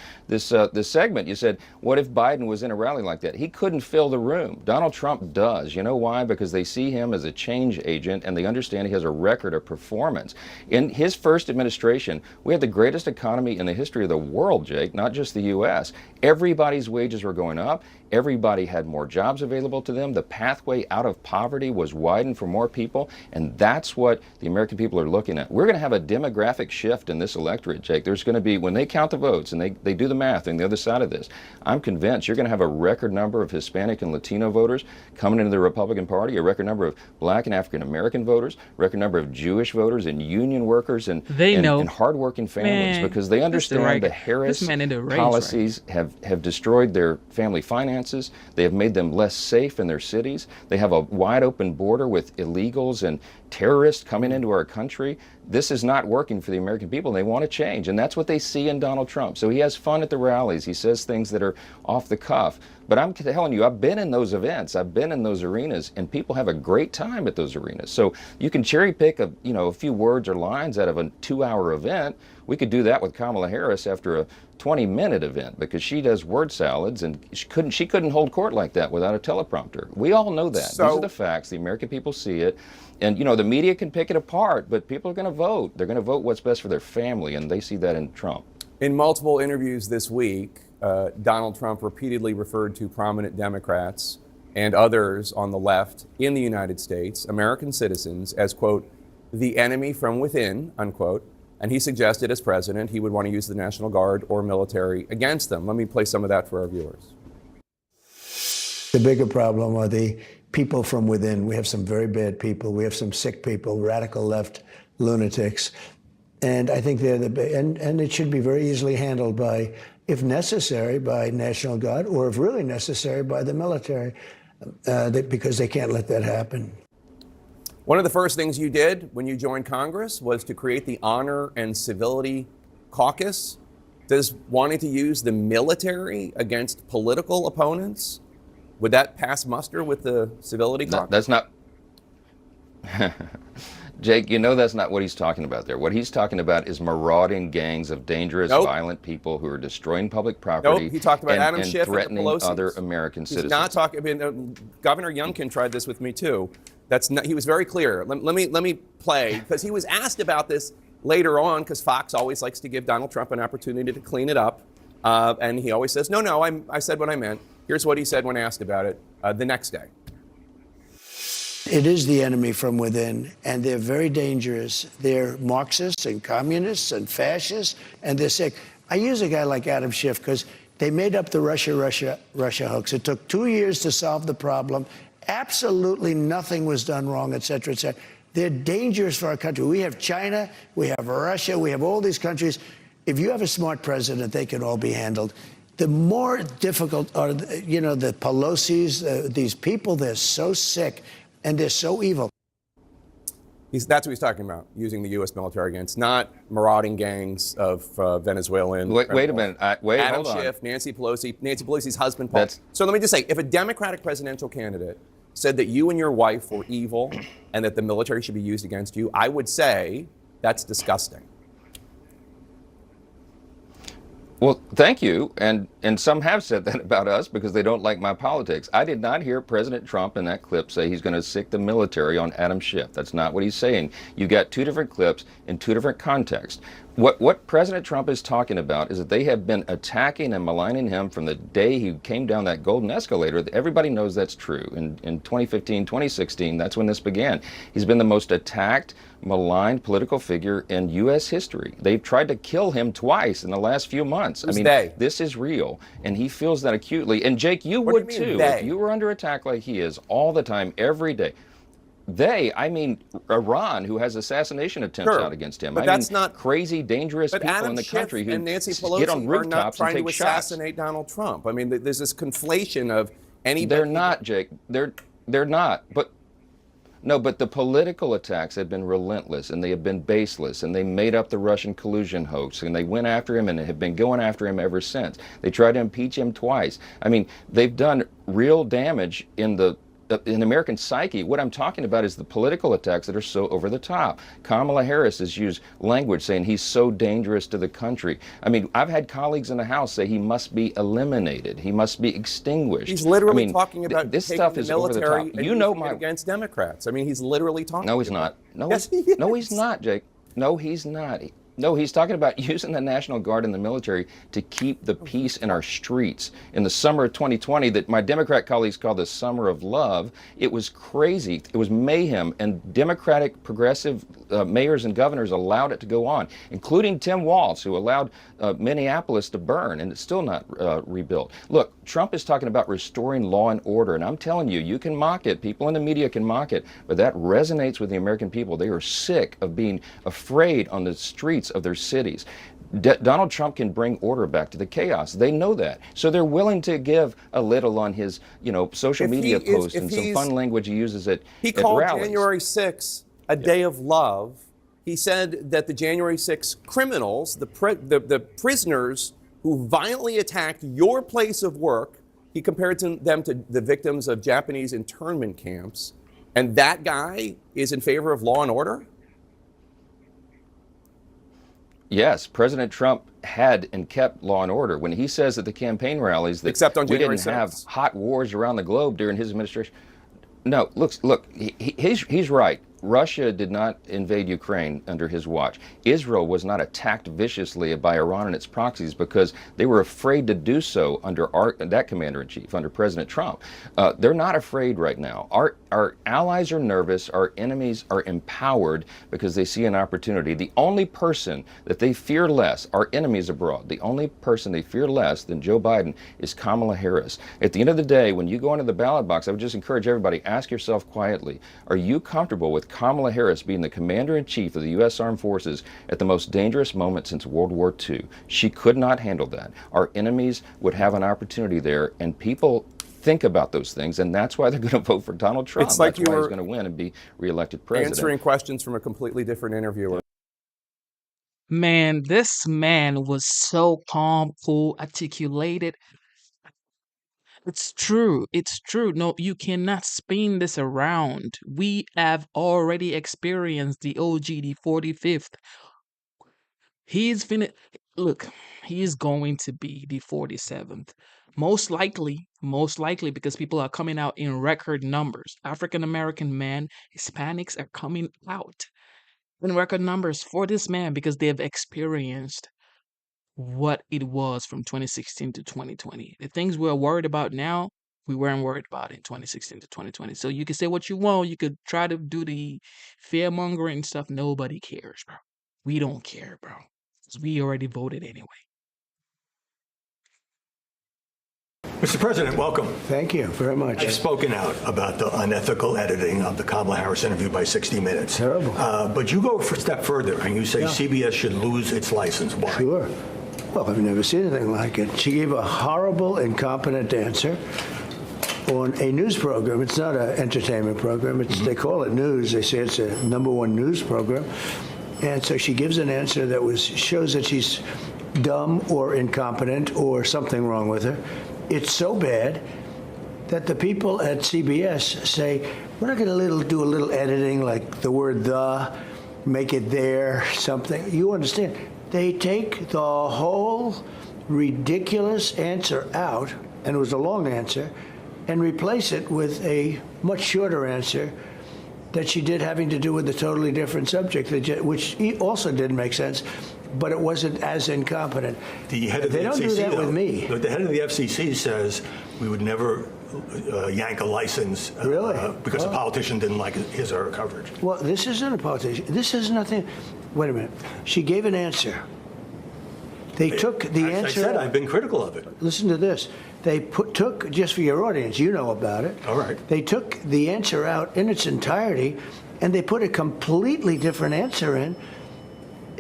segment. You said, what if Biden was in a rally like that? He couldn't fill the room. Donald Trump does. You know why? Because they see him as a change agent, and they understand he has a record of performance. In his first administration, we had the greatest economy in the history of the world, Jake, not just the U.S. Everybody's wages were going up. Everybody had more jobs available to them. The pathway out of poverty was widened for more people, and that's what the American people are looking at. We're going to have a demographic shift in this electorate, Jake. There's going to be, when they count the votes and they do the math on the other side of this, I'm convinced you're going to have a record number of Hispanic and Latino voters coming into the Republican Party, a record number of Black and African American voters, record number of Jewish voters and union workers and hardworking families, because they understand the Harris policies have destroyed their family finances. They have made them less safe in their cities. They have a wide open border with illegals and terrorists coming into our country. This is not working for the American people. They want to change, and that's what they see in Donald Trump. So he has fun at the rallies. He says things that are off the cuff. But I'm telling you, I've been in those events, I've been in those arenas, and people have a great time at those arenas. So you can cherry pick a few words or lines out of a 2-hour event. We could do that with Kamala Harris after a 20-minute event, because she does word salads, and she couldn't hold court like that without a teleprompter. We all know that. These are the facts. The American people see it. And, the media can pick it apart, but people are going to vote. They're going to vote what's best for their family, and they see that in Trump. In multiple interviews this week, Donald Trump repeatedly referred to prominent Democrats and others on the left in the United States, American citizens, as, quote, the enemy from within, unquote. And he suggested as president he would want to use the National Guard or military against them. Let me play some of that for our viewers. The bigger problem are the people from within. We have some very bad people. We have some sick people, radical left lunatics. And I think they're and it should be very easily handled by, if necessary, by National Guard, or if really necessary, by the military, because they can't let that happen. One of the first things you did when you joined Congress was to create the Honor and Civility Caucus. Does wanting to use the military against political opponents, would that pass muster with the Civility Caucus? That's not... Jake, that's not what he's talking about there. What he's talking about is marauding gangs of dangerous, violent people who are destroying public property. He talked about Adam and Schiff threatening and the Pelosi's. other American citizens. He's not talking. Governor Youngkin tried this with me too. That's not, he was very clear. Let me play, because he was asked about this later on, because Fox always likes to give Donald Trump an opportunity to clean it up, and he always says, no, I said what I meant. Here's what he said when asked about it the next day. It is the enemy from within, and they're very dangerous. They're Marxists and communists and fascists, and they're sick. I use a guy like Adam Schiff because they made up the Russia hoax. It took 2 years to solve the problem. Absolutely nothing was done wrong, et cetera, et cetera. They're dangerous for our country. We have China, we have Russia, we have all these countries. If you have a smart president, they can all be handled. The more difficult are, the Pelosi's, these people, they're so sick. And they're so evil. That's what he's talking about, using the U.S. military against, not marauding gangs of Venezuelan. Wait a minute. Adam Hold on. Schiff, Nancy Pelosi's husband, Paul. So let me just say, if a Democratic presidential candidate said that you and your wife were evil and that the military should be used against you, I would say that's disgusting. Well, thank you. And some have said that about us because they don't like my politics. I did not hear President Trump in that clip say he's going to sick the military on Adam Schiff. That's not what he's saying. You got two different clips in two different contexts. What President Trump is talking about is that they have been attacking and maligning him from the day he came down that golden escalator. Everybody knows that's true. In 2015, 2016, that's when this began. He's been the most attacked, maligned political figure in U.S. history. They've tried to kill him twice in the last few months. This is real, and he feels that acutely. And Jake, you would too. If you were under attack like he is all the time, every day. I mean Iran, who has assassination attempts out against him. But that's not crazy, dangerous people Adam in the Schiff country who and Nancy get on Pelosi are not rooftops and trying to take shots. assassinate Donald Trump. I mean, there's this conflation of anybody. They're not, Jake. They're not. But the political attacks have been relentless, and they have been baseless, and they made up the Russian collusion hoax, and they went after him and have been going after him ever since. They tried to impeach him twice. I mean, they've done real damage in American psyche. What I'm talking about is the political attacks that are so over the top. Kamala Harris has used language saying he's so dangerous to the country. I mean, I've had colleagues in the House say he must be eliminated. He must be extinguished. He's literally talking about this taking stuff the is over the military top. and using it against Democrats. I mean, he's literally talking. No, he's not. No, he's not, Jake. No, he's not. No, he's talking about using the National Guard and the military to keep the peace in our streets. In the summer of 2020, that my Democrat colleagues call the summer of love, it was crazy. It was mayhem, and Democratic progressive mayors and governors allowed it to go on, including Tim Walz, who allowed Minneapolis to burn, and it's still not rebuilt. Look, Trump is talking about restoring law and order, and I'm telling you, you can mock it. People in the media can mock it, but that resonates with the American people. They are sick of being afraid on the streets of their cities. Donald Trump can bring order back to the chaos. They know that. So they're willing to give a little on his, social media posts and some fun language he uses at rallies. He called January 6th a day of love. He said that the January 6th criminals, the prisoners who violently attacked your place of work, He compared them to the victims of Japanese internment camps. And that guy is in favor of law and order? Yes, President Trump had and kept law and order. When he says at the campaign rallies that Except on we January didn't have 6th. hot wars around the globe during his administration. No, look, he's right. Russia did not invade Ukraine under his watch. Israel was not attacked viciously by Iran and its proxies because they were afraid to do so under that commander-in-chief, under President Trump. They're not afraid right now. Our allies are nervous. Our enemies are empowered because they see an opportunity. The only person that they fear less, our enemies abroad, the only person they fear less than Joe Biden is Kamala Harris. At the end of the day, when you go into the ballot box, I would just encourage everybody, ask yourself quietly, are you comfortable with Kamala Harris being the commander-in-chief of the U.S. Armed Forces at the most dangerous moment since World War II? She could not handle that. Our enemies would have an opportunity there, and people think about those things, and that's why they're going to vote for Donald Trump. It's like that's why you he's were going to win and be reelected president. answering questions from a completely different interviewer. Man, this man was so calm, cool, articulated. It's true. It's true. No, you cannot spin this around. We have already experienced the OG, the 45th. He's finna look, he is going to be the 47th. Most likely, because people are coming out in record numbers. African American men, Hispanics are coming out in record numbers for this man because they have experienced what it was from 2016 to 2020. The things we're worried about now, we weren't worried about in 2016 to 2020. So you can say what you want. You could try to do the fear mongering stuff. Nobody cares, bro. We don't care, bro. 'Cause we already voted anyway. Mr. President, welcome. Thank you very much. I've spoken out about the unethical editing of the Kamala Harris interview by 60 Minutes. Terrible. But you go a step further and you say Yeah. CBS should lose its license. Why? Sure. Well, I've never seen anything like it. She gave a horrible, incompetent answer on a news program. It's not an entertainment program. They call it news. They say it's a #1 news program. And so she gives an answer that shows that she's dumb or incompetent or something wrong with her. It's so bad that the people at CBS say, we're not going to do a little editing, like the word "the," make it there, something. You understand? They take the whole ridiculous answer out, and it was a long answer, and replace it with a much shorter answer that she did having to do with a totally different subject, which also didn't make sense, but it wasn't as incompetent. The head of the They don't FCC, do that though, with me. The head of the FCC says we would never yank a license because a politician didn't like his or her coverage. Well, this isn't a politician. This is nothing. Wait a minute. She gave an answer. They took the answer. I said I've been critical of it. Listen to this. They took, just for your audience, you know about it. All right. They took the answer out in its entirety, and they put a completely different answer in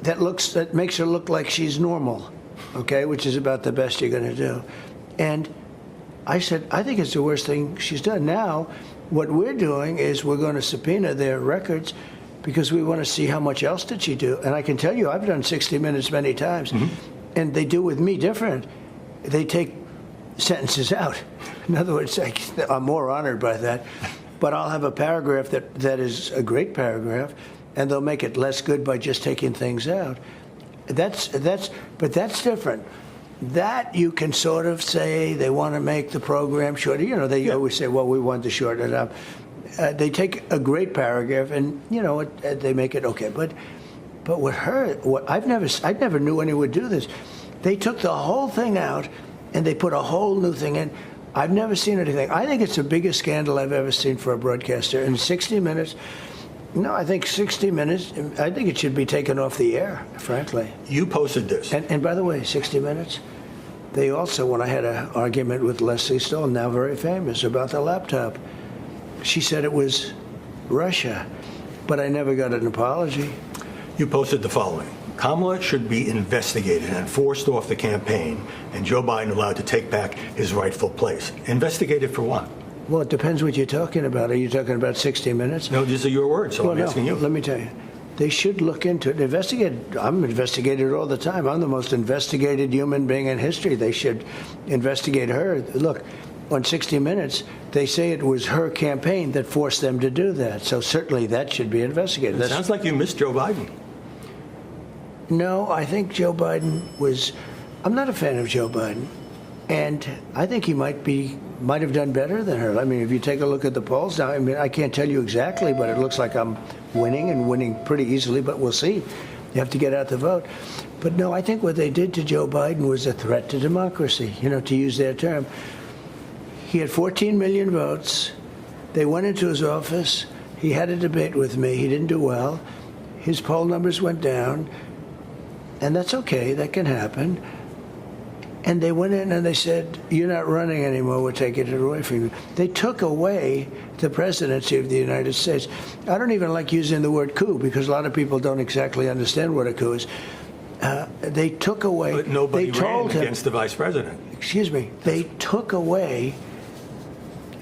that makes her look like she's normal, okay, which is about the best you're going to do. And I said, I think it's the worst thing she's done. Now, what we're doing is we're going to subpoena their records because we want to see how much else did she do. And I can tell you, I've done 60 Minutes many times, and they do with me different. They take sentences out. In other words, I'm more honored by that. But I'll have a paragraph that is a great paragraph, and they'll make it less good by just taking things out. But that's different. That you can sort of say they want to make the program shorter. You know, they always say, well, we want to shorten it up. They take a great paragraph and, you know, they make it okay. But with her, I never knew anyone would do this. They took the whole thing out and they put a whole new thing in. I've never seen anything. I think it's the biggest scandal I've ever seen for a broadcaster. In 60 Minutes, no, I think 60 Minutes, I think it should be taken off the air, frankly. You posted this. And by the way, 60 Minutes, they also, when I had an argument with Leslie Stone, now very famous, about the laptop, she said it was Russia, but I never got an apology. You posted the following. Kamala should be investigated and forced off the campaign, and Joe Biden allowed to take back his rightful place. Investigated for what? Well, it depends what you're talking about. Are you talking about 60 Minutes? No, these are your words, so I'm asking you. Let me tell you. They should look into it. Investigate. I'm investigated all the time. I'm the most investigated human being in history. They should investigate her. Look, on 60 Minutes, they say it was her campaign that forced them to do that. So certainly that should be investigated. It sounds like you missed Joe Biden. No, I think Joe Biden was. I'm not a fan of Joe Biden, and I think he might have done better than her. I mean, if you take a look at the polls now, I mean, I can't tell you exactly, but it looks like I'm winning and winning pretty easily. But we'll see. You have to get out the vote. But no, I think what they did to Joe Biden was a threat to democracy. You know, to use their term. He had 14 million votes. They went into his office. He had a debate with me. He didn't do well. His poll numbers went down. And that's okay. That can happen. And they went in and they said, you're not running anymore. We're taking it away from you. They took away the presidency of the United States. I don't even like using the word coup because a lot of people don't exactly understand what a coup is. They took away. But nobody ran against the vice president. Excuse me. They took away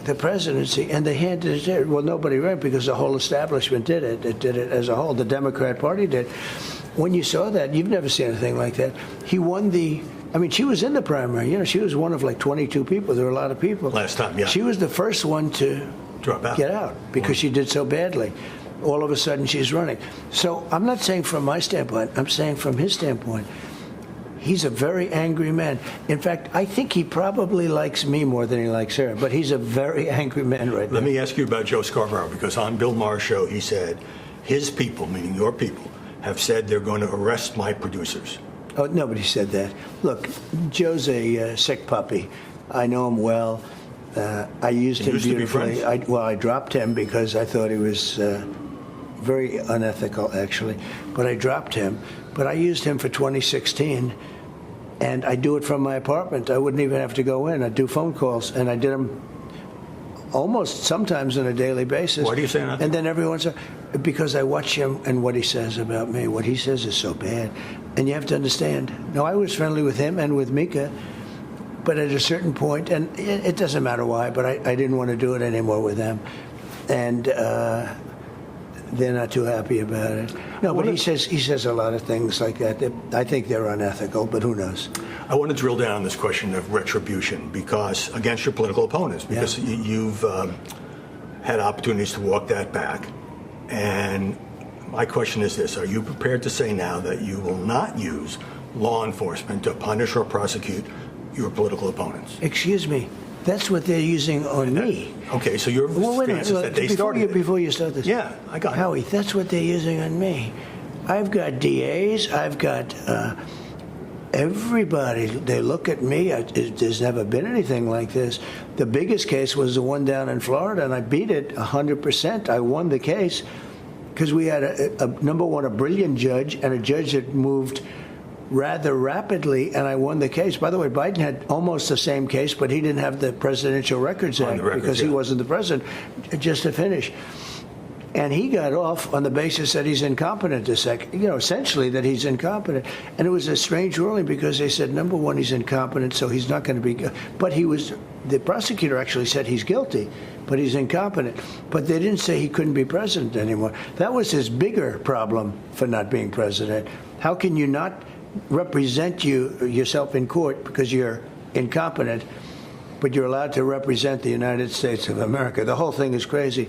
the presidency and they handed it there. Well, nobody ran because the whole establishment did it. It did it as a whole. The Democrat Party did. When you saw that, you've never seen anything like that. He won I mean, she was in the primary. You know, she was one of like 22 people. There were a lot of people. Last time, yeah. She was the first one to drop out. Get out because she did so badly. All of a sudden, she's running. So I'm not saying from my standpoint. I'm saying from his standpoint. He's a very angry man. In fact, I think he probably likes me more than he likes her. But he's a very angry man right now. Let me ask you about Joe Scarborough, because on Bill Maher's show, he said his people, meaning your people, have said they're going to arrest my producers. Oh, nobody said that. Look, Joe's a sick puppy. I know him well. I used him beautifully. I dropped him because I thought he was very unethical, actually. But I dropped him. But I used him for 2016, and I do it from my apartment. I wouldn't even have to go in. I'd do phone calls, and I did them almost sometimes on a daily basis. Why do you say that? And then everyone's because I watch him and what he says about me. What he says is so bad. And you have to understand. Now, I was friendly with him and with Mika, but at a certain point, and it doesn't matter why, but I didn't want to do it anymore with them. And they're not too happy about it. No, but he says a lot of things like that. I think they're unethical, but who knows? I want to drill down on this question of retribution because against your political opponents, because you've had opportunities to walk that back. And my question is this: are you prepared to say now that you will not use law enforcement to punish or prosecute your political opponents? Excuse me. That's what they're using on me. Okay, so your stance is that they started before you start this. Yeah, I got it. Howie, that's what they're using on me. I've got DAs. I've got everybody. They look at me. There's never been anything like this. The biggest case was the one down in Florida, and I beat it 100%. I won the case because we had number one, a brilliant judge, and a judge that moved rather rapidly, and I won the case. By the way, Biden had almost the same case, but he didn't have the Presidential Records Act because he wasn't the president, just to finish. And he got off on the basis that he's incompetent essentially that he's incompetent. And it was a strange ruling because they said, number one, he's incompetent, so he's not going to be good. But the prosecutor actually said he's guilty, but he's incompetent. But they didn't say he couldn't be president anymore. That was his bigger problem for not being president. How can you not represent yourself in court because you're incompetent, but you're allowed to represent the United States of America? The whole thing is crazy.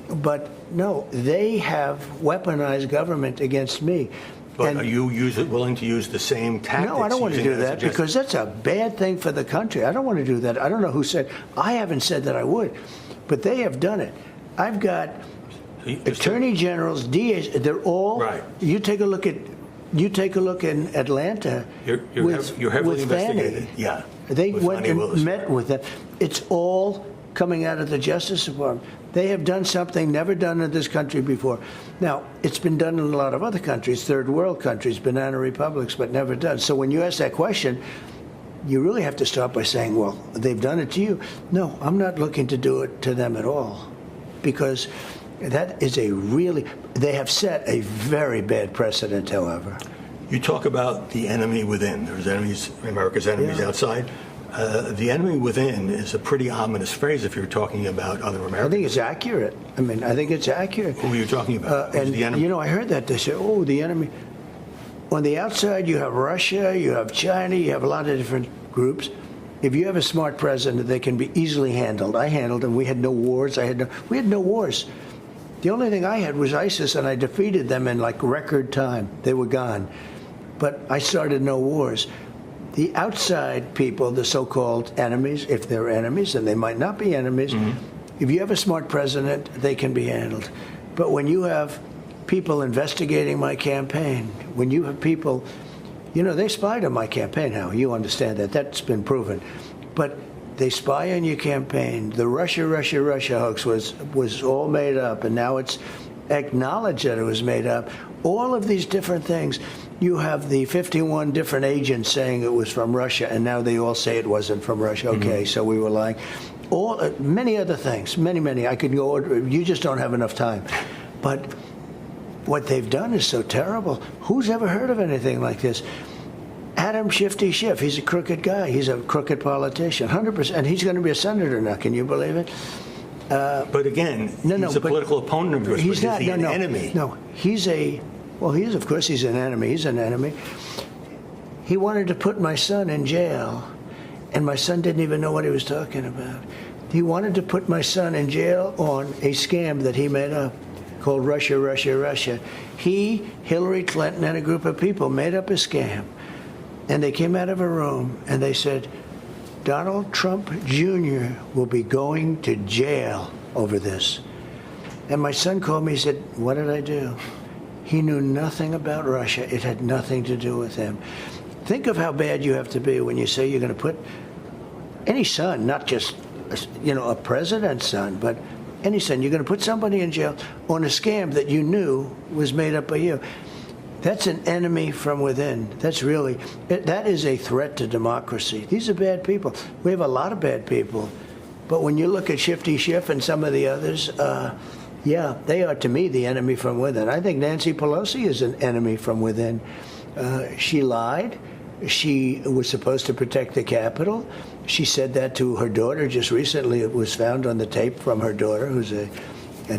But no, they have weaponized government against me. But are you willing to use the same tactics? No, I don't want to do that because that's a bad thing for the country. I don't want to do that. I don't know who said. I haven't said that I would, but they have done it. I've got attorney generals, DAs. They're all. Right. You take a look in Atlanta. You're heavily investigated. Yeah. They went and met with them. It's all coming out of the Justice Department. They have done something never done in this country before. Now, it's been done in a lot of other countries, third world countries, banana republics, but never done. So when you ask that question, you really have to start by saying, well, they've done it to you. No, I'm not looking to do it to them at all, because that is they have set a very bad precedent, however. You talk about the enemy within. There's enemies, America's enemies outside. The enemy within is a pretty ominous phrase if you're talking about other Americans. I think it's accurate. I think it's accurate. Who are you talking about? And, the enemy? I heard that. They say, oh, the enemy. On the outside, you have Russia, you have China, you have a lot of different groups. If you have a smart president, they can be easily handled. I handled them. We had no wars. We had no wars. The only thing I had was ISIS, and I defeated them in like record time. They were gone. But I started no wars. The outside people, the so-called enemies, if they're enemies, and they might not be enemies, if you have a smart president, they can be handled. But when you have people investigating my campaign, when you have people, you know, they spied on my campaign, how you understand that. That's been proven. But they spy on your campaign. The Russia hoax was all made up, and now it's acknowledged that it was made up. All of these different things. You have the 51 different agents saying it was from Russia, and now they all say it wasn't from Russia. Okay, so we were lying. Many other things, many. I could go, you just don't have enough time. But what they've done is so terrible. Who's ever heard of anything like this? Adam Shifty Schiff, he's a crooked guy. He's a crooked politician, 100%. And he's going to be a senator now. Can you believe it? But again, he's a political opponent of yours, he's not, is he an enemy? No, well, he is, of course, he's an enemy. He's an enemy. He wanted to put my son in jail, and my son didn't even know what he was talking about. He wanted to put my son in jail on a scam that he made up called Russia. He, Hillary Clinton, and a group of people made up a scam, and they came out of a room, and they said, Donald Trump Jr. will be going to jail over this. And my son called me, he said, what did I do? He knew nothing about Russia. It had nothing to do with him. Think of how bad you have to be when you say you're going to put any son, not just, a president's son, but any son, you're going to put somebody in jail on a scam that you knew was made up by you. That's an enemy from within. That is a threat to democracy. These are bad people. We have a lot of bad people. But when you look at Shifty Schiff and some of the others, yeah, they are, to me, the enemy from within. I think Nancy Pelosi is an enemy from within. She lied. She was supposed to protect the Capitol. She said that to her daughter just recently. It was found on the tape from her daughter, who's a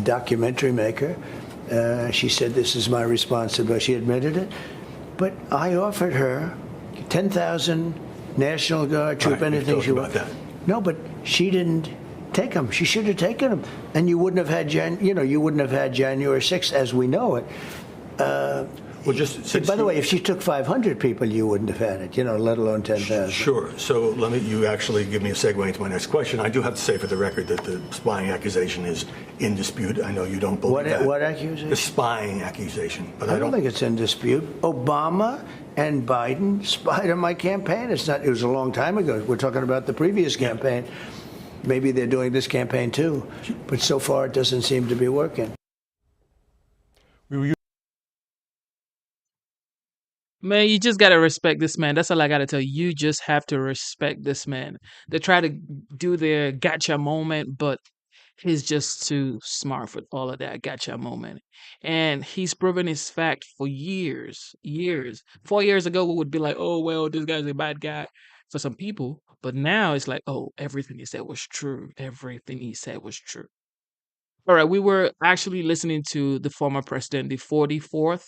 documentary maker. She said, this is my responsibility. She admitted it. But I offered her 10,000 National Guard troop, anything she wanted. No, but she didn't take them. She should have taken them. And you wouldn't have had, you wouldn't have had January 6th as we know it. By the way, if she took 500 people, you wouldn't have had it, let alone 10,000. Sure. So you actually give me a segue into my next question. I do have to say for the record that the spying accusation is in dispute. I know you don't believe that. What accusation? The spying accusation. But I don't think it's in dispute. Obama and Biden spied on my campaign. It was a long time ago. We're talking about the previous campaign. Maybe they're doing this campaign too. But so far, it doesn't seem to be working. Man, you just gotta respect this man. That's all I gotta tell you. You just have to respect this man. They try to do their gotcha moment, but he's just too smart for all of that gotcha moment. And he's proven his fact for years. 4 years ago, we would be like, oh, well, this guy's a bad guy for some people. But now it's like, oh, everything he said was true. Everything he said was true. All right, we were actually listening to the former president, the 44th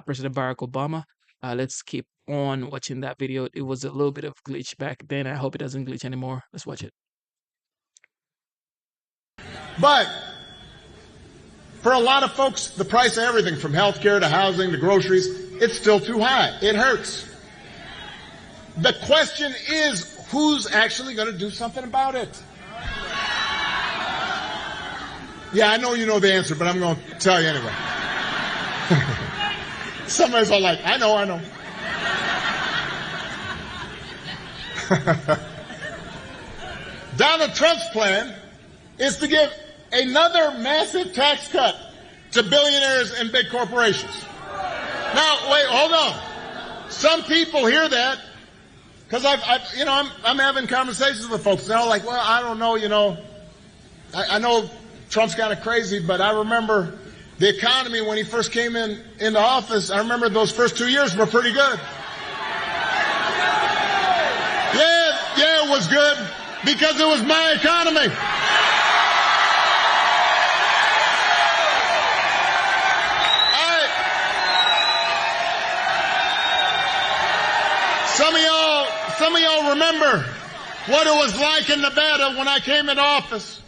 President Barack Obama. Let's keep on watching that video. It was a little bit of glitch back then. I hope it doesn't glitch anymore. Let's watch it. But for a lot of folks, the price of everything from healthcare to housing to groceries, it's still too high. It hurts. The question is, who's actually going to do something about it? Yeah, I know you know the answer, but I'm going to tell you anyway. Somebody's all like, I know. Donald Trump's plan is to give another massive tax cut to billionaires and big corporations. Now, wait, hold on. Some people hear that because I'm having conversations with folks. They're all like, well, I don't know, I know Trump's kind of crazy, but I remember the economy when he first came into office. I remember those first 2 years were pretty good. Yeah, it was good because it was my economy. Some of y'all remember what it was like in Nevada when I came into office.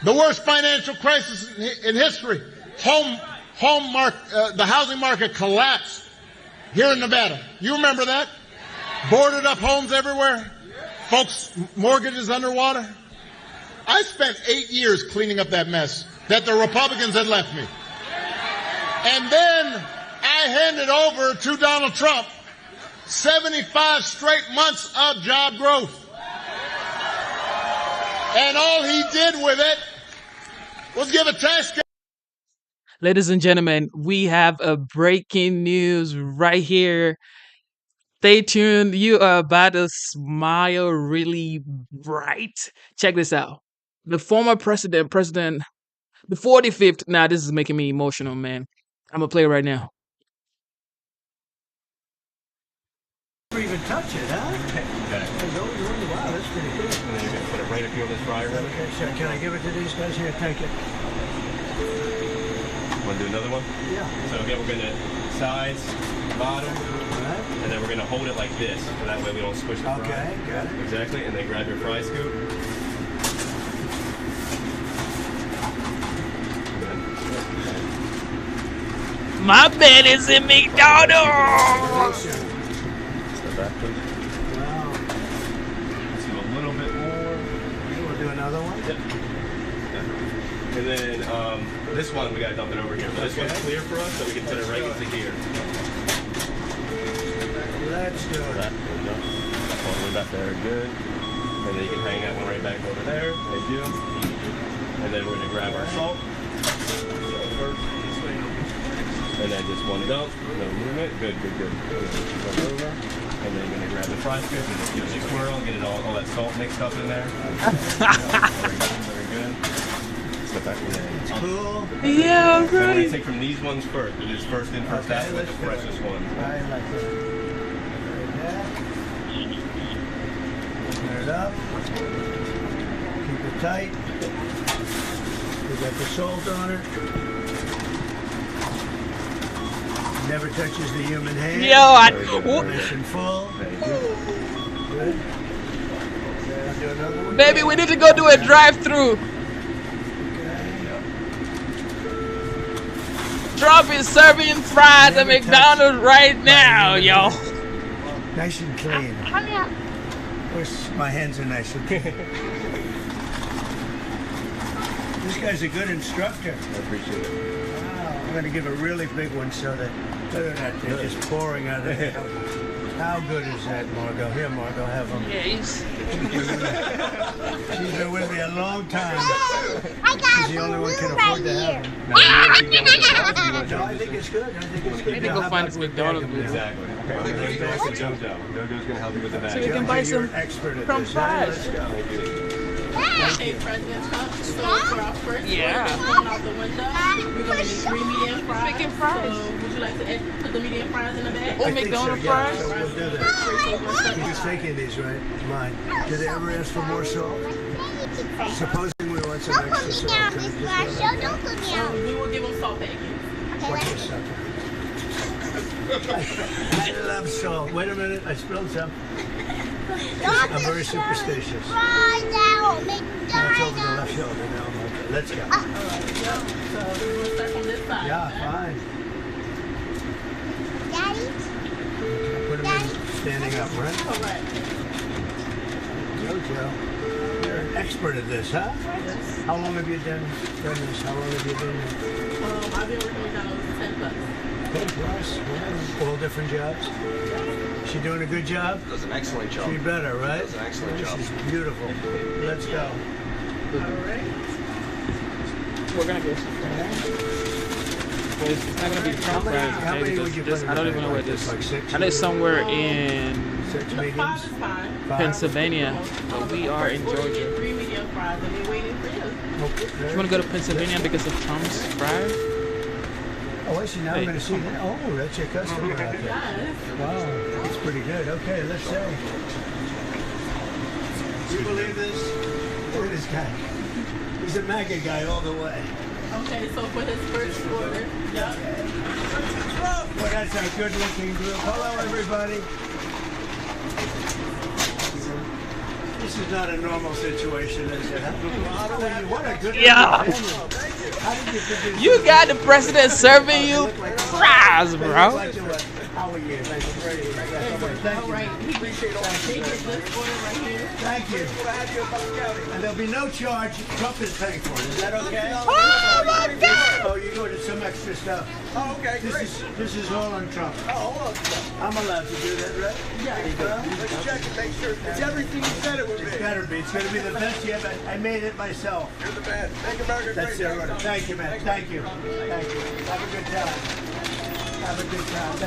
The worst financial crisis in history. The housing market collapsed here in Nevada. You remember that? Boarded up homes everywhere. Folks' mortgages underwater. I spent 8 years cleaning up that mess that the Republicans had left me. And then I handed over to Donald Trump 75 straight months of job growth. And all he did with it was give a tax cut. Ladies and gentlemen, we have a breaking news right here. Stay tuned. You are about to smile really bright. Check this out. The former president, the 45th. Nah, this is making me emotional, man. I'm going to play it right now. Never even touch it, huh? Wow, that's pretty good. And then you're going to put it right up here on this fryer. Okay, so can I give it to these guys here? Take it. Want to do another one? Yeah. So again, we're going to size, bottom, and then we're going to hold it like this, so that way we don't squish the fry. Okay, got it. Exactly, and then grab your fry scoop. My man is in McDonald. Step back, please. Wow. Let's do a little bit more. We'll do another one? Yep. And then this one, we got to dump it over here. So this one's clear for us, so we can put it right into here. Let's do it. There we go. All the way back there, good. And then you can hang that one right back over there. Thank you. And then we're going to grab our salt. And then just one dump, no movement. Good, good, good. Run over. And then you're going to grab the fry scoop and just give it a swirl, get it all that salt mixed up in there. Very good. Step back in there. It's cool. Yeah, So we're going right. to take from these ones first. It is first in, first out with the freshest ones. I like that. Turn it up. Keep it tight. We got the salt on it. Never touches the human hand. Nice and full. Good. Do another one. Baby, we need to go do a drive-through. Trump is serving fries at McDonald's right now, y'all. Nice and clean. Wish my hands are nice and clean. This guy's a good instructor. I appreciate it. Wow. I'm going to give a really big one so that, look at that, they're just pouring out of it. How good is that, Margot? Here, Margot, have them. Yes. She's been with me a long time. She's the only one who can afford to have them. No, I think it's good. I think it's good. I need to go find this McDonald's. Exactly. Okay. Jojo's going to help you with the bag. So we can buy some from fries. Thank you. Hey, President Trump, so for our first Yeah. going out the window, we're going to need 3 medium fries. Chicken fries. So would you like to put the medium fries in the bag? Oh, McDonald's fries? So we'll do that. He's taking these, right? Mine. Do they ever ask for more salt? Supposing we want some extra salt. We will give them salt packets. Watch this up. I love salt. Wait a minute, I spilled some. I'm very superstitious. No, it's over the left shoulder now. Okay, let's go. So we're going to start from this side. Yeah, fine. Put them in standing up, right? Correct. Jojo, you're an expert at this, huh? Yes. How long have you done this? How long have you been here? I've been working with McDonald's 10 plus. 10 plus? Wow. All different jobs? She doing a good job? Does an excellent job. She better, right? Does an excellent job. This is beautiful. Let's go. All right. We're going to go. It's not going to be Trump fries. How many would you put in I don't the even know bag? where this Like 6? I know it's somewhere in 6 mediums? 5 is fine. Pennsylvania, but we are in We'll get Georgia. 3 medium fries and we're waiting for you. You want to go to Pennsylvania because of Trump's fries? Oh, I see. Now I'm going to see that. Oh, that's your customer out there. Yes. Wow, that's pretty good. Okay, let's say. Do you believe this? Look at this guy. He's a MAGA guy all the way. Okay, so for his first order, yep. Well, that's our good-looking group. Hello, everybody. This is not a normal situation, is it? What a good Yeah. How did you produce You got the president serving you fries, bro. How are you? Thank you. And there'll be no charge. Trump is paying for it. Is that okay? Oh my God! Oh, you're going to some extra stuff. Oh, okay, this is all on Trump. Oh, hold on. I'm allowed to do that, right? Yeah. Let's check and make sure it's everything you said it would be. It's better be. It's going to be the best you ever. I made it myself. You're the best. Make America great. That's it. Thank you, man. Thank you. Thank you. Have a good time. Have a good time.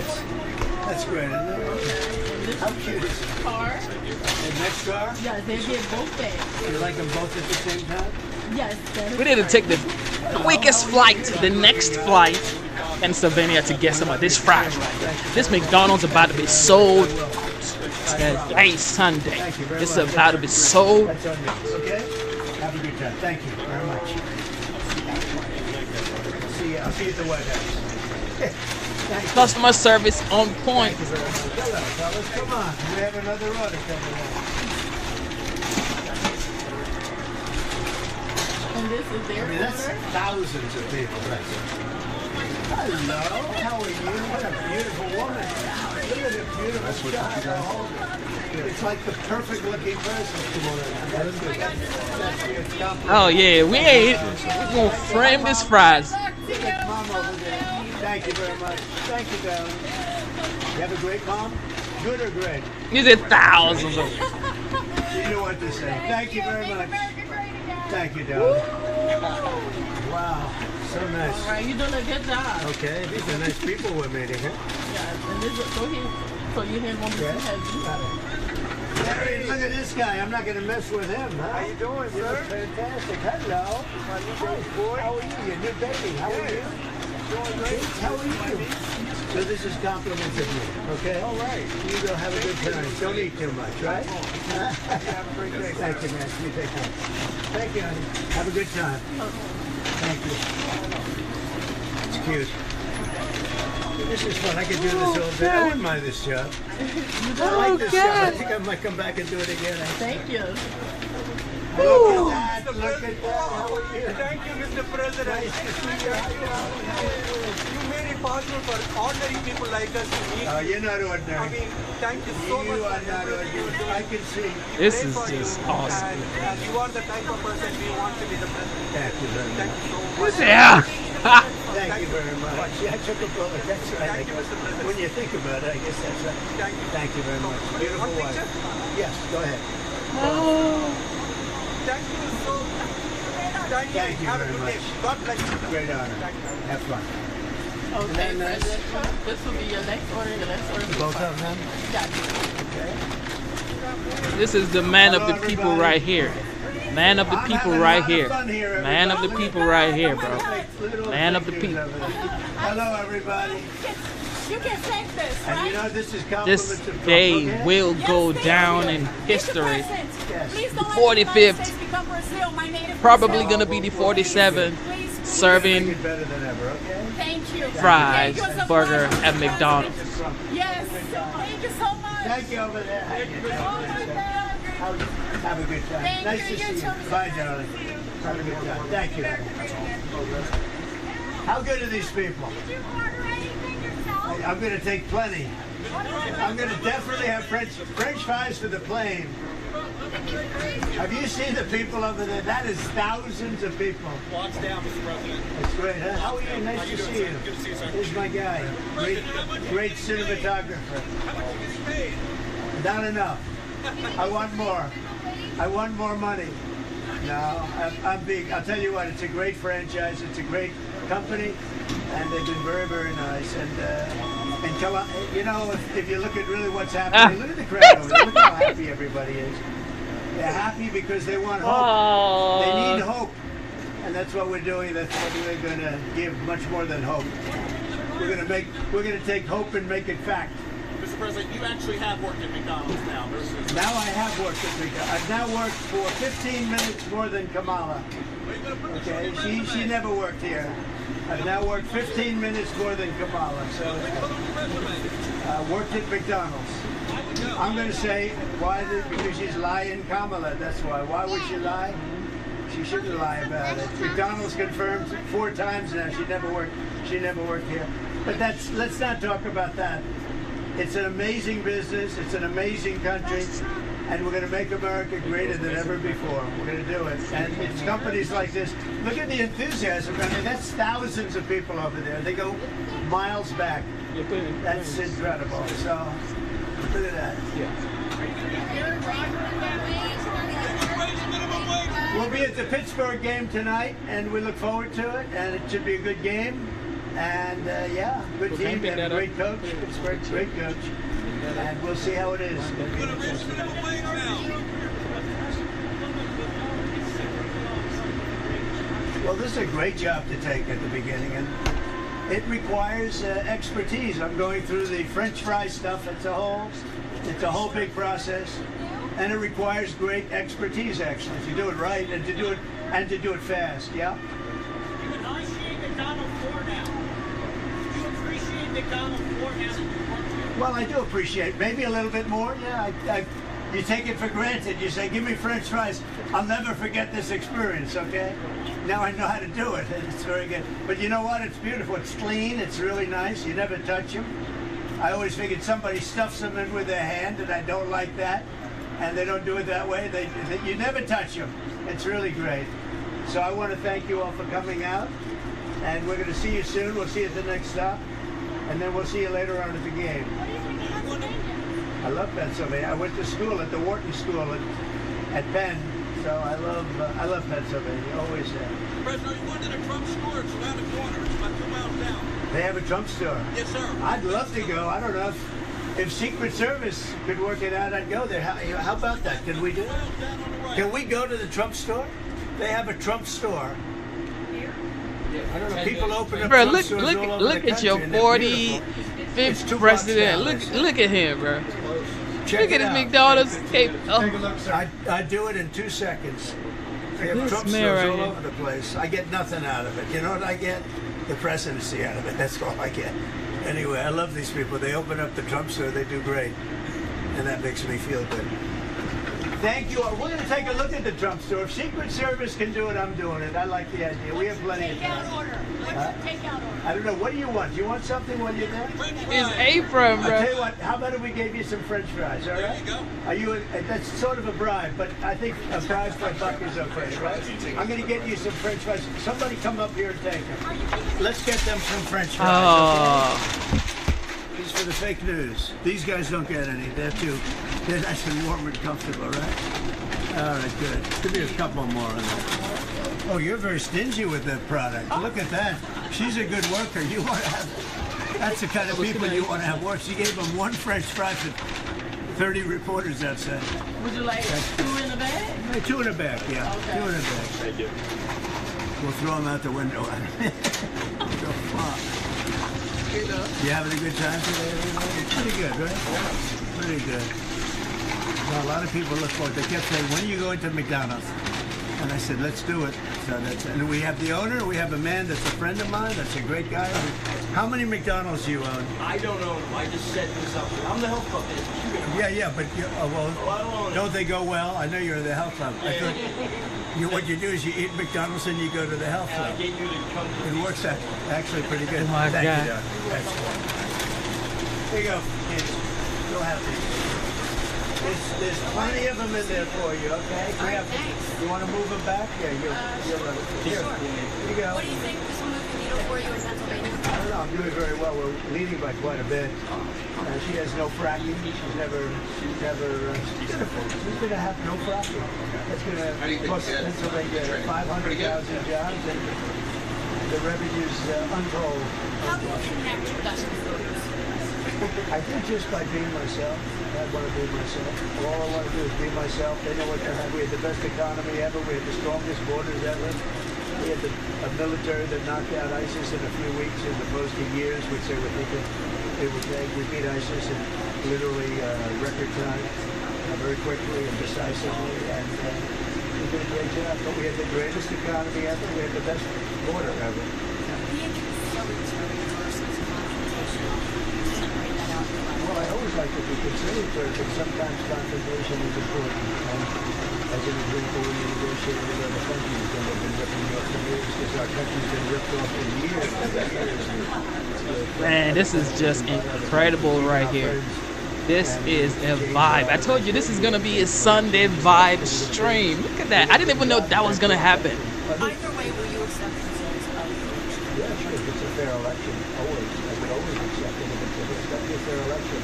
That's great, isn't it? How cute is it? Car. The next car? Yes, they get both bags. You like them both at the same time? Yes. We need to take the quickest flight, the next flight, Pennsylvania to get some of this fries. This McDonald's about to be sold today, Sunday. This is about to be sold. Okay? Have a good time. Thank you very much. I'll see you at the White House. Customer service on point. Hello, fellas. Come on. We have another order coming in. And this is their that's order? thousands of people. Hello. How are you? What a beautiful woman. Look at the beautiful child. It's like the perfect looking person. Oh yeah, we're gonna frame this fries. Mom over there. Thank you very much. Thank you, darling. You have a great mom? Good or great? You did thousands of them. You know what to say. Thank you very much. Thank you, darling. Wow, so nice. All right, you're doing a good job. Okay, these are nice people we're meeting, huh? Yeah, and this is, so you didn't want me to have you. Hey, look at this guy. I'm not going to mess with him, huh? How you doing, sir? You look fantastic. Hello. My new baby boy. How are you? Your new baby. How are you? Doing great. How are you? So this is compliments of you, okay? All right. You go have a good time. Don't eat too much, right? Have a great day. Thank you, man. You take care. Thank you, honey. Have a good time. Thank you. It's cute. This is fun. I could do this all day. I wouldn't mind this job. I like this job. I think I might come back and do it again. Thank you. Look at that. Look at that. How are you? Thank you, Mr. President. Nice to see you. You made it possible for ordinary people like us to meet. Oh, you're not ordinary. I mean, thank you so much. You are not ordinary. I can see. This is just awesome. And you are the type of person we want to be the president. Thank you very much. Thank you so much. Yeah. Thank you very much. Yeah, I took a bullet. That's right. Thank you, Mr. President. When you think about it, I guess that's right. Thank you very much. Beautiful One wife. picture? Yes, go ahead. Thank you so much. Thank you Have a very good much. day. God bless you. Great honor. Have fun. Okay, Nice. President, this will be your next order. Your next order. Both of them? Got you. This is the man of the people right here. Man of the people right here. Man of the people right here, bro. Man of the people. Hello, everybody. You can take this, And right? you know, this is This compliments of day okay? will go down in history. Please The don't let the United 45th, States become Brazil, my native probably Brazil. gonna be the 47th, Make serving it better than ever, okay? Thank you. fries, Thank you so burger much. at McDonald's. Yes. Thank you so much. Thank you over there. Oh my God. Have a good time. Thank Nice you. to You see you. too. Bye, darling. Have a good time. Thank you. How good are these people? I'm going to take plenty. I'm going to definitely have French fries for the plane. Have you seen the people over there? That is thousands of people. Watch down, Mr. President. That's great, huh? How are you? Nice to see you. Good to see you, sir. Here's my guy. Great cinematographer. Not enough. I want more. I want more money. No, I'm big. I'll tell you what, it's a great franchise. It's a great company, and they've been very, very nice. And you know, if you look at really what's happening, look at the crowd over there. Look how happy everybody is. They're happy because they want hope. They need hope, and that's what we're doing. That's what we're going to give, much more than hope. We're going to take hope and make it fact. Mr. President, you actually have worked at McDonald's now versus... Now I have worked at McDonald's. I've now worked for 15 minutes more than Kamala. Okay, she never worked here. I've now worked 15 minutes more than Kamala. So worked at McDonald's. I'm going to say why? Because she's lying, Kamala. That's why. Why would she lie? She shouldn't lie about it. McDonald's confirmed 4 times now she never worked. She never worked here. But let's not talk about that. It's an amazing business. It's an amazing country. And we're going to make America greater than ever before. We're going to do it. And it's companies like this. Look at the enthusiasm. I mean, that's thousands of people over there. They go miles back. That's incredible. So, look at that. We'll be at the Pittsburgh game tonight, and we look forward to it. And it should be a good game. And, yeah, good team. They have a great coach. Pittsburgh's a great coach. And we'll see how it is. Well, this is a great job to take at the beginning, and it requires expertise. I'm going through the French fry stuff. It's a whole big process, and it requires great expertise actually to do it right and to do it fast. Yeah. You appreciate McDonald for now. You appreciate McDonald for now. Well, I do appreciate maybe a little bit more. Yeah, you take it for granted. You say, give me French fries. I'll never forget this experience, okay? Now I know how to do it, and it's very good. But you know what? It's beautiful. It's clean. It's really nice. You never touch them. I always figured somebody stuffs them in with their hand, and I don't like that. And they don't do it that way. You never touch them. It's really great. So I want to thank you all for coming out. And we're going to see you soon. We'll see you at the next stop. And then we'll see you later on at the game. I love Pennsylvania. I went to school at the Wharton School at Penn, so I love Pennsylvania. Always have. President, are you going to the Trump store? It's around the corner. It's about 2 miles down. They have a Trump store. Yes, sir. I'd love to go. I don't know if Secret Service could work it out. I'd go there. How about that? Can we do it? Can we go to the Trump store? They have a Trump store. I don't know. People open up bro, Trump stores all over look the at your country, 45th president. Look at him, bro. Look at his McDonald's cape. Take a look, sir. I do it in 2 seconds. They have Trump stores all over the place. I get nothing out of it. You know what I get? The presidency out of it. That's all I get. Anyway, I love these people. They open up the Trump store. They do great. And that makes me feel good. Thank you. We're going to take a look at the Trump store. If Secret Service can do it, I'm doing it. I like the idea. We have plenty of time. Takeout order. What's the takeout order? I don't know. What do you want? Do you want something while you're there? His apron, bro. I'll tell you what. How about if we gave you some French fries? All right. There you go. That's sort of a bribe, but I think a bribe for $1 is okay, right? I'm going to get you some French fries. Somebody come up here and take them. Let's get them some French fries. Oh. Okay? These for the fake news. These guys don't get any. They're actually warm and comfortable, right? All right, good. Give me a couple more on that. Oh, you're very stingy with the product. Look at that. She's a good worker. You want to have. That's the kind of people you want to have work. She gave them 1 French fry for 30 reporters outside. Would you like 2 in the bag? 2 in a bag, yeah. Okay. 2 in a bag. Thank you. We'll throw them out the window. So far. You having a good time today, everybody? Pretty good, right? Pretty good. Well, a lot of people look forward. They kept saying, when are you going to McDonald's? And I said, let's do it. So and we have the owner. We have a man that's a friend of mine. That's a great guy. How many McDonald's do you own? I don't own them. I just set this up. I'm the health club. Yeah, but don't they go well? I know you're the health club. I thought what you do is you eat McDonald's and you go to the health club. It works out actually pretty good. Oh my Thank God. you, Doc. That's cool. Here you go, kids. You'll have these. There's plenty of them in there for you, okay? You want to move them back? Yeah, you'll here. Here you go. What do you think this will move the needle for you in Pennsylvania? I don't know. I'm doing very well. We're leading by quite a bit. She has no fracking. She's never. She's going to have no fracking. That's going to cost Pennsylvania 500,000 jobs, and the revenue's untold. How do you connect with us voters? I think just by being myself. I want to be myself. All I want to do is be myself. They know what to have. We had the best economy ever. We had the strongest borders ever. We had a military that knocked out ISIS in a few weeks as opposed to years, which they were thinking it would take. We beat ISIS in literally record time, very quickly and decisively, and we did a great job. But we had the greatest economy ever. We had the best border ever. The interest is so versus confrontational. Separate that out. Well, I always like to be conciliatory, but sometimes confrontation is important. And as an example, when you negotiate with other countries that have been ripping you off for years, because our country's been ripped off for years and years. Man, this is just incredible right here. This is a vibe. I told you this is gonna be a Sunday vibe stream. Look at that. I didn't even know that was gonna happen. Either way, will you accept the results of the election? Yeah, sure. If it's a fair election, always. I would always accept it if it's a fair election.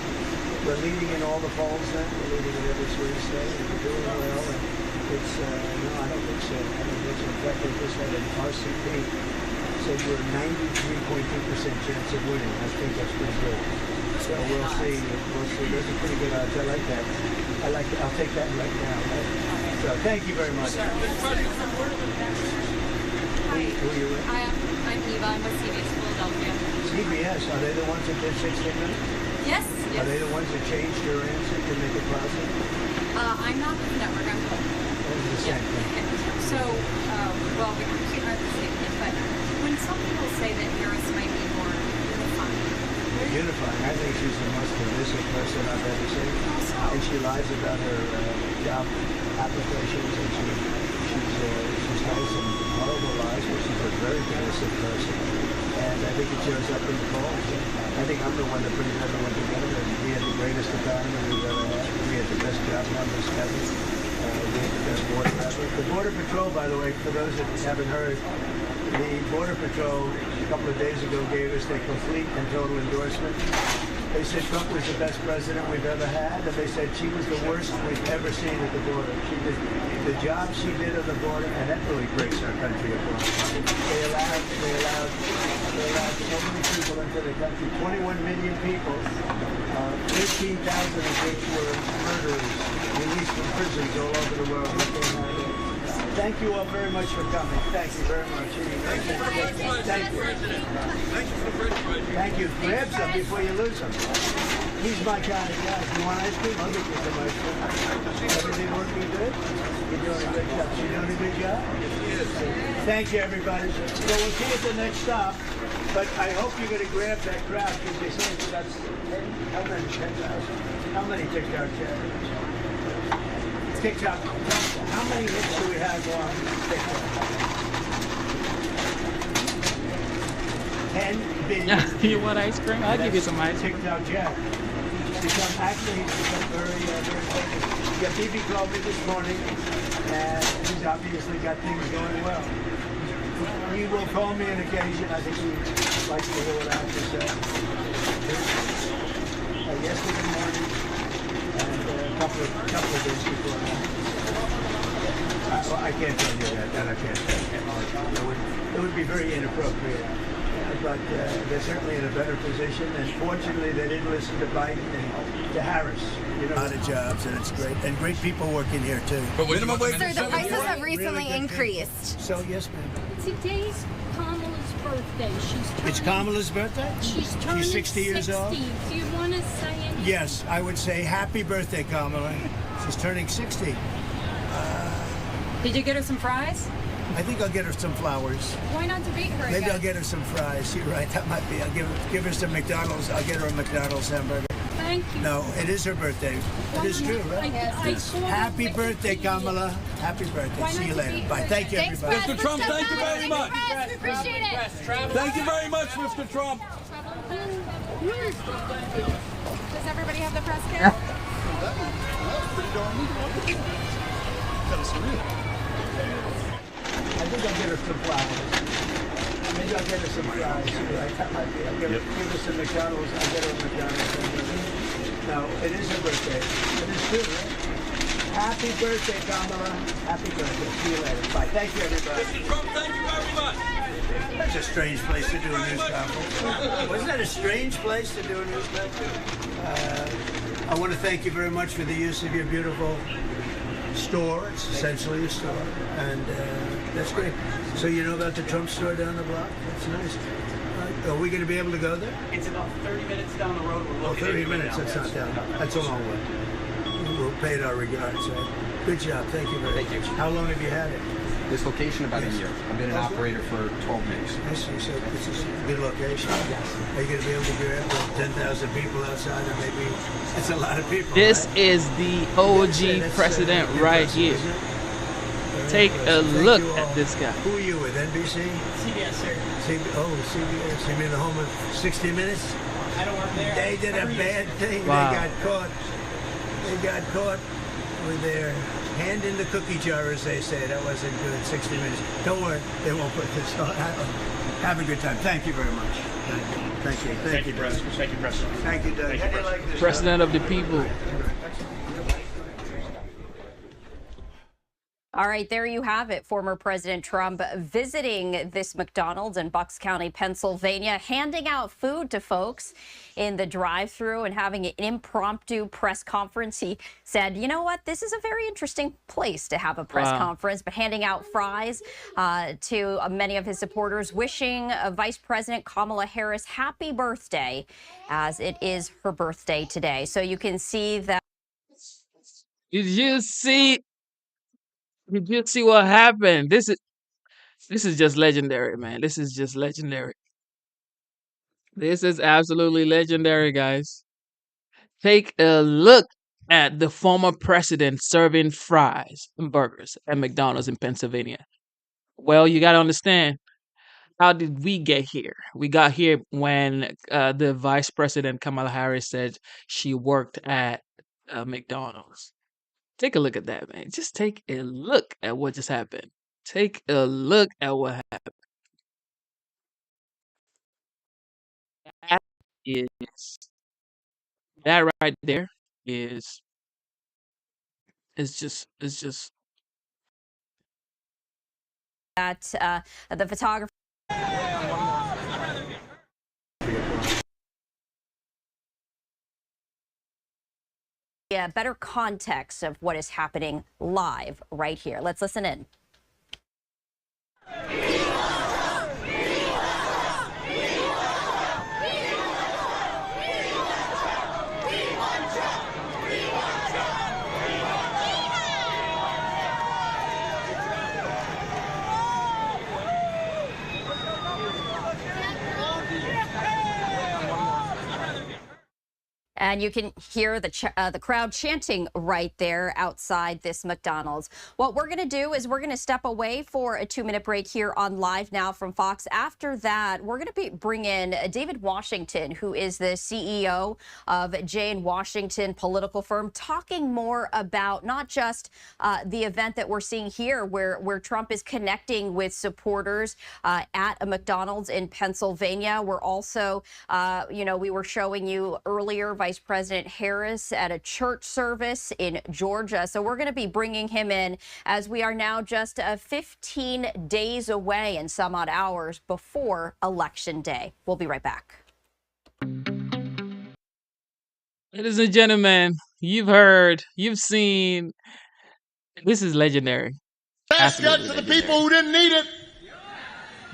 We're leading in all the polls then. We're leading in every swing state, and we're doing well. And it's, no, I don't think so. I don't think so. In fact, they just had an RCP said we're 93.2% chance of winning. I think that's pretty good. So we'll see. We'll see. Those are pretty good odds. I like that. I'll take that right now. Right? So thank you very much. Hi. Who are you with? I'm Eva. I'm with CBS Philadelphia. CBS, are they the ones that did 60 Minutes? Yes. Are they the ones that changed your answer to make it positive? I'm not with the network. I'm with. That was the same thing. So, well, we keep our statement, but when some people say that Harris might be more unifying. Unifying. I think she's the most divisive person I've ever seen. And she lies about her job applications, and she's told some horrible lies, but she's a very divisive person. And I think it shows up in the polls. I think I'm the one that brings everyone together. And we had the greatest economy we've ever had. We had the best job numbers ever. We had the best border ever. The Border Patrol, by the way, for those that haven't heard, the Border Patrol a couple of days ago gave us their complete and total endorsement. They said Trump was the best president we've ever had, and they said she was the worst we've ever seen at the border. She did the job she did at the border, and that really breaks our country apart. They allowed so many people into the country, 21 million people, 15,000 of which were murderers released from prisons all over the world. Thank you all very much for coming. Thank you very much. Thank you. Thank you. Thank you. Grab some before you lose them. He's my kind of guy. If you want ice cream, I'll get you some ice cream. Everything working good? You're doing a good job. She's doing a good job? Thank you, everybody. So we'll see you at the next stop. But I hope you're going to grab that crowd because they say it's about 10, how many? 10,000? How many TikTok channels? TikTok. How many hits do we have on TikTok? 10 billion. You want ice cream? I'll give you some ice cream. TikTok Jack. He's become very, very famous. Yeah, BB called me this morning, and he's obviously got things going well. He will call me on occasion. I think he likes to hear what I have to say. Yesterday morning, and a couple of days before that. I can't tell you that I can't tell you. It would be very inappropriate. But they're certainly in a better position, and fortunately they didn't listen to Biden and to Harris. You know, a lot of jobs, and it's great, and great people working here too. But minimum wage. Sir, the prices have recently increased. So yes, ma'am. Today's Kamala's birthday. It's Kamala's birthday? She's turning 60 years old? Do you want to say anything? Yes, I would say happy birthday, Kamala. She's turning 60. Did you get her some fries? I think I'll get her some flowers. Why not debate her Maybe again? I'll get her some fries. You're right, that might be. I'll give her some McDonald's. I'll get her a McDonald's hamburger. Thank you. No, it is her birthday. It is true, right? Happy birthday, Kamala. Happy birthday. See you later. Bye. Thank you, everybody. Mr. Trump, thank you very much. We appreciate it. Thank you very much, Mr. Trump. Does everybody have the press kit? I think I'll get her some flowers. Maybe I'll get her some fries. Right? That might be. I'll give her some McDonald's. I'll get her a McDonald's. No, it is her birthday. It is true, right? Happy birthday, Kamala. Happy birthday. See you later. Bye. Thank you, everybody. Mr. Trump, thank you very much. That's a strange place to do a news conference. Wasn't that a strange place to do a news conference? I want to thank you very much for the use of your beautiful store. It's essentially a store, and that's great. So you know about the Trump store down the block? That's nice. Are we going to be able to go there? It's about 30 minutes down the road. We're 30 minutes. That's not down. That's a long way. We'll pay it our regards. Right? Good job. Thank you very much. How long have you had it? This location about a year. I've been an operator for 12 years. I see. So this is a good location. Yes. Are you going to be able to do it with 10,000 people outside, or maybe it's a lot of people? This right? is the OG precedent right here. Take a look at this guy. Who are you with, NBC? CBS, sir. CBS. You mean the home of 60 Minutes? I don't work there. They did a bad thing. Wow. They got caught with their hand in the cookie jar, as they say. That wasn't good. 60 Minutes. Don't worry. They won't put this on. Have a good time. Thank you very much. Thank you, President. Thank you, President. Thank you, Doug. How do you like this? President of the people. All right, there you have it. Former President Trump visiting this McDonald's in Bucks County, Pennsylvania, handing out food to folks in the drive-thru and having an impromptu press conference. He said, you know what, this is a very interesting place to have a press conference, but handing out fries to many of his supporters, wishing Vice President Kamala Harris happy birthday, as it is her birthday today. So you can see that. Did you see what happened? This is just legendary, man. This is just legendary. This is absolutely legendary, guys. Take a look at the former president serving fries and burgers at McDonald's in Pennsylvania. Well, you got to understand, how did we get here? We got here when the Vice President Kamala Harris said she worked at McDonald's. Take a look at that, man. Just take a look at what just happened. Take a look at what happened. That right there is just that the photographer. Yeah, better context of what is happening live right here. Let's listen in. And you can hear the crowd chanting right there outside this McDonald's. What we're going to do is we're going to step away for a 2-minute break here on Live Now from Fox. After that, we're going to bring in David Washington, who is the CEO of Jane Washington political firm, talking more about not just the event that we're seeing here, where Trump is connecting with supporters at a McDonald's in Pennsylvania. We're also, we were showing you earlier Vice President Harris at a church service in Georgia. So we're going to be bringing him in as we are now just 15 days away and some odd hours before Election Day. We'll be right back. Ladies and gentlemen, you've heard, you've seen, this is legendary. Tax cut to the people who didn't need it,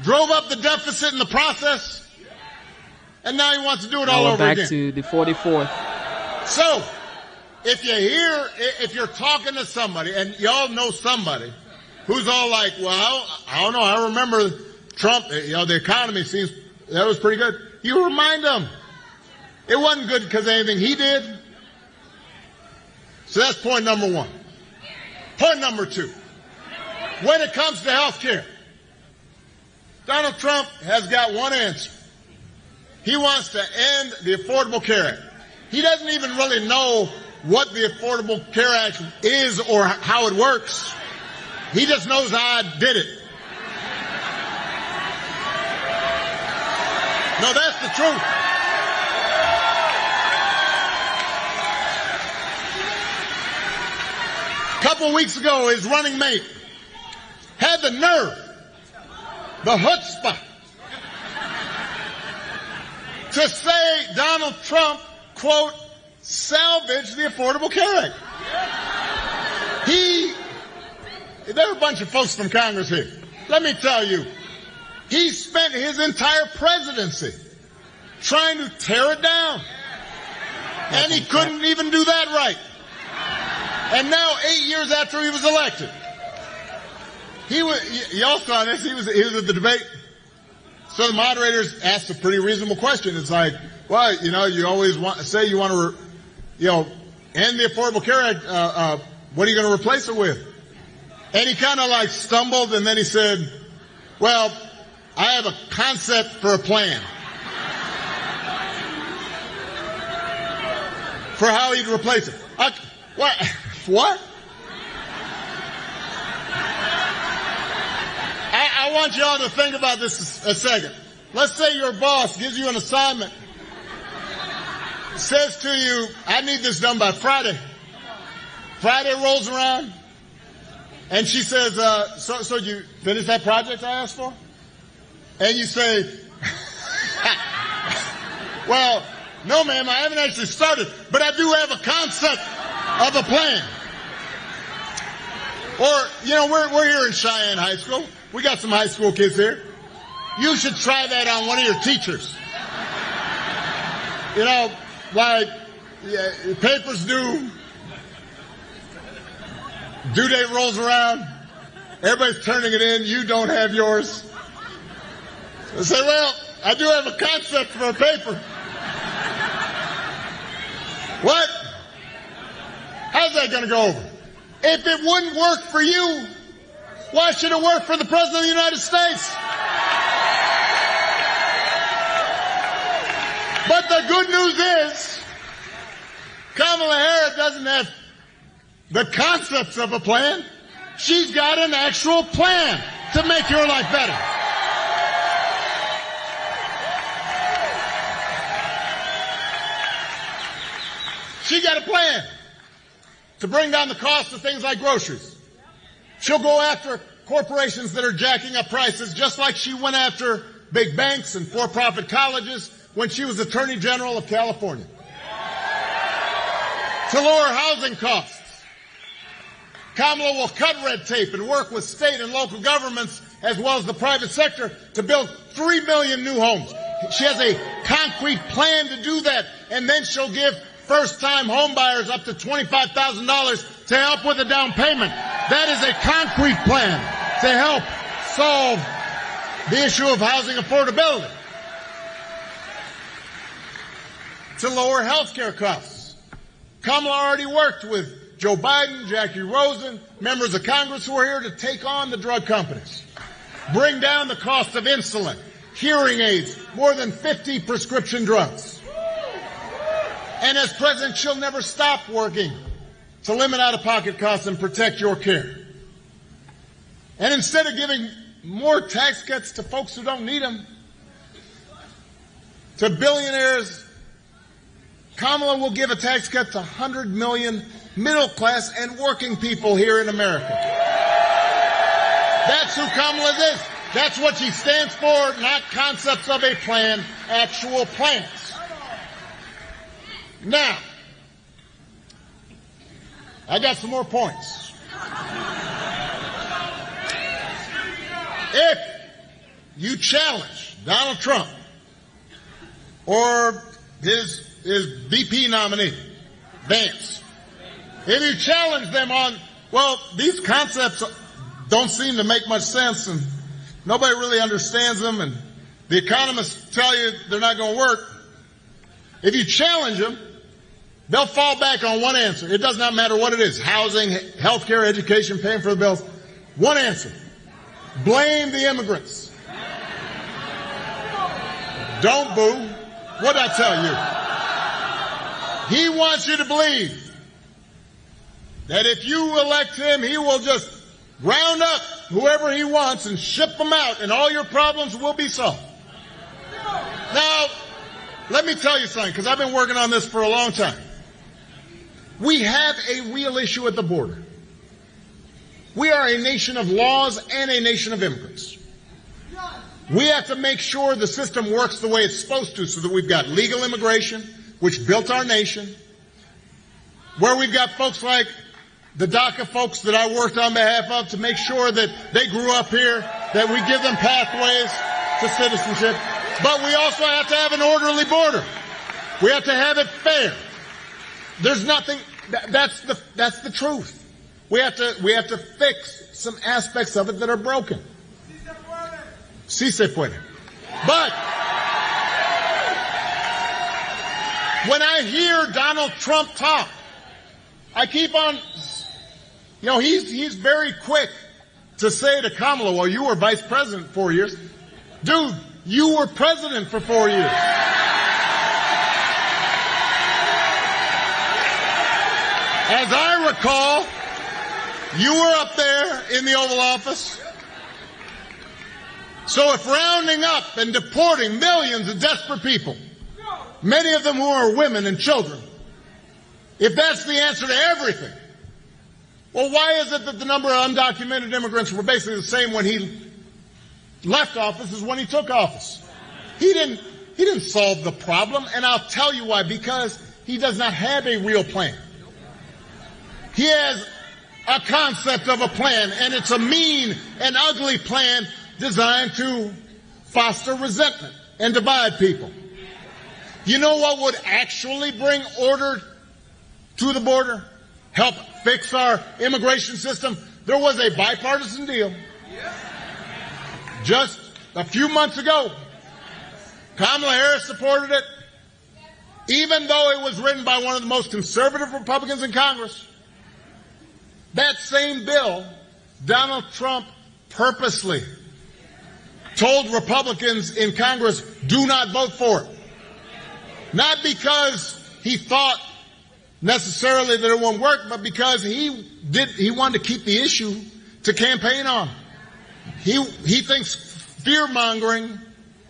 drove up the deficit in the process, and now he wants to do it all over again. Back to the 44th. So, if you're talking to somebody, and y'all know somebody who's all like, well, I don't know, I remember Trump, the economy seems, that was pretty good. You remind them, it wasn't good because of anything he did. So that's point number one. Point number two, when it comes to health care, Donald Trump has got one answer. He wants to end the Affordable Care Act. He doesn't even really know what the Affordable Care Act is or how it works. He just knows how I did it. No, that's the truth. A couple weeks ago, his running mate had the nerve, the chutzpah, to say Donald Trump, quote, salvage the Affordable Care Act. There are a bunch of folks from Congress here. Let me tell you, he spent his entire presidency trying to tear it down. And he couldn't even do that right. And now, 8 years after he was elected, y'all saw this. He was at the debate. So the moderators asked a pretty reasonable question. It's like, well, you always say you want to, end the Affordable Care Act. What are you going to replace it with? And he kind of like stumbled, and then he said, well, I have a concept for a plan for how he'd replace it. What? I want y'all to think about this a second. Let's say your boss gives you an assignment, says to you, I need this done by Friday. Friday rolls around, and she says, so you finish that project I asked for? And you say, well, no, ma'am, I haven't actually started, but I do have a concept of a plan. Or, we're here in Cheyenne High School. We got some high school kids here. You should try that on one of your teachers. Papers due. Due date rolls around. Everybody's turning it in. You don't have yours. I say, well, I do have a concept for a paper. What? How's that going to go over? If it wouldn't work for you, why should it work for the President of the United States? But the good news is, Kamala Harris doesn't have the concepts of a plan. She's got an actual plan to make your life better. She got a plan to bring down the cost of things like groceries. She'll go after corporations that are jacking up prices, just like she went after big banks and for-profit colleges when she was Attorney General of California. To lower housing costs, Kamala will cut red tape and work with state and local governments as well as the private sector to build 3 million new homes. She has a concrete plan to do that, and then she'll give first-time home buyers up to $25,000 to help with a down payment. That is a concrete plan to help solve the issue of housing affordability. To lower health care costs. Kamala already worked with Joe Biden, Jackie Rosen, members of Congress who are here to take on the drug companies. Bring down the cost of insulin, hearing aids, more than 50 prescription drugs. And as president, she'll never stop working to limit out-of-pocket costs and protect your care. And instead of giving more tax cuts to folks who don't need them, to billionaires, Kamala will give a tax cut to 100 million middle class and working people here in America. That's who Kamala is. That's what she stands for, not concepts of a plan, actual plans. Now, I got some more points. If you challenge Donald Trump or his VP nominee, Vance, if you challenge them on, well, these concepts don't seem to make much sense and nobody really understands them and the economists tell you they're not going to work, if you challenge them, they'll fall back on one answer. It does not matter what it is. Housing, healthcare, education, paying for the bills. One answer. Blame the immigrants. Don't boo. What'd I tell you? He wants you to believe that if you elect him, he will just round up whoever he wants and ship them out and all your problems will be solved. Now, let me tell you something, because I've been working on this for a long time. We have a real issue at the border. We are a nation of laws and a nation of immigrants. We have to make sure the system works the way it's supposed to so that we've got legal immigration, which built our nation, where we've got folks like the DACA folks that I worked on behalf of to make sure that they grew up here, that we give them pathways to citizenship. But we also have to have an orderly border. We have to have it fair. There's nothing, that's the truth. We have to fix some aspects of it that are broken. Sí se puede. But when I hear Donald Trump talk, I keep on, he's very quick to say to Kamala, well, you were vice president 4 years. Dude, you were president for 4 years. As I recall, you were up there in the Oval Office. So if rounding up and deporting millions of desperate people, many of them who are women and children, if that's the answer to everything, well, why is it that the number of undocumented immigrants were basically the same when he left office as when he took office? He didn't solve the problem, and I'll tell you why. Because he does not have a real plan. He has a concept of a plan, and it's a mean and ugly plan designed to foster resentment and divide people. You know what would actually bring order to the border? Help fix our immigration system? There was a bipartisan deal just a few months ago. Kamala Harris supported it, even though it was written by one of the most conservative Republicans in Congress. That same bill, Donald Trump purposely told Republicans in Congress, do not vote for it. Not because he thought necessarily that it won't work, but because he wanted to keep the issue to campaign on. He thinks fear-mongering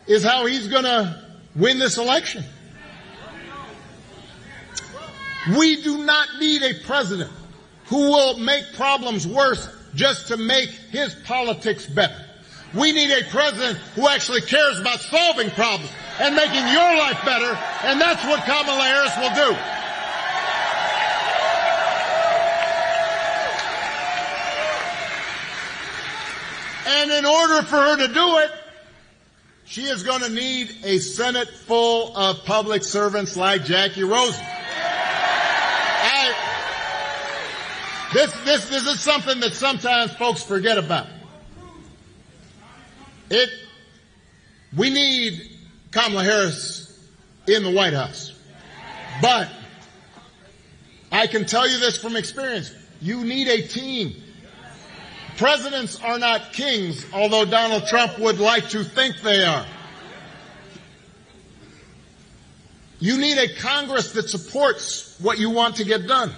is how he's going to win this election. We do not need a president who will make problems worse just to make his politics better. We need a president who actually cares about solving problems and making your life better, and that's what Kamala Harris will do. And in order for her to do it, she is going to need a Senate full of public servants like Jackie Rosen. This is something that sometimes folks forget about. We need Kamala Harris in the White House. But I can tell you this from experience. You need a team. Presidents are not kings, although Donald Trump would like to think they are. You need a Congress that supports what you want to get done.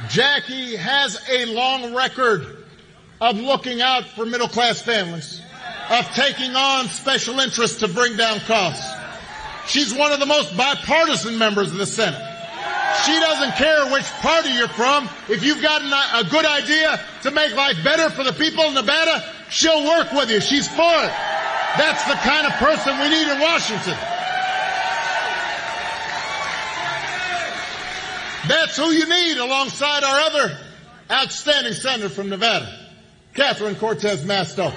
Jackie has a long record of looking out for middle-class families, of taking on special interests to bring down costs. She's one of the most bipartisan members of the Senate. She doesn't care which party you're from. If you've got a good idea to make life better for the people of Nevada, she'll work with you. She's for it. That's the kind of person we need in Washington. That's who you need alongside our other outstanding senator from Nevada, Catherine Cortez Masto.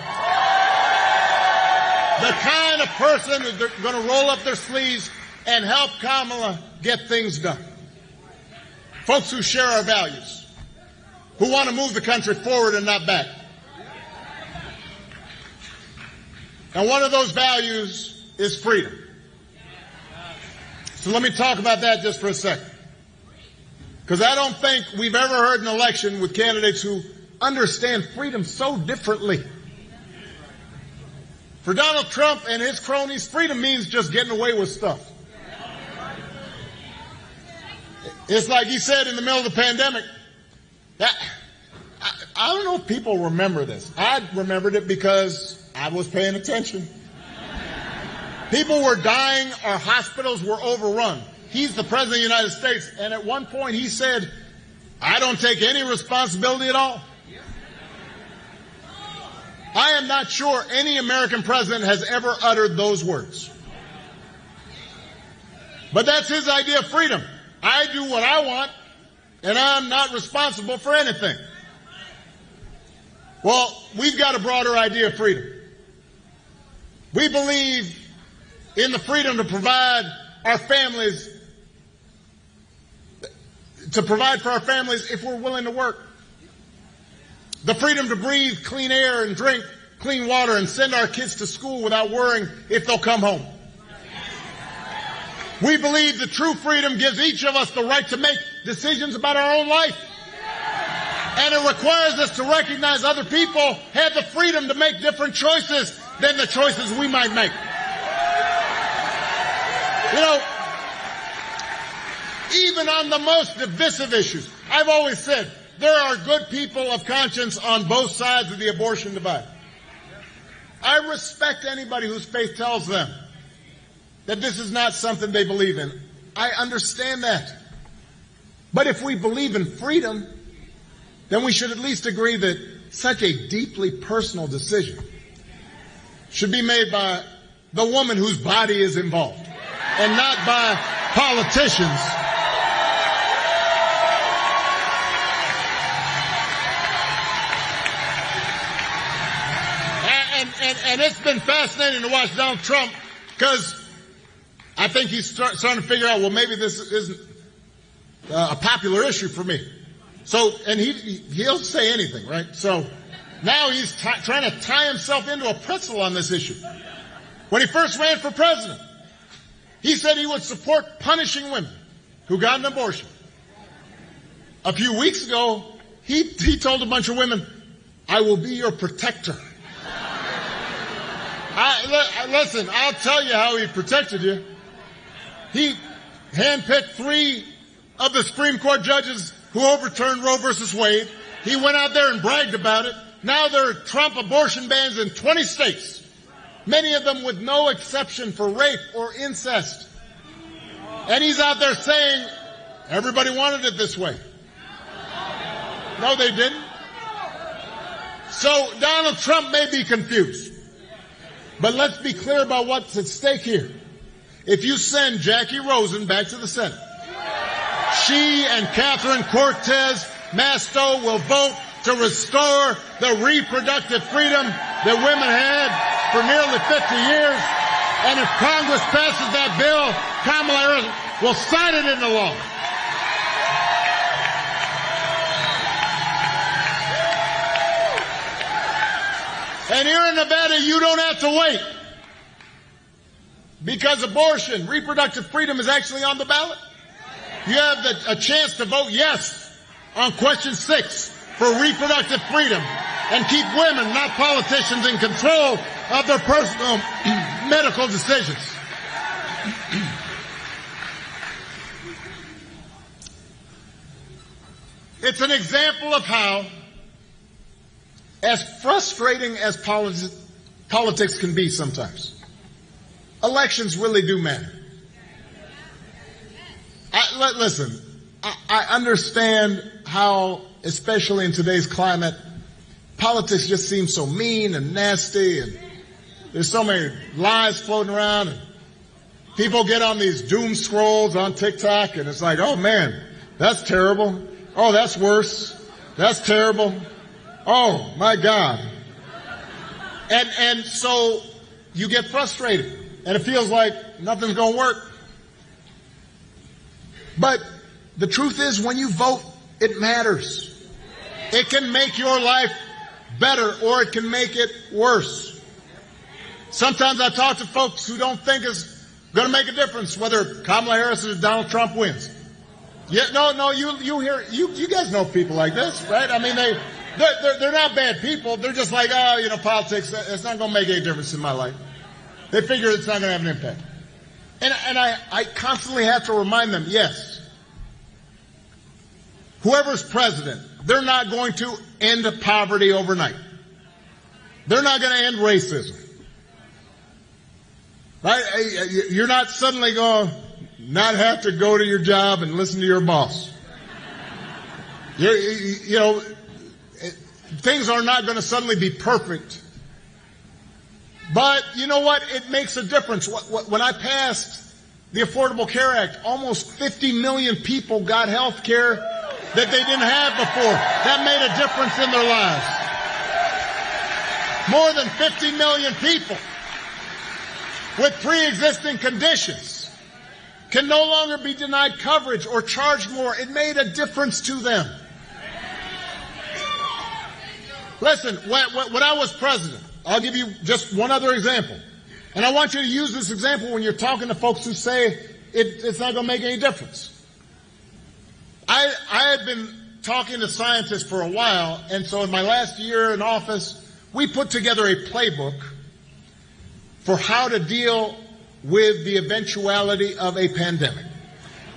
The kind of person that's going to roll up their sleeves and help Kamala get things done. Folks who share our values, who want to move the country forward and not back. And one of those values is freedom. So let me talk about that just for a second. Because I don't think we've ever heard an election with candidates who understand freedom so differently. For Donald Trump and his cronies, freedom means just getting away with stuff. It's like he said in the middle of the pandemic. I don't know if people remember this. I remembered it because I was paying attention. People were dying. Our hospitals were overrun. He's the president of the United States, and at one point he said, I don't take any responsibility at all. I am not sure any American president has ever uttered those words. But that's his idea of freedom. I do what I want, and I'm not responsible for anything. Well, we've got a broader idea of freedom. We believe in the freedom to provide our families, to provide for our families if we're willing to work. The freedom to breathe clean air and drink clean water and send our kids to school without worrying if they'll come home. We believe that true freedom gives each of us the right to make decisions about our own life. And it requires us to recognize other people have the freedom to make different choices than the choices we might make. You know, even on the most divisive issues, I've always said there are good people of conscience on both sides of the abortion divide. I respect anybody whose faith tells them that this is not something they believe in. I understand that. But if we believe in freedom, then we should at least agree that such a deeply personal decision should be made by the woman whose body is involved and not by politicians. And it's been fascinating to watch Donald Trump because I think he's starting to figure out, well, maybe this isn't a popular issue for me. So, and he'll say anything, right? So now he's trying to tie himself into a pretzel on this issue. When he first ran for president, he said he would support punishing women who got an abortion. A few weeks ago, he told a bunch of women, I will be your protector. Listen, I'll tell you how he protected you. He handpicked 3 of the Supreme Court judges who overturned Roe versus Wade. He went out there and bragged about it. Now there are Trump abortion bans in 20 states, many of them with no exception for rape or incest. And he's out there saying, everybody wanted it this way. No, they didn't. So Donald Trump may be confused. But let's be clear about what's at stake here. If you send Jackie Rosen back to the Senate, she and Catherine Cortez Masto will vote to restore the reproductive freedom that women had for nearly 50 years. And if Congress passes that bill, Kamala Harris will sign it into law. And here in Nevada, you don't have to wait. Because abortion, reproductive freedom is actually on the ballot. You have a chance to vote yes on question 6 for reproductive freedom and keep women, not politicians, in control of their personal medical decisions. It's an example of how, as frustrating as politics can be sometimes, elections really do matter. Listen, I understand how, especially in today's climate, politics just seems so mean and nasty, and there's so many lies floating around, and people get on these doom scrolls on TikTok, and it's like, oh man, that's terrible. Oh, that's worse. That's terrible. Oh my God. And so you get frustrated, and it feels like nothing's going to work. But the truth is, when you vote, it matters. It can make your life better, or it can make it worse. Sometimes I talk to folks who don't think it's going to make a difference whether Kamala Harris or Donald Trump wins. Yeah, no, you guys know people like this, right? I mean, they're not bad people. They're just like, politics, it's not going to make any difference in my life. They figure it's not going to have an impact. And I constantly have to remind them, yes, whoever's president, they're not going to end poverty overnight. They're not going to end racism. Right? You're not suddenly going to not have to go to your job and listen to your boss. Things are not going to suddenly be perfect. But you know what? It makes a difference. When I passed the Affordable Care Act, almost 50 million people got health care that they didn't have before. That made a difference in their lives. More than 50 million people with pre-existing conditions can no longer be denied coverage or charged more. It made a difference to them. Listen, when I was president, I'll give you just one other example. And I want you to use this example when you're talking to folks who say it's not going to make any difference. I had been talking to scientists for a while, and so in my last year in office, we put together a playbook for how to deal with the eventuality of a pandemic.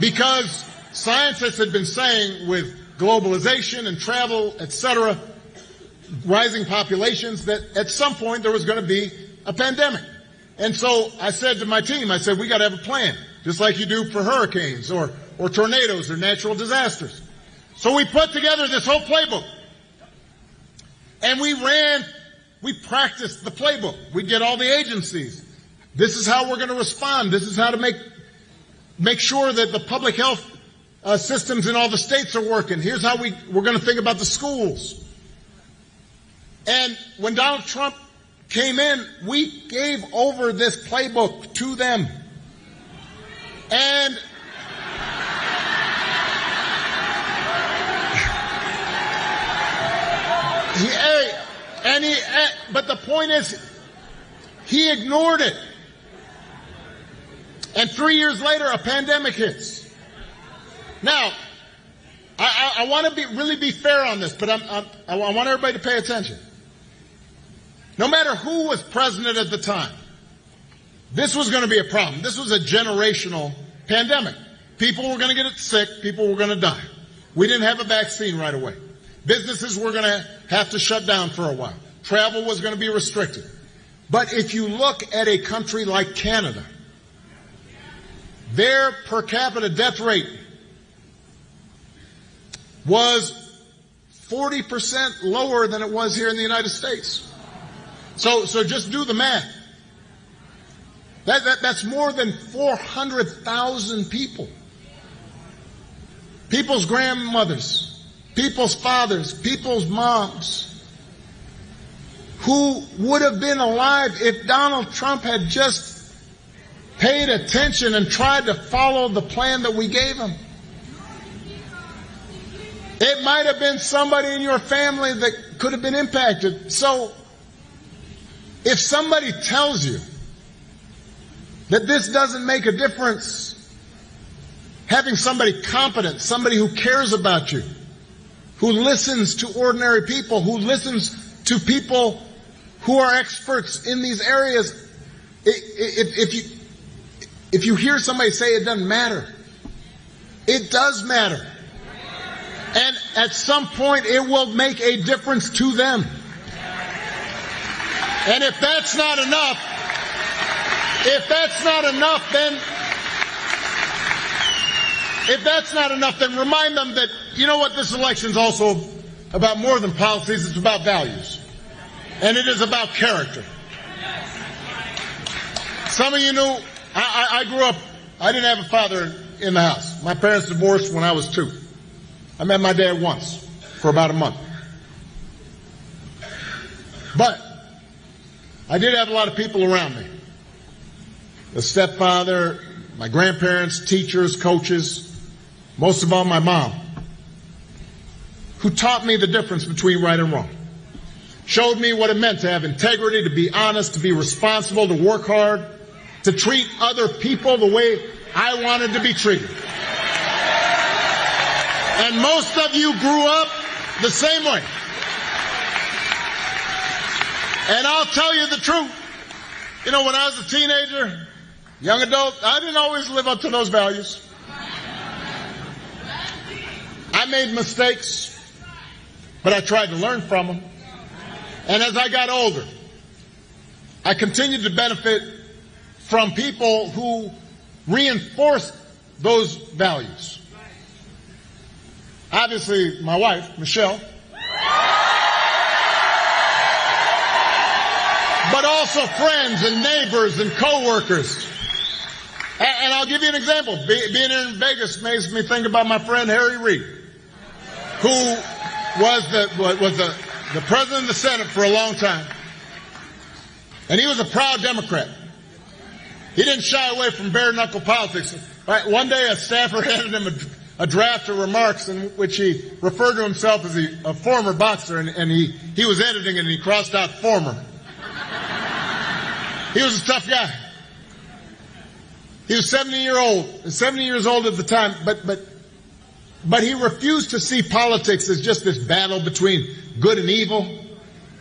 Because scientists had been saying with globalization and travel, etc., rising populations, that at some point there was going to be a pandemic. And so I said to my team, I said, we got to have a plan, just like you do for hurricanes or tornadoes or natural disasters. So we put together this whole playbook. And we practiced the playbook. We get all the agencies. This is how we're going to respond. This is how to make sure that the public health systems in all the states are working. Here's how we're going to think about the schools. And when Donald Trump came in, we gave over this playbook to them. And but the point is, he ignored it. And 3 years later, a pandemic hits. Now, I want to really be fair on this, but I want everybody to pay attention. No matter who was president at the time, this was going to be a problem. This was a generational pandemic. People were going to get sick. People were going to die. We didn't have a vaccine right away. Businesses were going to have to shut down for a while. Travel was going to be restricted. But if you look at a country like Canada, their per capita death rate was 40% lower than it was here in the United States. So just do the math. That's more than 400,000 people. People's grandmothers, people's fathers, people's moms, who would have been alive if Donald Trump had just paid attention and tried to follow the plan that we gave him. It might have been somebody in your family that could have been impacted. So if somebody tells you that this doesn't make a difference, having somebody competent, somebody who cares about you, who listens to ordinary people, who listens to people who are experts in these areas, if you hear somebody say it doesn't matter, it does matter. And at some point it will make a difference to them. And if that's not enough, then remind them that, you know what, this election's also about more than policies, it's about values. And it is about character. Some of you knew, I grew up, I didn't have a father in the house. My parents divorced when I was 2. I met my dad once for about a month. But I did have a lot of people around me. A stepfather, my grandparents, teachers, coaches, most of all my mom, who taught me the difference between right and wrong. Showed me what it meant to have integrity, to be honest, to be responsible, to work hard, to treat other people the way I wanted to be treated. And most of you grew up the same way. And I'll tell you the truth. You know, when I was a teenager, young adult, I didn't always live up to those values. I made mistakes, but I tried to learn from them. And as I got older, I continued to benefit from people who reinforced those values. Obviously, my wife, Michelle, but also friends and neighbors and coworkers. And I'll give you an example. Being here in Vegas makes me think about my friend Harry Reid, who was the president of the Senate for a long time. And he was a proud Democrat. He didn't shy away from bare-knuckle politics. Right, one day a staffer handed him a draft of remarks in which he referred to himself as a former boxer, and he was editing it and he crossed out former. He was a tough guy. He was 70 years old at the time, but he refused to see politics as just this battle between good and evil.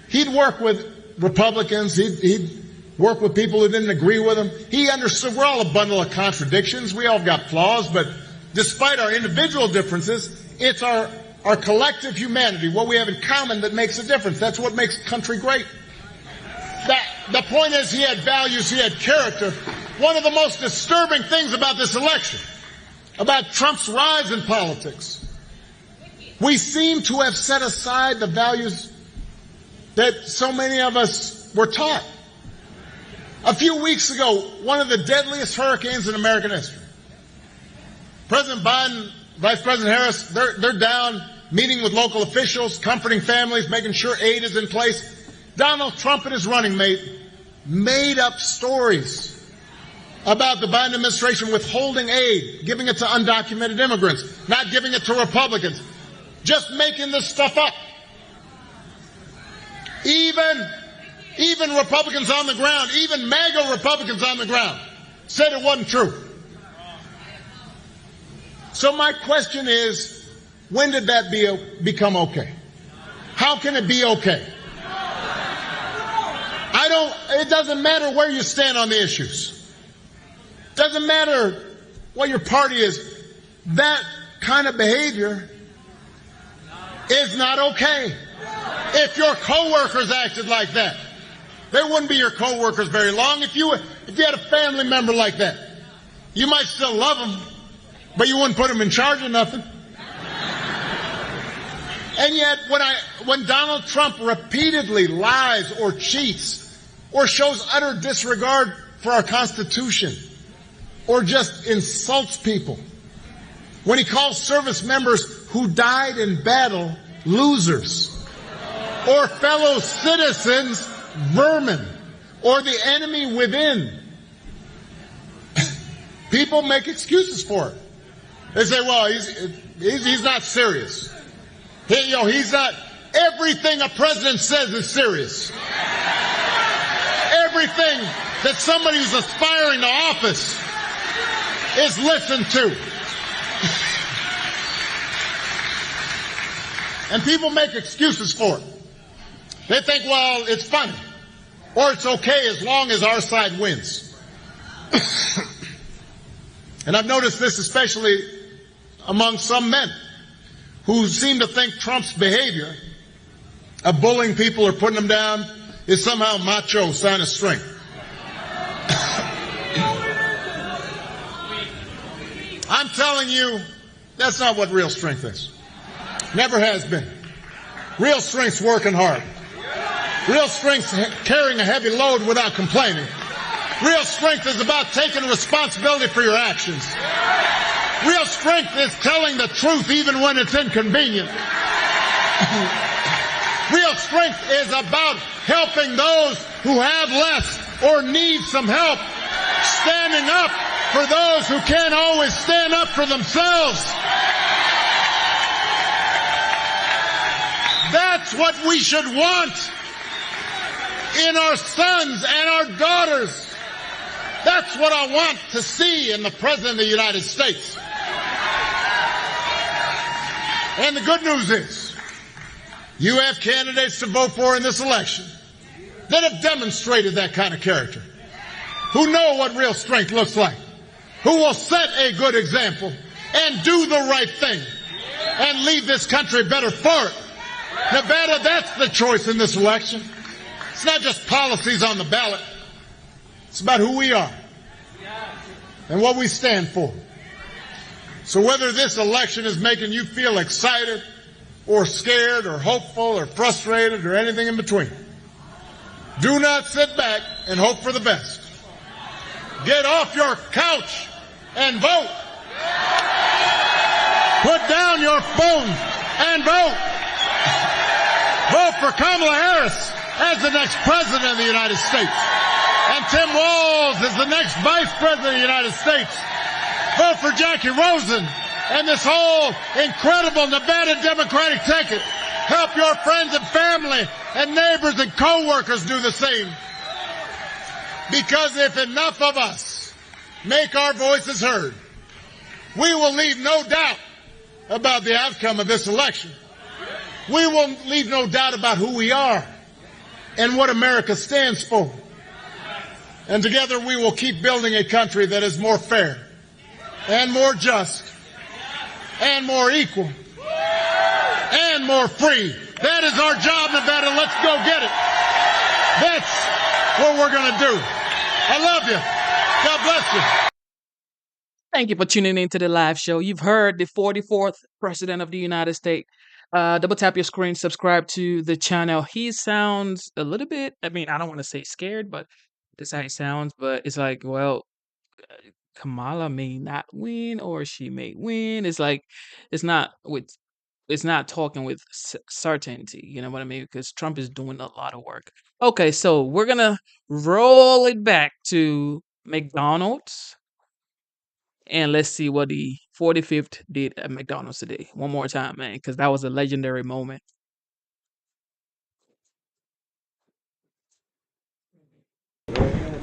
He'd work with Republicans. He'd work with people who didn't agree with him. He understood we're all a bundle of contradictions. We all got flaws, but despite our individual differences, it's our collective humanity, what we have in common, that makes a difference. That's what makes a country great. The point is, he had values, he had character. One of the most disturbing things about this election, about Trump's rise in politics, we seem to have set aside the values that so many of us were taught. A few weeks ago, one of the deadliest hurricanes in American history. President Biden, Vice President Harris, they're down meeting with local officials, comforting families, making sure aid is in place. Donald Trump and his running mate made up stories about the Biden administration withholding aid, giving it to undocumented immigrants, not giving it to Republicans, just making this stuff up. Even Republicans on the ground, even MAGA Republicans on the ground, said it wasn't true. So my question is, when did that become okay? How can it be okay? It doesn't matter where you stand on the issues. Doesn't matter what your party is. That kind of behavior is not okay. If your coworkers acted like that, they wouldn't be your coworkers very long. If you had a family member like that, you might still love them, but you wouldn't put them in charge of nothing. And yet, when Donald Trump repeatedly lies or cheats or shows utter disregard for our Constitution or just insults people, when he calls service members who died in battle losers, or fellow citizens vermin, or the enemy within, people make excuses for it. They say, well, he's not serious. He's not. Everything a president says is serious. Everything that somebody who's aspiring to office is listened to. And people make excuses for it. They think, well, it's funny, or it's okay as long as our side wins. And I've noticed this especially among some men who seem to think Trump's behavior of bullying people or putting them down is somehow macho sign of strength. I'm telling you, that's not what real strength is. Never has been. Real strength's working hard. Real strength's carrying a heavy load without complaining. Real strength is about taking responsibility for your actions. Real strength is telling the truth even when it's inconvenient. Real strength is about helping those who have less or need some help. Standing up for those who can't always stand up for themselves. That's what we should want in our sons and our daughters. That's what I want to see in the President of the United States. And the good news is, you have candidates to vote for in this election that have demonstrated that kind of character, who know what real strength looks like, who will set a good example and do the right thing and leave this country better for it. Nevada, that's the choice in this election. It's not just policies on the ballot. It's about who we are and what we stand for. So whether this election is making you feel excited or scared or hopeful or frustrated or anything in between, do not sit back and hope for the best. Get off your couch and vote. Put down your phone and vote. Vote for Kamala Harris as the next president of the United States. And Tim Walz as the next vice president of the United States. Vote for Jackie Rosen and this whole incredible Nevada Democratic ticket. Help your friends and family and neighbors and co-workers do the same. Because if enough of us make our voices heard, we will leave no doubt about the outcome of this election. We will leave no doubt about who we are and what America stands for. And together we will keep building a country that is more fair and more just and more equal and more free. That is our job, Nevada. Let's go get it. That's what we're going to do. I love you. God bless you. Thank you for tuning in to the live show. You've heard the 44th President of the United States. Double tap your screen, subscribe to the channel. He sounds a little bit, I mean, I don't want to say scared, but that's how he sounds. But it's like, well, Kamala may not win or she may win. It's like, it's not talking with certainty. You know what I mean? Because Trump is doing a lot of work. Okay, so we're going to roll it back to McDonald's. And let's see what the 45th did at McDonald's today. One more time, man, because that was a legendary moment.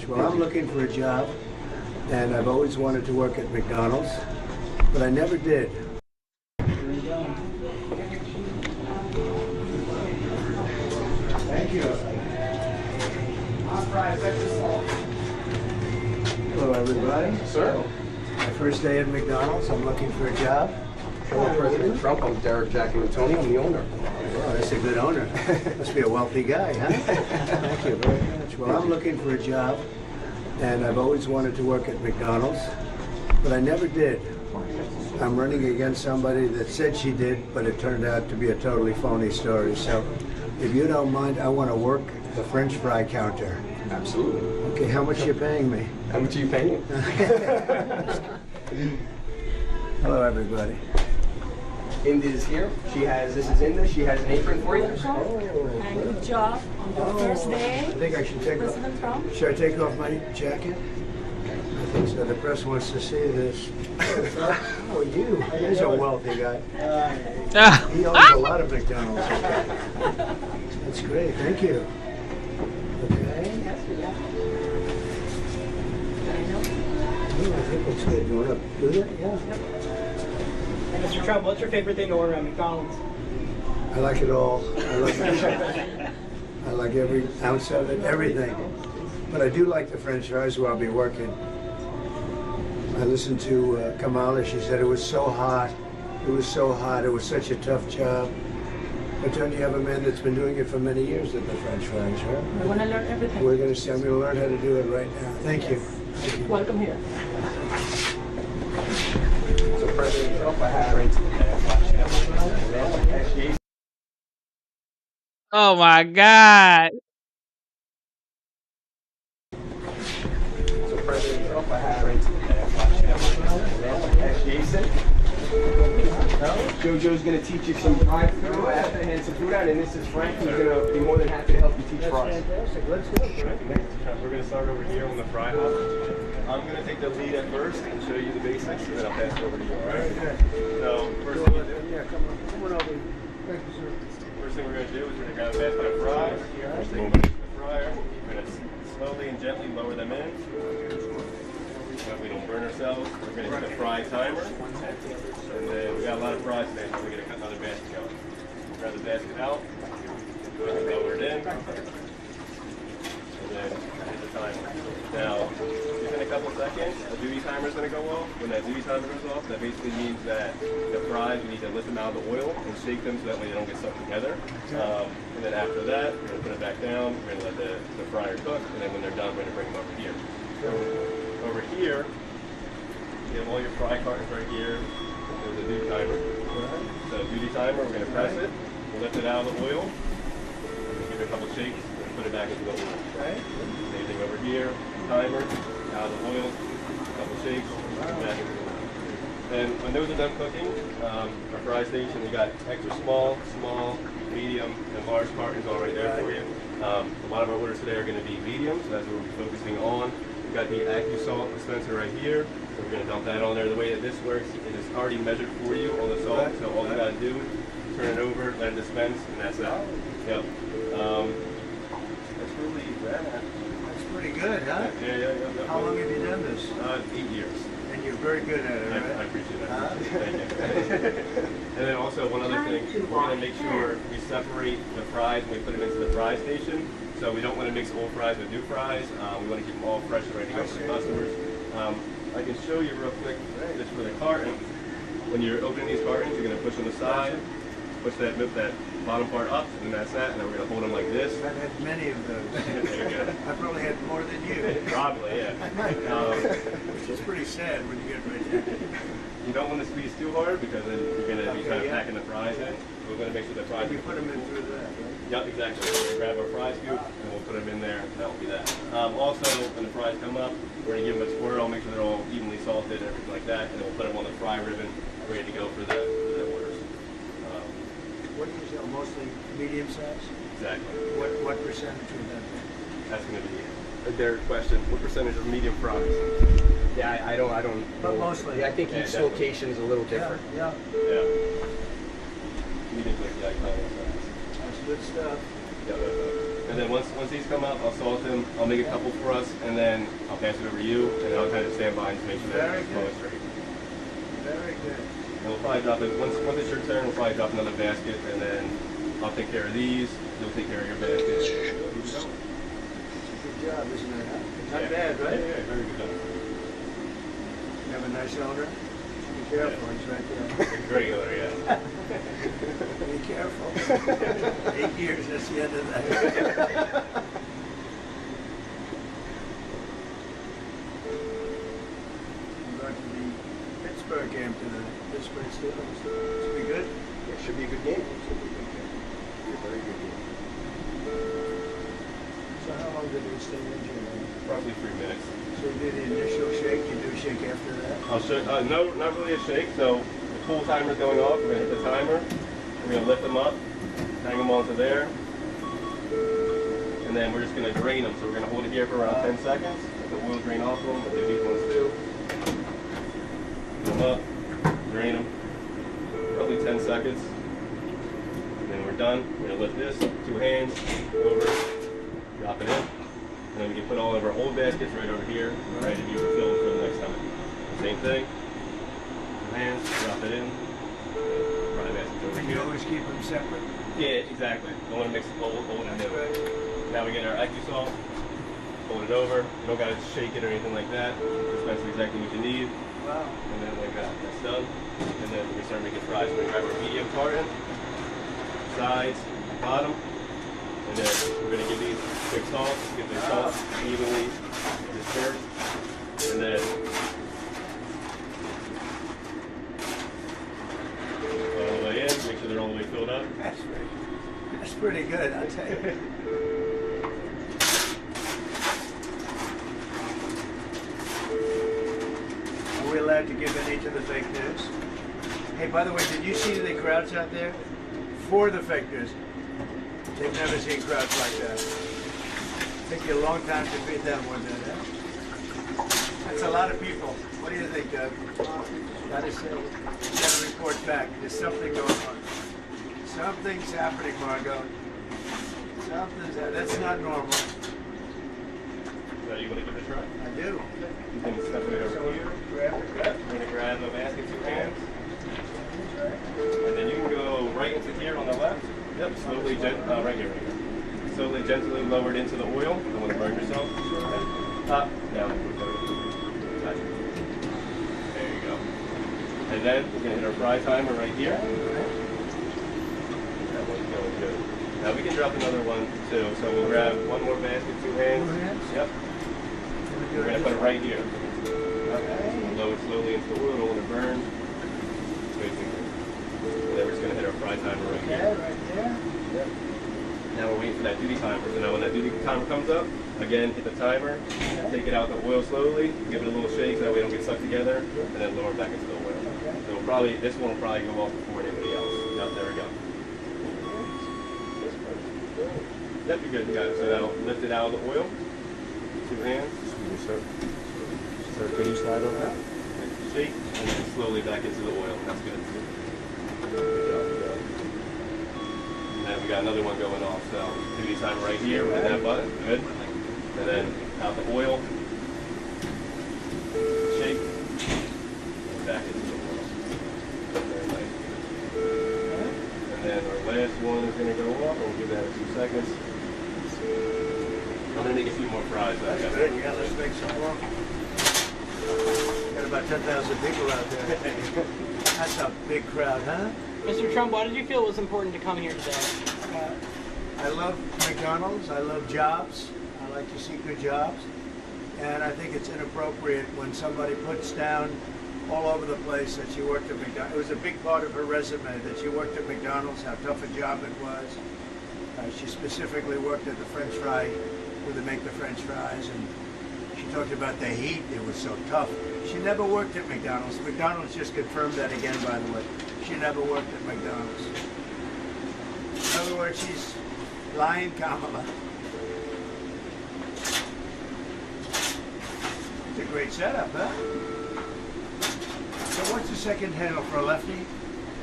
Well, I'm looking for a job, and I've always wanted to work at McDonald's, but I never did. Thank you. Hello, everybody. Sir. My first day at McDonald's. I'm looking for a job. Hello, President Trump. I'm Derek Jack Tony. I'm the owner. Well, that's a good owner. Must be a wealthy guy, huh? Thank you very much. Well, I'm looking for a job, and I've always wanted to work at McDonald's, but I never did. I'm running against somebody that said she did, but it turned out to be a totally phony story. So, if you don't mind, I want to work the French fry counter. Absolutely. Okay, how much you paying me? How much are you paying? Hello, everybody. Indy is here. This is Indy. She has an apron for you. And good job on the first day. I think I should take President Trump. Should I take off my jacket? I think so. The press wants to see this. Oh, you. He's a wealthy guy. He owns a lot of McDonald's. Okay. That's great. Thank you. Okay. Oh, I think that's good. You want to do that? Yeah. Mr. Trump, what's your favorite thing to order at McDonald's? I like it all. I like every ounce of it, everything. But I do like the French fries where I'll be working. I listened to Kamala. She said it was so hot. It was so hot. It was such a tough job. But don't you have a man that's been doing it for many years at the French fries, huh? I want to learn everything. I'm going to learn how to do it right now. Thank you. Welcome here. So President Trump, I have Oh my God. So President Trump, I have Jason. JoJo's going to teach you some drive-through. I have to hand some food out, and this is Frank, who's going to be more than happy to help you teach fries. Let's go. We're going to start over here on the fry hub. I'm going to take the lead at first and show you the basics, and then I'll pass it over to you, all right? So, first thing you do, Yeah, come on over. Thank you, sir. first thing we're going to do is we're going to grab a basket of fries. First thing we're going to do the fryer. We're going to slowly and gently lower them in. So we don't burn ourselves. We're going to hit the fry timer. And then we got a lot of fries today, so we're going to cut another basket going. Grab the basket out. Lower it in. And then hit the timer. Now, within a couple of seconds, the duty timer is going to go off. When that duty timer goes off, that basically means that the fries, we need to lift them out of the oil and shake them so that way they don't get stuck together. And then after that, we're going to put it back down. We're going to let the fryer cook. And then when they're done, we're going to bring them over here. So over here, you have all your fry cartons right here. There's a duty timer. So duty timer, we're going to press it. We'll lift it out of the oil. Give it a couple shakes. And put it back into the oil. Same thing over here. Timer, out of the oil, a couple shakes, back into the oil. And when those are done cooking, our fry station, we got extra small, medium, and large cartons all right there for you. A lot of our orders today are going to be medium, so that's what we'll be focusing on. We've got the AccuSalt dispenser right here. So we're going to dump that on there. The way that this works, it is already measured for you on the salt. So all you got to do is turn it over, let it dispense, and that's that. Yep. That's really rad. That's pretty good, huh? Yeah. How long have you done this? 8 years. And you're very good at it, right? I appreciate that. Thank you. And then also one other thing, we're going to make sure we separate the fries when we put them into the fry station. So we don't want to mix old fries with new fries. We want to keep them all fresh and ready to go for the customers. I can show you real quick, just for the carton. When you're opening these cartons, you're going to push on the side, push that bottom part up, and then that's that. And then we're going to hold them like this. I've had many of those. There you go. I probably had more than you. Probably, yeah. Which is pretty sad when you get right there. You don't want to squeeze too hard because then you're going to be kind of packing the fries in. We're going to make sure the fries. You put them in through that, right? Yep, exactly. So we grab our fry scoop and we'll put them in there. That'll be that. Also, when the fries come up, we're going to give them a swirl, make sure they're all evenly salted and everything like that, and then we'll put them on the fry ribbon, ready to go for the orders. What do you sell? Mostly medium size? Exactly. What percentage of that? That's going to be their question. What percentage of medium fries? Yeah, I don't But know. mostly. Yeah, I think each definitely. location is a little different. Yeah. Medium, yeah, That's good stuff. And then once these come up, I'll salt them. I'll make a couple for us, and then I'll pass it over to you, and I'll kind of stand by and just make sure that it's flowing straight. Very good. And we'll probably drop it once it's your turn. We'll probably drop another basket, and then I'll take care of these. You'll take care of your basket. Good job, isn't it? Not bad, right? Yeah, very good job. You have a nice owner? Be careful, he's right there. Great owner, yeah. Be careful. 8 years, that's the end of that. I'm going to the Pittsburgh game tonight. Pittsburgh Steelers. Should be good? Yeah, should be a good game. Should be a good game. Should be a very good game. So how long did they stay in here? Probably 3 minutes. So you do the initial shake, you do a shake after that? I'll show. No, not really a shake. So the pool timer's going off. We're gonna hit the timer. We're gonna lift them up, hang them onto there, and then we're just gonna drain them. So we're gonna hold it here for around 10 seconds. Let the oil drain off them. We'll do these ones too. Put them up, drain them. Roughly 10 seconds. And then we're done. We're gonna lift this, 2 hands, over, drop it in. And then we can put all of our old baskets right over here, ready to be refilled for the next time. Same thing. 2 hands, drop it in. Fry baskets over And here. you always keep them separate? Yeah, exactly. Don't want to mix old and new. Now we get our AccuSalt, fold it over. You don't got to shake it or anything like that. Dispense exactly what you need. Wow. And then like that, that's done. And then we start making fries. We grab our medium carton, sides, bottom. And then we're going to give these quick salt, get the salt evenly dispersed. And then all the way in, make sure they're all the way filled up. That's pretty good, I'll tell you. Are we allowed to give any to the fake news? Hey, by the way, did you see the crowds out there? For the fake news. They've never seen crowds like that. Take you a long time to beat them, wouldn't it? That's a lot of people. What do you think, Doug? Gotta say, gotta report back. There's something going on. Something's happening, Margot. That's not normal. So you want to give it a try? I do. You can step it over here. Grab it. We're going to grab the basket 2 hands. And then you can go right into here on the left. Yep, slowly, right here. Slowly, gently lowered into the oil. Don't want to burn yourself. Up, down. Touch. There you go. And then we're going to hit our fry timer right here. That one's going good. Now we can drop another one too. So we'll grab one more basket, 2 hands. 2 hands? Yep. We're going to put it right here. Okay. Lower it slowly into the oil. Don't want to burn. And then we're just going to hit our fry timer right here. Right there. Yep. Now we're waiting for that duty timer. So now when that duty timer comes up, again, hit the timer, take it out the oil slowly, give it a little shake so that we don't get stuck together, and then lower it back into the oil. So we'll probably, this one will probably go off before anybody else. Yep, there we go. Yep, you're good. You got it. So now lift it out of the oil. 2 hands. Sir, can you slide over? Shake, and then slowly back into the oil. That's good. Good job, good job. And then we got another one going off. So give me time right here with that button. Good. And then out the oil. Shake. And back into the oil. Very nice. And then our last one is going to go off. And we'll give that a few seconds. I'm going to make a few more fries. That's good. Yeah, let's make some more. Got about 10,000 people out there. That's a big crowd, huh? Mr. Trump, why did you feel it was important to come here today? I love McDonald's. I love jobs. I like to see good jobs. And I think it's inappropriate when somebody puts down all over the place that she worked at McDonald's. It was a big part of her resume that she worked at McDonald's, how tough a job it was. She specifically worked at the French fry, where they make the French fries, and she talked about the heat. It was so tough. She never worked at McDonald's. McDonald's just confirmed that again, by the way. She never worked at McDonald's. In other words, she's lying, Kamala. It's a great setup, huh? So what's the second handle for a lefty?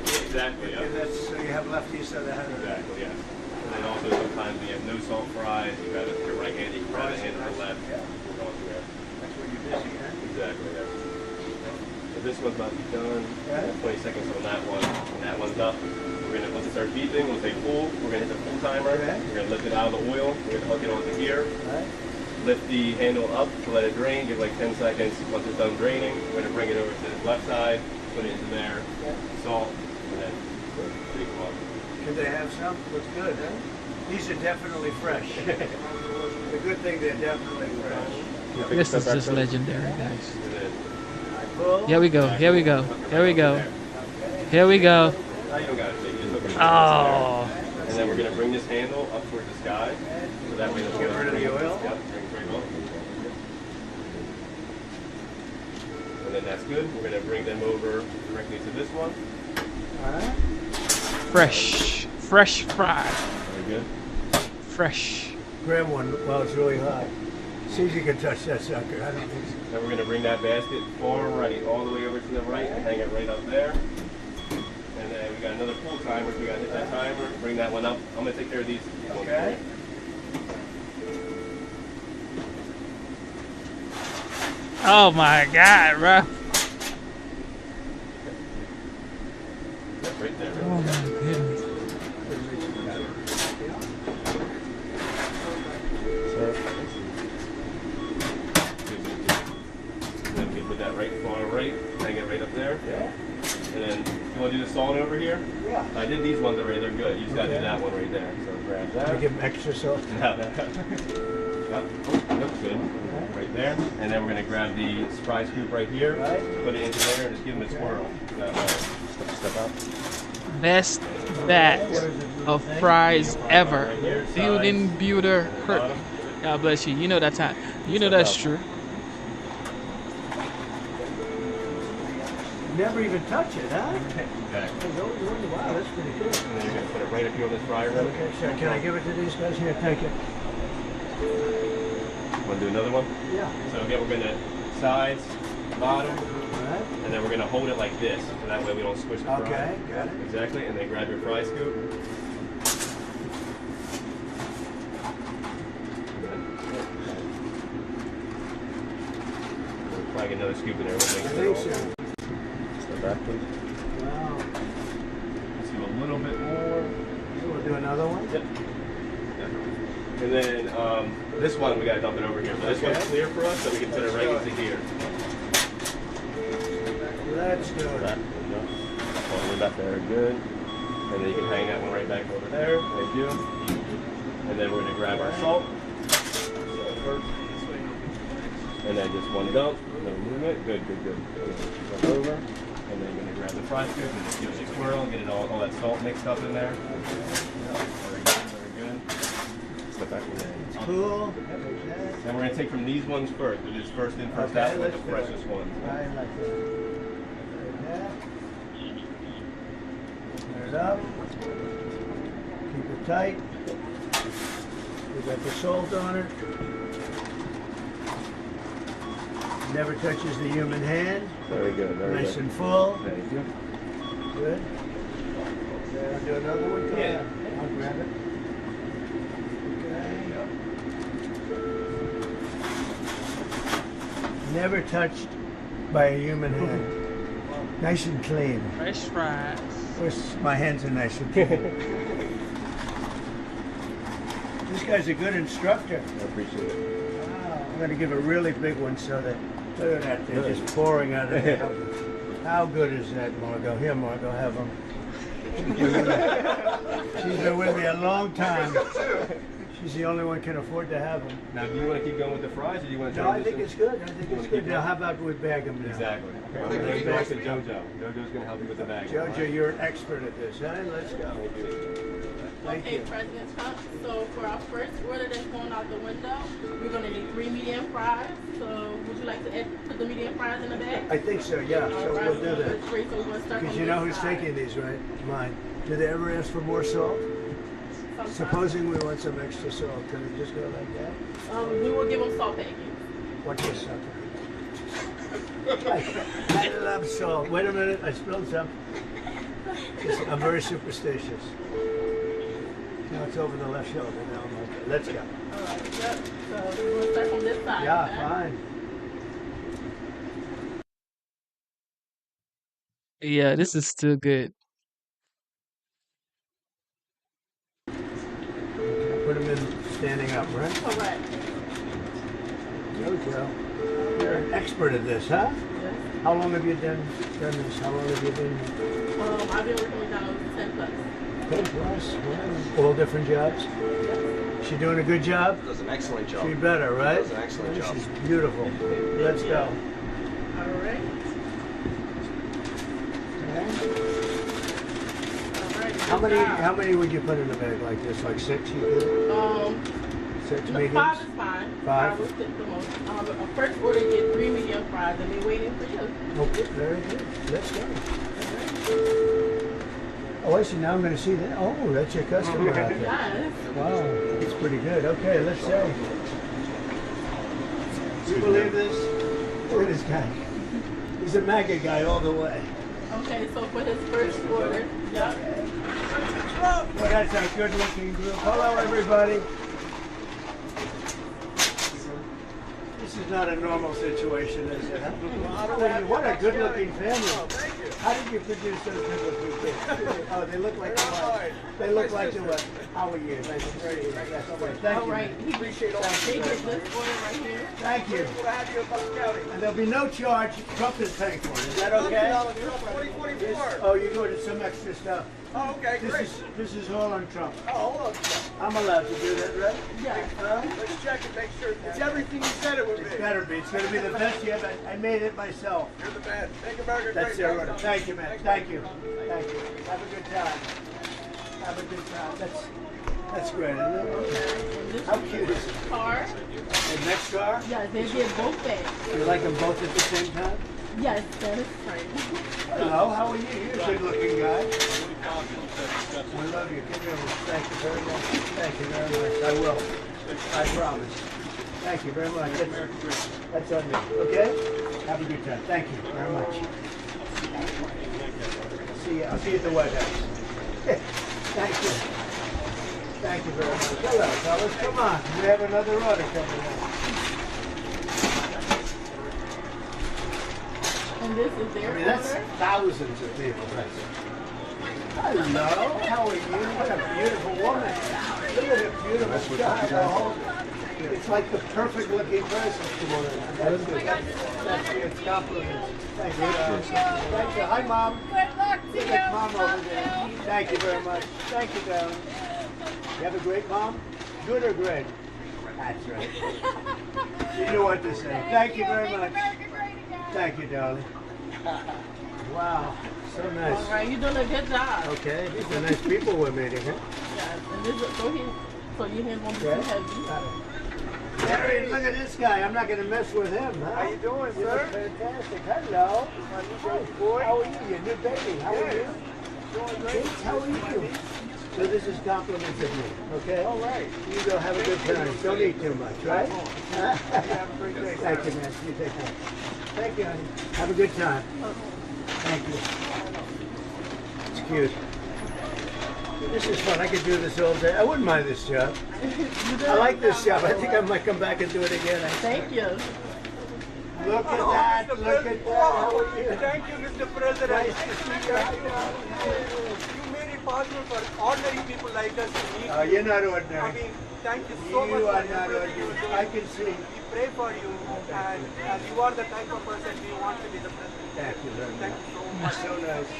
Exactly, yeah. And that's, so you have lefties that are ahead of that. Exactly, yes. And then also sometimes when you have no salt fries, you got your right hand, you can grab the hand on the left. Yeah. We're going through there. That's when you're busy, huh? Exactly, yeah. So this one's about to be done. Okay. 20 seconds on that one. And that one's up. We're gonna, once it starts beeping, we'll say full. We're gonna hit the full timer. Okay. We're gonna lift it out of the oil. We're gonna hook it onto here. Right. Lift the handle up to let it drain. Give like 10 seconds. Once it's done draining, we're gonna bring it over to the left side. Put it into there. Salt. And then take them up. Can they have some? Looks good, huh? These are definitely fresh. The good thing, they're definitely fresh. This is just legendary, guys. And then Here we go. Here we go. Here we go. Here we go. now you don't gotta shake it. Just hook it Oh. And then we're gonna bring this handle up toward the sky. So that way the Get rid of the oil? Yep, bring it right up. And then that's good. We're gonna bring them over directly to this one. Alright. Fresh. Fresh fry. Very good. Fresh. Grab one while it's really hot. See if you can touch that sucker. I don't think so. Then we're gonna bring that basket far right, all the way over to the right, and hang it right up there. And then we got another full timer, so we gotta hit that timer, bring that one up. I'm gonna take care of these. Okay. Oh my God, bro. Right there. Oh my goodness. Then we can put that right far right, hang it right up there. Yeah. And then you want to do the salt over here? Yeah. I did these ones already, they're good. You just got to do that one right there. So grab that. Can I give them extra salt? No. Yep. Oh, looks good. Right there. And then we're going to grab the fry scoop right here, Right. put it into there, and just give them a swirl. That way. Step out. Best batch of fries ever. Building Builder Hurt. God bless you. You know that's hot. You know that's true. Never even touch it, huh? Exactly. Wow, that's pretty good. And then you're going to put it right up here on this fryer. Okay, sure. Can I give it to these guys here? Thank you. Want to do another one? Yeah. So again, we're going to sides, bottom, Alright. and then we're going to hold it like this, so that way we don't squish the fry. Okay, got it. Exactly, and then grab your fry scoop. We'll probably get another scoop in there. We'll make I it think all. so. Step back, please. Wow. Let's do a little bit more. So we'll do another one? Yep. And then this one, we got to dump it over here. So this one's clear for us, so we can put it right into here. Let's do it. All the way back there, good. And then you can hang that one right back over there. Thank you. And then we're going to grab our salt. Salt first. And then just one dump, no movement. Good, good, good. Jump over. And then you're going to grab the fry scoop and just give it a swirl and get it all that salt mixed up in there. Very good, very good. Step back again. Cool. And we're going to take from these ones first. It is first in, first out, with the freshest ones. I like that. Like that. Turn it up. Keep it tight. We got the salt on it. Never touches the human hand. Very good. Very Nice good. and full. Thank you. Good. Okay, I'll do another one. Yeah. I'll grab it. Okay. Never touched by a human hand. Nice and clean. Fresh fries. My hands are nice and clean. This guy's a good instructor. I appreciate it. Wow. I'm going to give a really big one so that, look at that, they're just pouring out of there. How good is that, Margot? Here, Margot, have them. She's been with me a long time. She's the only one can afford to have them. Now, do you want to keep going with the fries, or do you want to? No, I think it's good. I think it's good. Now, how about we bag them now? Exactly. Okay. I'm going to go back to JoJo. JoJo's going to help you with the bag. JoJo, you're an expert at this, huh? Let's go. Thank Okay, you. President Trump. So for our first order that's going out the window, we're going to need 3 medium fries. So would you like to put the medium fries in the bag? I think so, yeah. So we'll do that. Great. So we're going to start Because from you know this who's side. taking these, right? Mine. Do they ever ask for more salt? Sometimes. Supposing we want some extra salt, can we just go like that? We will give them salt packets. Watch this, sucker. I love salt. Wait a minute, I spilled some. I'm very superstitious. Now it's over the left shoulder. Now I'm okay. Let's go. All right. Yep. So we're going to start from this side. Yeah, okay? fine. Yeah, this is still good. Put them in standing up, right? Correct. JoJo, you're an expert at this, huh? Yes. How long have you done this? How long have you been here? I've been working with McDonald's 10 plus. 10 plus. Wow. All different jobs? She doing a good job? Does an excellent job. She better, right? Does an excellent job. She's beautiful. Let's go. All right. How many would you put in a bag like this? Like 6 you could? 6 mediums? 5 is fine. 5? Would fit the most. First order, get 3 medium fries, and we're waiting for you. Okay, very good. Let's go. Oh, I see. Now I'm going to see that. Oh, that's your customer out there. Yes. Wow, that's pretty good. Okay, let's say. Do you believe this? Look at this guy. He's a MAGA guy all the way. Okay, so for his first order, yep. Well, that's a good-looking group. Hello, everybody. This is not a normal situation, is it? Huh? What a good-looking family. How did you produce those good-looking kids? Oh, they look like the what? They look like the what? How are you? Nice to meet you. Yes, thank you. All right, he appreciate all that. They get this order right here. Thank you. And there'll be no charge. Trump is paying for it. Is that okay? 2024. Oh, you're going to some extra stuff. Oh, okay, great. This is all on Trump. Oh, hold on. I'm allowed to do that, right? Yeah. Let's check and make sure it's everything you said it would be. It better be. It's going to be the best yet. I made it myself. You're the man. Make America That's great. their order. Thank you, man. Thank you. Thank you. Have a good time. Have a good time. That's great, isn't it? How cute is it? Car. The next car? Yes, they get both bags. You like them both at the same time? Yes, that is right. Hello, how are you? You're a good-looking guy. I love you. Give me a thank you very much. Thank you very much. I will. I promise. Thank you very much. That's on me. Okay? Have a good time. Thank you very much. I'll see you at the White House. Thank you. Thank you very much. Hello, fellas. Come on. We have another order coming in. And this is their That's order. thousands of people. Hello. How are you? What a beautiful woman. Look at a beautiful child. It's like the perfect looking person. That's good. That's good. Compliments. Thank you. Thank you. Hi, Mom. Good luck to Look you. at Mom over there. Thank you very much. Thank you, darling. You have a great mom? Good or great? That's right. You knew what to say. Thank you very much. Thank you, darling. Wow. So nice. All right, you're doing a good job. Okay, these are nice people we're meeting, huh? Yes, and this is, so your hand won't be too heavy. Hey, look at this guy. I'm not going to mess with him, huh? How you doing, You sir? look fantastic. Hello. My new baby boy. How are you? Your new baby. How are you? Doing great. Kids, how are you? So this is compliments of me, okay? All right. You go have a good time. Don't eat too much, right? Have a great day. Thank you, man. You take care. Thank you, honey. Have a good time. Thank you. It's cute. This is fun. I could do this all day. I wouldn't mind this job. I like this job. I think I might come back and do it again. Thank you. Look at that. Look at that. How are you? Thank you, Mr. President. Nice to see you. You made it possible for ordinary people like us to meet you. You're not ordinary. I mean, thank you so much You for are not everything you ordinary. do. I can see. We pray for you, and you are the type of person we want to be the president. Thank you very much. Thank you so much. So nice.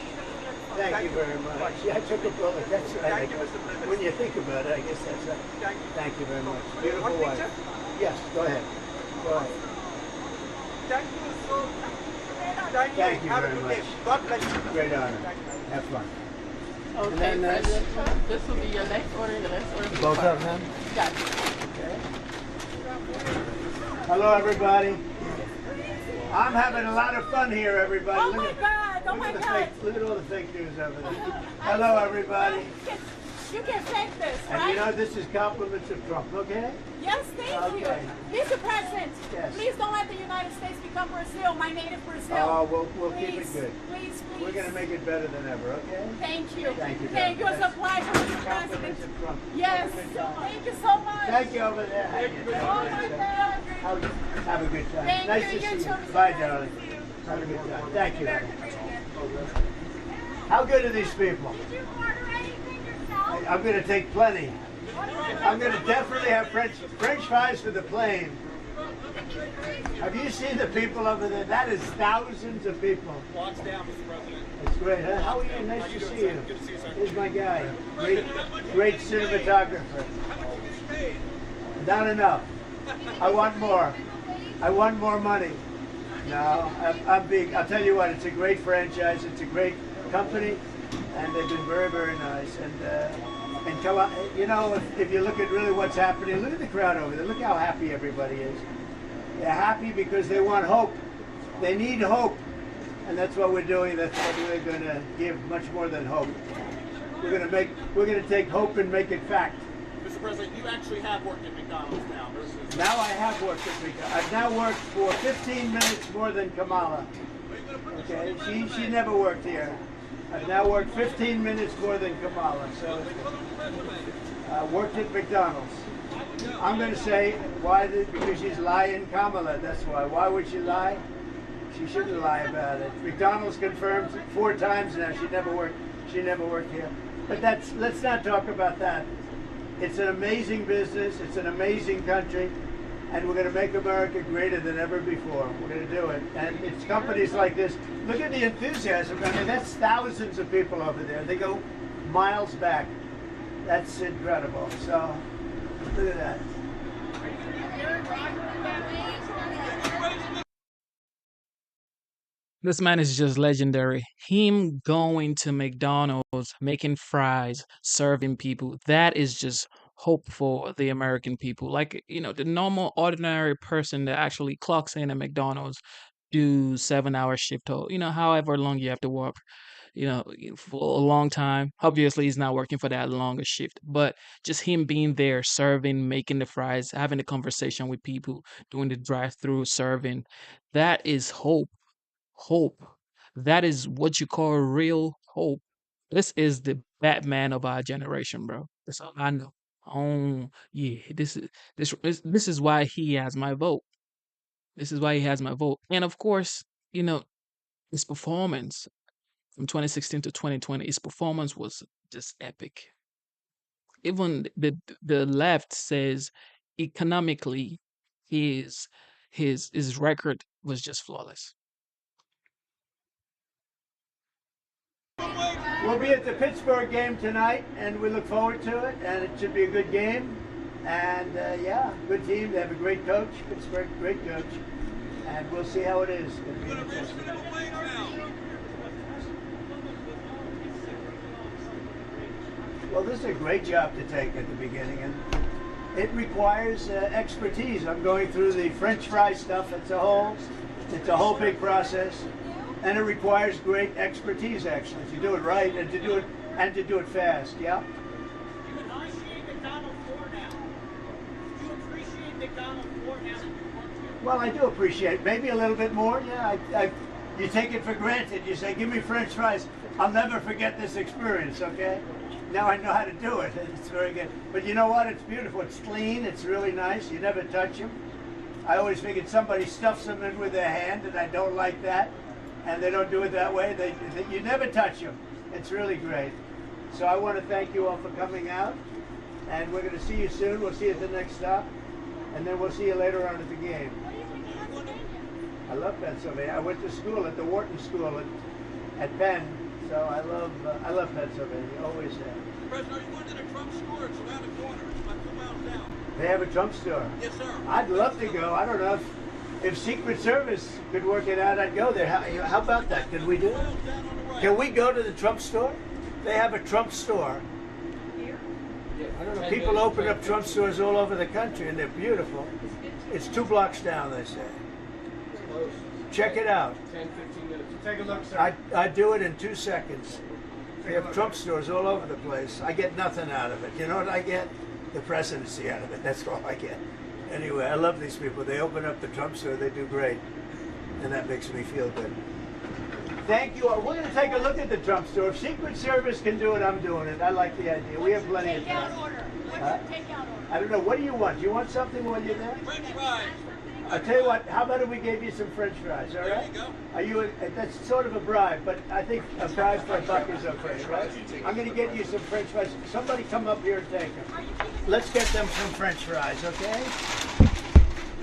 Thank you very much. Yeah, I took a bullet. That's right. Thank you, Mr. President. When you think about it, I guess that's right. Thank you very much. Beautiful One wife. picture? Yes, go ahead. Go ahead. Thank you so much. Thank you Have very a good much. day. God bless you. Great honor. Have fun. Okay, And then, President Trump, this will be your next order and the next order. Both of them? Got you. Hello, everybody. I'm having a lot of fun here, everybody. Oh Look my at- God! Oh look my at the God! Look at all the fake news over there. Hello, everybody. You can fake this, And right? you know, this is compliments of Trump, okay? Yes, thank you. Okay. Mr. President, Yes. please don't let the United States become Brazil, my native Brazil. Oh, we'll keep it Please, good. Please, please. We're going to make it better than ever, okay? Thank you. Thank you, Thank you. It's a That's pleasure, Mr. President. compliments of Trump. Yes. Thank you so much. Thank you over there. Oh my God. Have a good time. Thank Nice you. to You see too, you. Mr. Bye, President. darling. Have a good time. Thank you. How good are these people? Did you order anything yourself? I'm going to take plenty. I'm going to definitely have French fries for the plane. Have you seen the people over there? That is thousands of people. Watch down, Mr. President. It's great, huh? How are you? Nice to see you. Good to see you, sir. Here's my guy. Great cinematographer. Not enough. I want more. I want more money. No, I'm big. I'll tell you what, it's a great franchise. It's a great company, and they've been very, very nice. And come on, you know, if you look at really what's happening, look at the crowd over there. Look how happy everybody is. They're happy because they want hope. They need hope, and that's what we're doing. That's what we're going to give, much more than hope. We're going to take hope and make it fact. Mr. President, you actually have worked at McDonald's now versus... Now I have worked at McDonald's. I've now worked for 15 minutes more than Kamala. Okay, she never worked here. I've now worked 15 minutes more than Kamala. So worked at McDonald's. I'm going to say why? Because she's lying, Kamala. That's why. Why would she lie? She shouldn't lie about it. McDonald's confirmed 4 times now she never worked. She never worked here. But let's not talk about that. It's an amazing business. It's an amazing country. And we're going to make America greater than ever before. We're going to do it. And it's companies like this. Look at the enthusiasm. I mean, that's thousands of people over there. They go miles back. That's incredible. So, look at that. This man is just legendary. Him going to McDonald's, making fries, serving people, that is just hope for the American people. Like, you know, the normal, ordinary person that actually clocks in at McDonald's, do 7-hour shift, or, you know, however long you have to work, you know, for a long time. Obviously, he's not working for that longer shift, but just him being there, serving, making the fries, having a conversation with people, doing the drive-through, serving, that is hope. Hope. That is what you call real hope. This is the Batman of our generation, bro. That's all I know. Oh yeah, this is why he has my vote. This is why he has my vote. And of course, you know, his performance from 2016 to 2020, his performance was just epic. Even the left says economically his record was just flawless. We'll be at the Pittsburgh game tonight, and we look forward to it, and it should be a good game. And yeah, good team. They have a great coach, Pittsburgh, great coach. And we'll see how it is. It'll be interesting. Well, this is a great job to take at the beginning, and it requires expertise. I'm going through the French fry stuff. It's a whole big process. And it requires great expertise, actually, to do it right and to do it fast. Yeah. Well, I do appreciate it. Maybe a little bit more. Yeah, you take it for granted. You say, give me French fries. I'll never forget this experience, okay? Now I know how to do it. It's very good. But you know what? It's beautiful. It's clean. It's really nice. You never touch them. I always figured somebody stuffs them in with their hand, and I don't like that. And they don't do it that way. You never touch them. It's really great. So I want to thank you all for coming out. And we're going to see you soon. We'll see you at the next stop. And then we'll see you later on at the game. I love Pennsylvania. I went to school at the Wharton School at Penn, so I love Pennsylvania. Always have. President, are you going to the Trump store? It's around the corner. It's about 2 miles down. They have a Trump store. Yes, sir. I'd love to go. I don't know if Secret Service could work it out. I'd go there. How about that? Could we do it? Can we go to the Trump store? They have a Trump store. I don't know. People open up Trump stores all over the country, and they're beautiful. It's 2 blocks down, they say. Check it out. 10, 15 minutes. Take a look, sir. I'd do it in 2 seconds. They have Trump stores all over the place. I get nothing out of it. You know what I get? The presidency out of it. That's all I get. Anyway, I love these people. They open up the Trump store. They do great. And that makes me feel good. Thank you all. We're going to take a look at the Trump store. If Secret Service can do it, I'm doing it. I like the idea. We have plenty of time. What's your takeout order? I don't know. What do you want? Do you want something while you're there? French fries. I'll tell you what, how about if we gave you some French fries, all right? There you go. That's sort of a bribe, but I think a bribe for $1 is okay, right? I'm going to get you some French fries. Somebody come up here and take them. Let's get them some French fries, okay?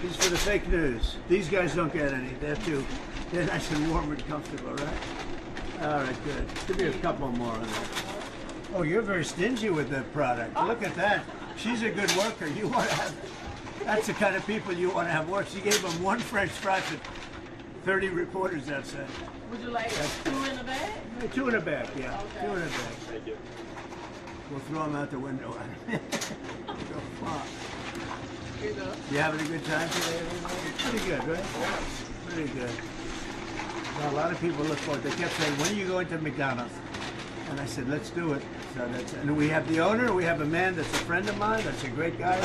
These for the fake news. These guys don't get any. They're nice and warm and comfortable, right? All right, good. Give me a couple more on that. Oh, you're very stingy with the product. Look at that. She's a good worker. You want to have... That's the kind of people you want to have work. She gave them 1 French fry for 30 reporters outside. Would you like 2 in a bag? 2 in a bag, yeah. Okay. 2 in a bag. Thank you. We'll throw them out the window. Go far. You having a good time today, everybody? Pretty good, right? Pretty good. Well, a lot of people look forward. They kept saying, when are you going to McDonald's? And I said, let's do it. So and we have the owner. We have a man that's a friend of mine. That's a great guy.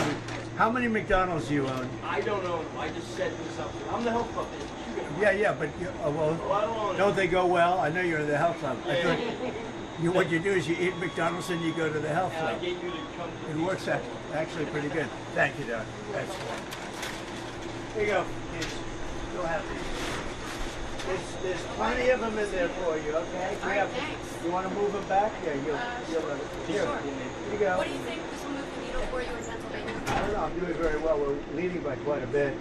How many McDonald's do you own? I don't know. I just set this up. I'm the health club. Yeah, but don't they go well? I know you're in the health club. I thought what you do is you eat McDonald's and you go to the health club. I get you to come. It works actually pretty good. Thank you, Doc. That's good. Here you go, kids. Go happy. There's plenty of them in there for you, okay? All right, thanks. You want to move them back? Yeah, you'll love it. Here, Sure. Here you go. What do you think this will move the needle for you in Pennsylvania? I don't know. I'm doing very well. We're leading by quite a bit.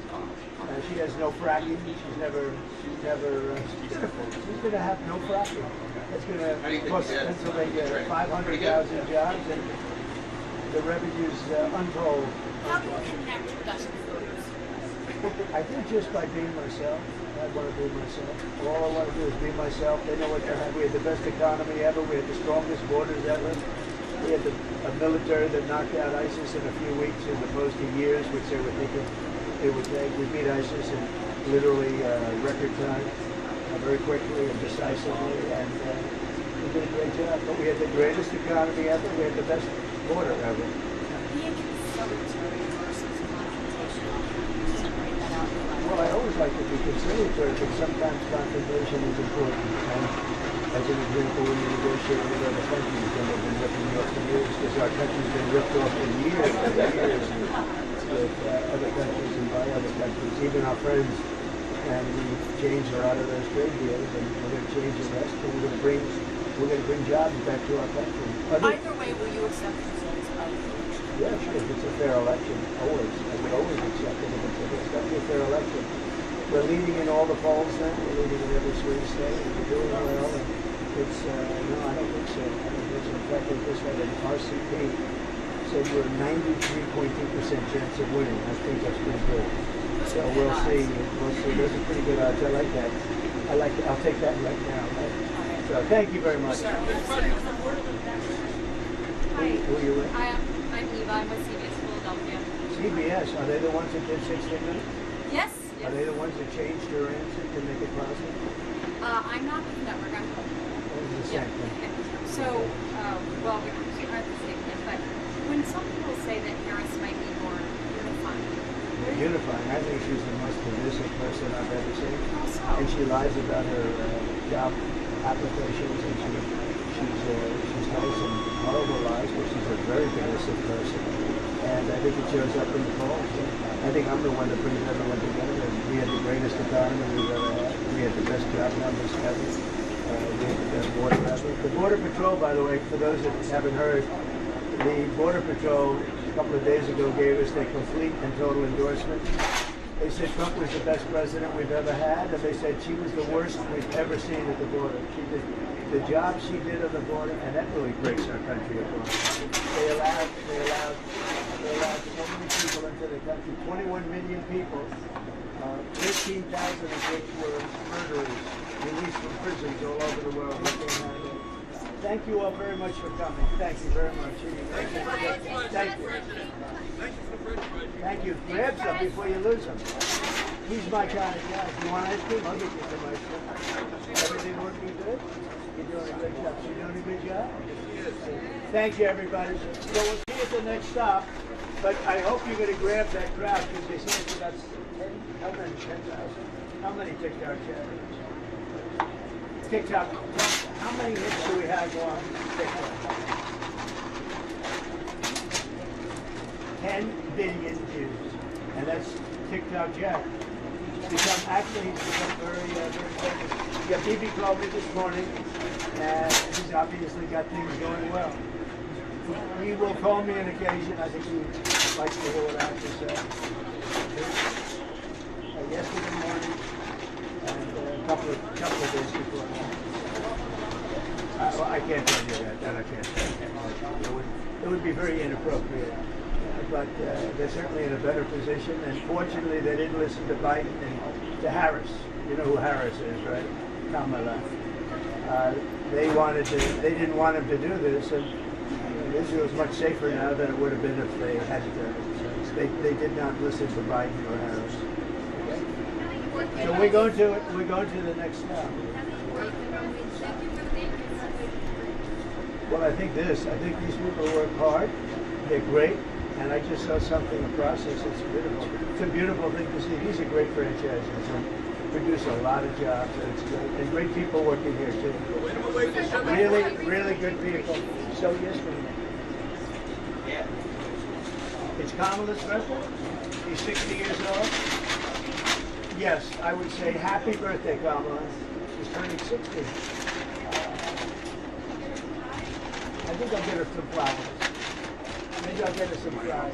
She has no fracking. She's never. She's going to have no fracking. That's going to cost Pennsylvania 500,000 jobs, and the revenue's untold. How do you connect with us voters? I think just by being myself. I want to be myself. All I want to do is be myself. They know what they have. We had the best economy ever. We had the strongest borders ever. We had a military that knocked out ISIS in a few weeks as opposed to years, which they were thinking it would take. We beat ISIS in literally record time, very quickly and decisively, and we did a great job. But we had the greatest economy ever. We had the best border ever. Being conciliatory versus confrontational. Separate that out. Well, I always like to be conciliatory, but sometimes confrontation is important. And as an example, when you negotiate with other countries, and they've been ripping you off for years, because our country's been ripped off for years and years with other countries and by other countries, even our friends. And we've changed a lot of those trade deals, and we're going to change the rest, and we're going to bring jobs back to our country. Either way, will you accept the results of the election? Yeah, sure. If it's a fair election, always. I would always accept it if it's a fair election. We're leading in all the polls now. We're leading in every swing state, and we're doing well. And it's no, I don't think so. I don't think so. In fact, this had an RCP said we're 93.2% chance of winning. I think that's pretty good. So we'll see. We'll see. Those are pretty good odds. I like that. I'll take that right now. Right? So thank you very much. Hi. Who are you with? I'm Eva. I'm with CBS Philadelphia. CBS. Are they the ones that did 60 Minutes? Yes. Are they the ones that changed your answer to make it positive? I'm not with the network. I'm with It's the same thing. So, well, we are the same thing, but when some people say that Harris might be more unified, where do unifying. I think she's the most divisive person I've ever seen. And she lies about her job applications, and she's telling some horrible lies, but she's a very divisive person. And I think it shows up in the polls. I think I'm the one that brings everyone together. We had the greatest economy we've ever had. We had the best job numbers ever. We had the best border ever. The Border Patrol, by the way, for those that haven't heard, the Border Patrol a couple of days ago gave us their complete and total endorsement. They said Trump was the best president we've ever had, and they said she was the worst we've ever seen at the border. She did the job she did on the border, and that really breaks our country apart. They allowed so many people into the country, 21 million people, 13,000 of which were murderers, released from prisons all over the world. Thank you all very much for coming. Thank you very much. Thank you. Thank you. Thank you. Grab some before you lose them. He's my kind of guy. If you want ice cream, I'll get you some ice cream. Everything working good? You're doing a great job. You're doing a good job? Thank you, everybody. So we'll see you at the next stop. But I hope you're going to grab that crowd because they say it's about 10, how many? 10,000? How many TikTok channels? TikTok, how many hits do we have on TikTok? 10 billion views. And that's TikTok Jack. He's become very famous. Yeah, BB called me this morning, and he's obviously got things going well. He will call me on occasion. I think he likes to hear what I have to say. Yesterday morning, and a couple of days before. I can't tell you that I can't tell you. It would be very inappropriate. But they're certainly in a better position, and fortunately they didn't listen to Biden and to Harris. You know who Harris is, right? Kamala. They didn't want him to do this, and Israel is much safer now than it would have been if they had they did not listen to Biden or Harris. Okay? So we're going to the next step. Well, I think these people work hard. They're great. And I just saw something, a process that's beautiful. It's a beautiful thing to see. These are great franchises and produce a lot of jobs, and it's great. And great people working here too. Really, really good people. So yes, yeah. It's Kamala's birthday. He's 60 years old. Yes, I would say happy birthday, Kamala. She's turning 60. I think I'll get her some flowers. Maybe I'll get her some fries. I'll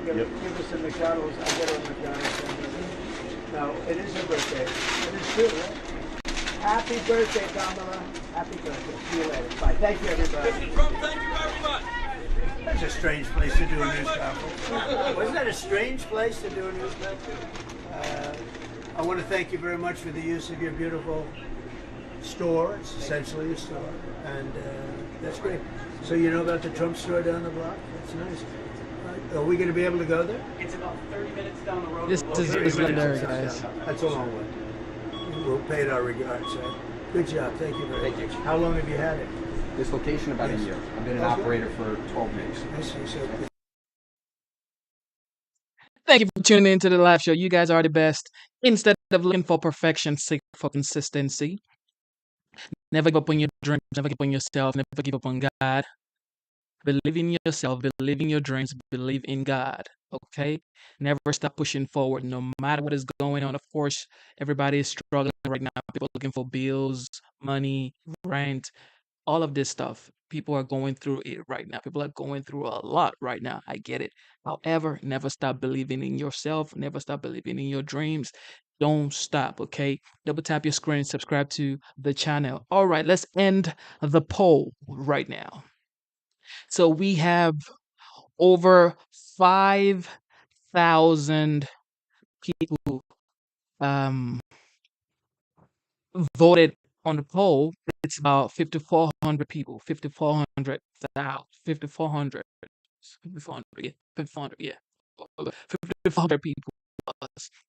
give her some McDonald's. I'll get her a McDonald's. No, it is her birthday. It is true, right? Happy birthday, Kamala. Happy birthday. See you later. Bye. Thank you, everybody. Mr. Trump, thank you very much. That's a strange place to do a news conference. Wasn't that a strange place to do a news conference? I want to thank you very much for the use of your beautiful store. It's essentially a store. And that's great. So you know about the Trump store down the block? That's nice. Are we going to be able to go there? It's about 30 minutes down the road. This is legendary, guys. That's a long way. We'll pay it our regards. Good job. Thank you very much. How long have you had it? This location about a year. I've been an operator for 12 years. I see. So Thank you for tuning in to the live show. You guys are the best. Instead of looking for perfection, seek for consistency. Never give up on your dreams. Never give up on yourself. Never give up on God. Believe in yourself. Believe in your dreams. Believe in God. Okay? Never stop pushing forward no matter what is going on. Of course, everybody is struggling right now. People are looking for bills, money, rent, all of this stuff. People are going through it right now. People are going through a lot right now. I get it. However, never stop believing in yourself. Never stop believing in your dreams. Don't stop, okay? Double tap your screen, subscribe to the channel. All right, let's end the poll right now. So we have over 5,000 people voted on the poll. It's about 5,400 people, 5,400, yeah, 5,400 people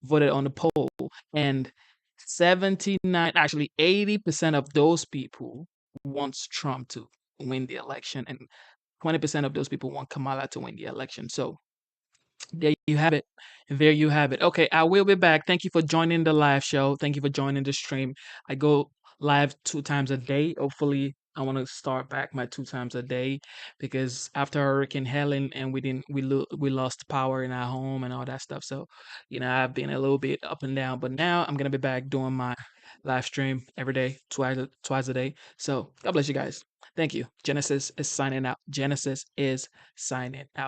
voted on the poll, and 80% of those people wants Trump to win the election, and 20% of those people want Kamala to win the election. So There you have it. There you have it. Okay, I will be back. Thank you for joining the live show. Thank you for joining the stream. I go live 2 times a day. Hopefully, I want to start back my 2 times a day because after Hurricane Helen and we lost power in our home and all that stuff. So, I've been a little bit up and down, but now I'm gonna be back doing my live stream every day, twice a day. So, God bless you guys. Thank you. Genesis is signing out. Genesis is signing out.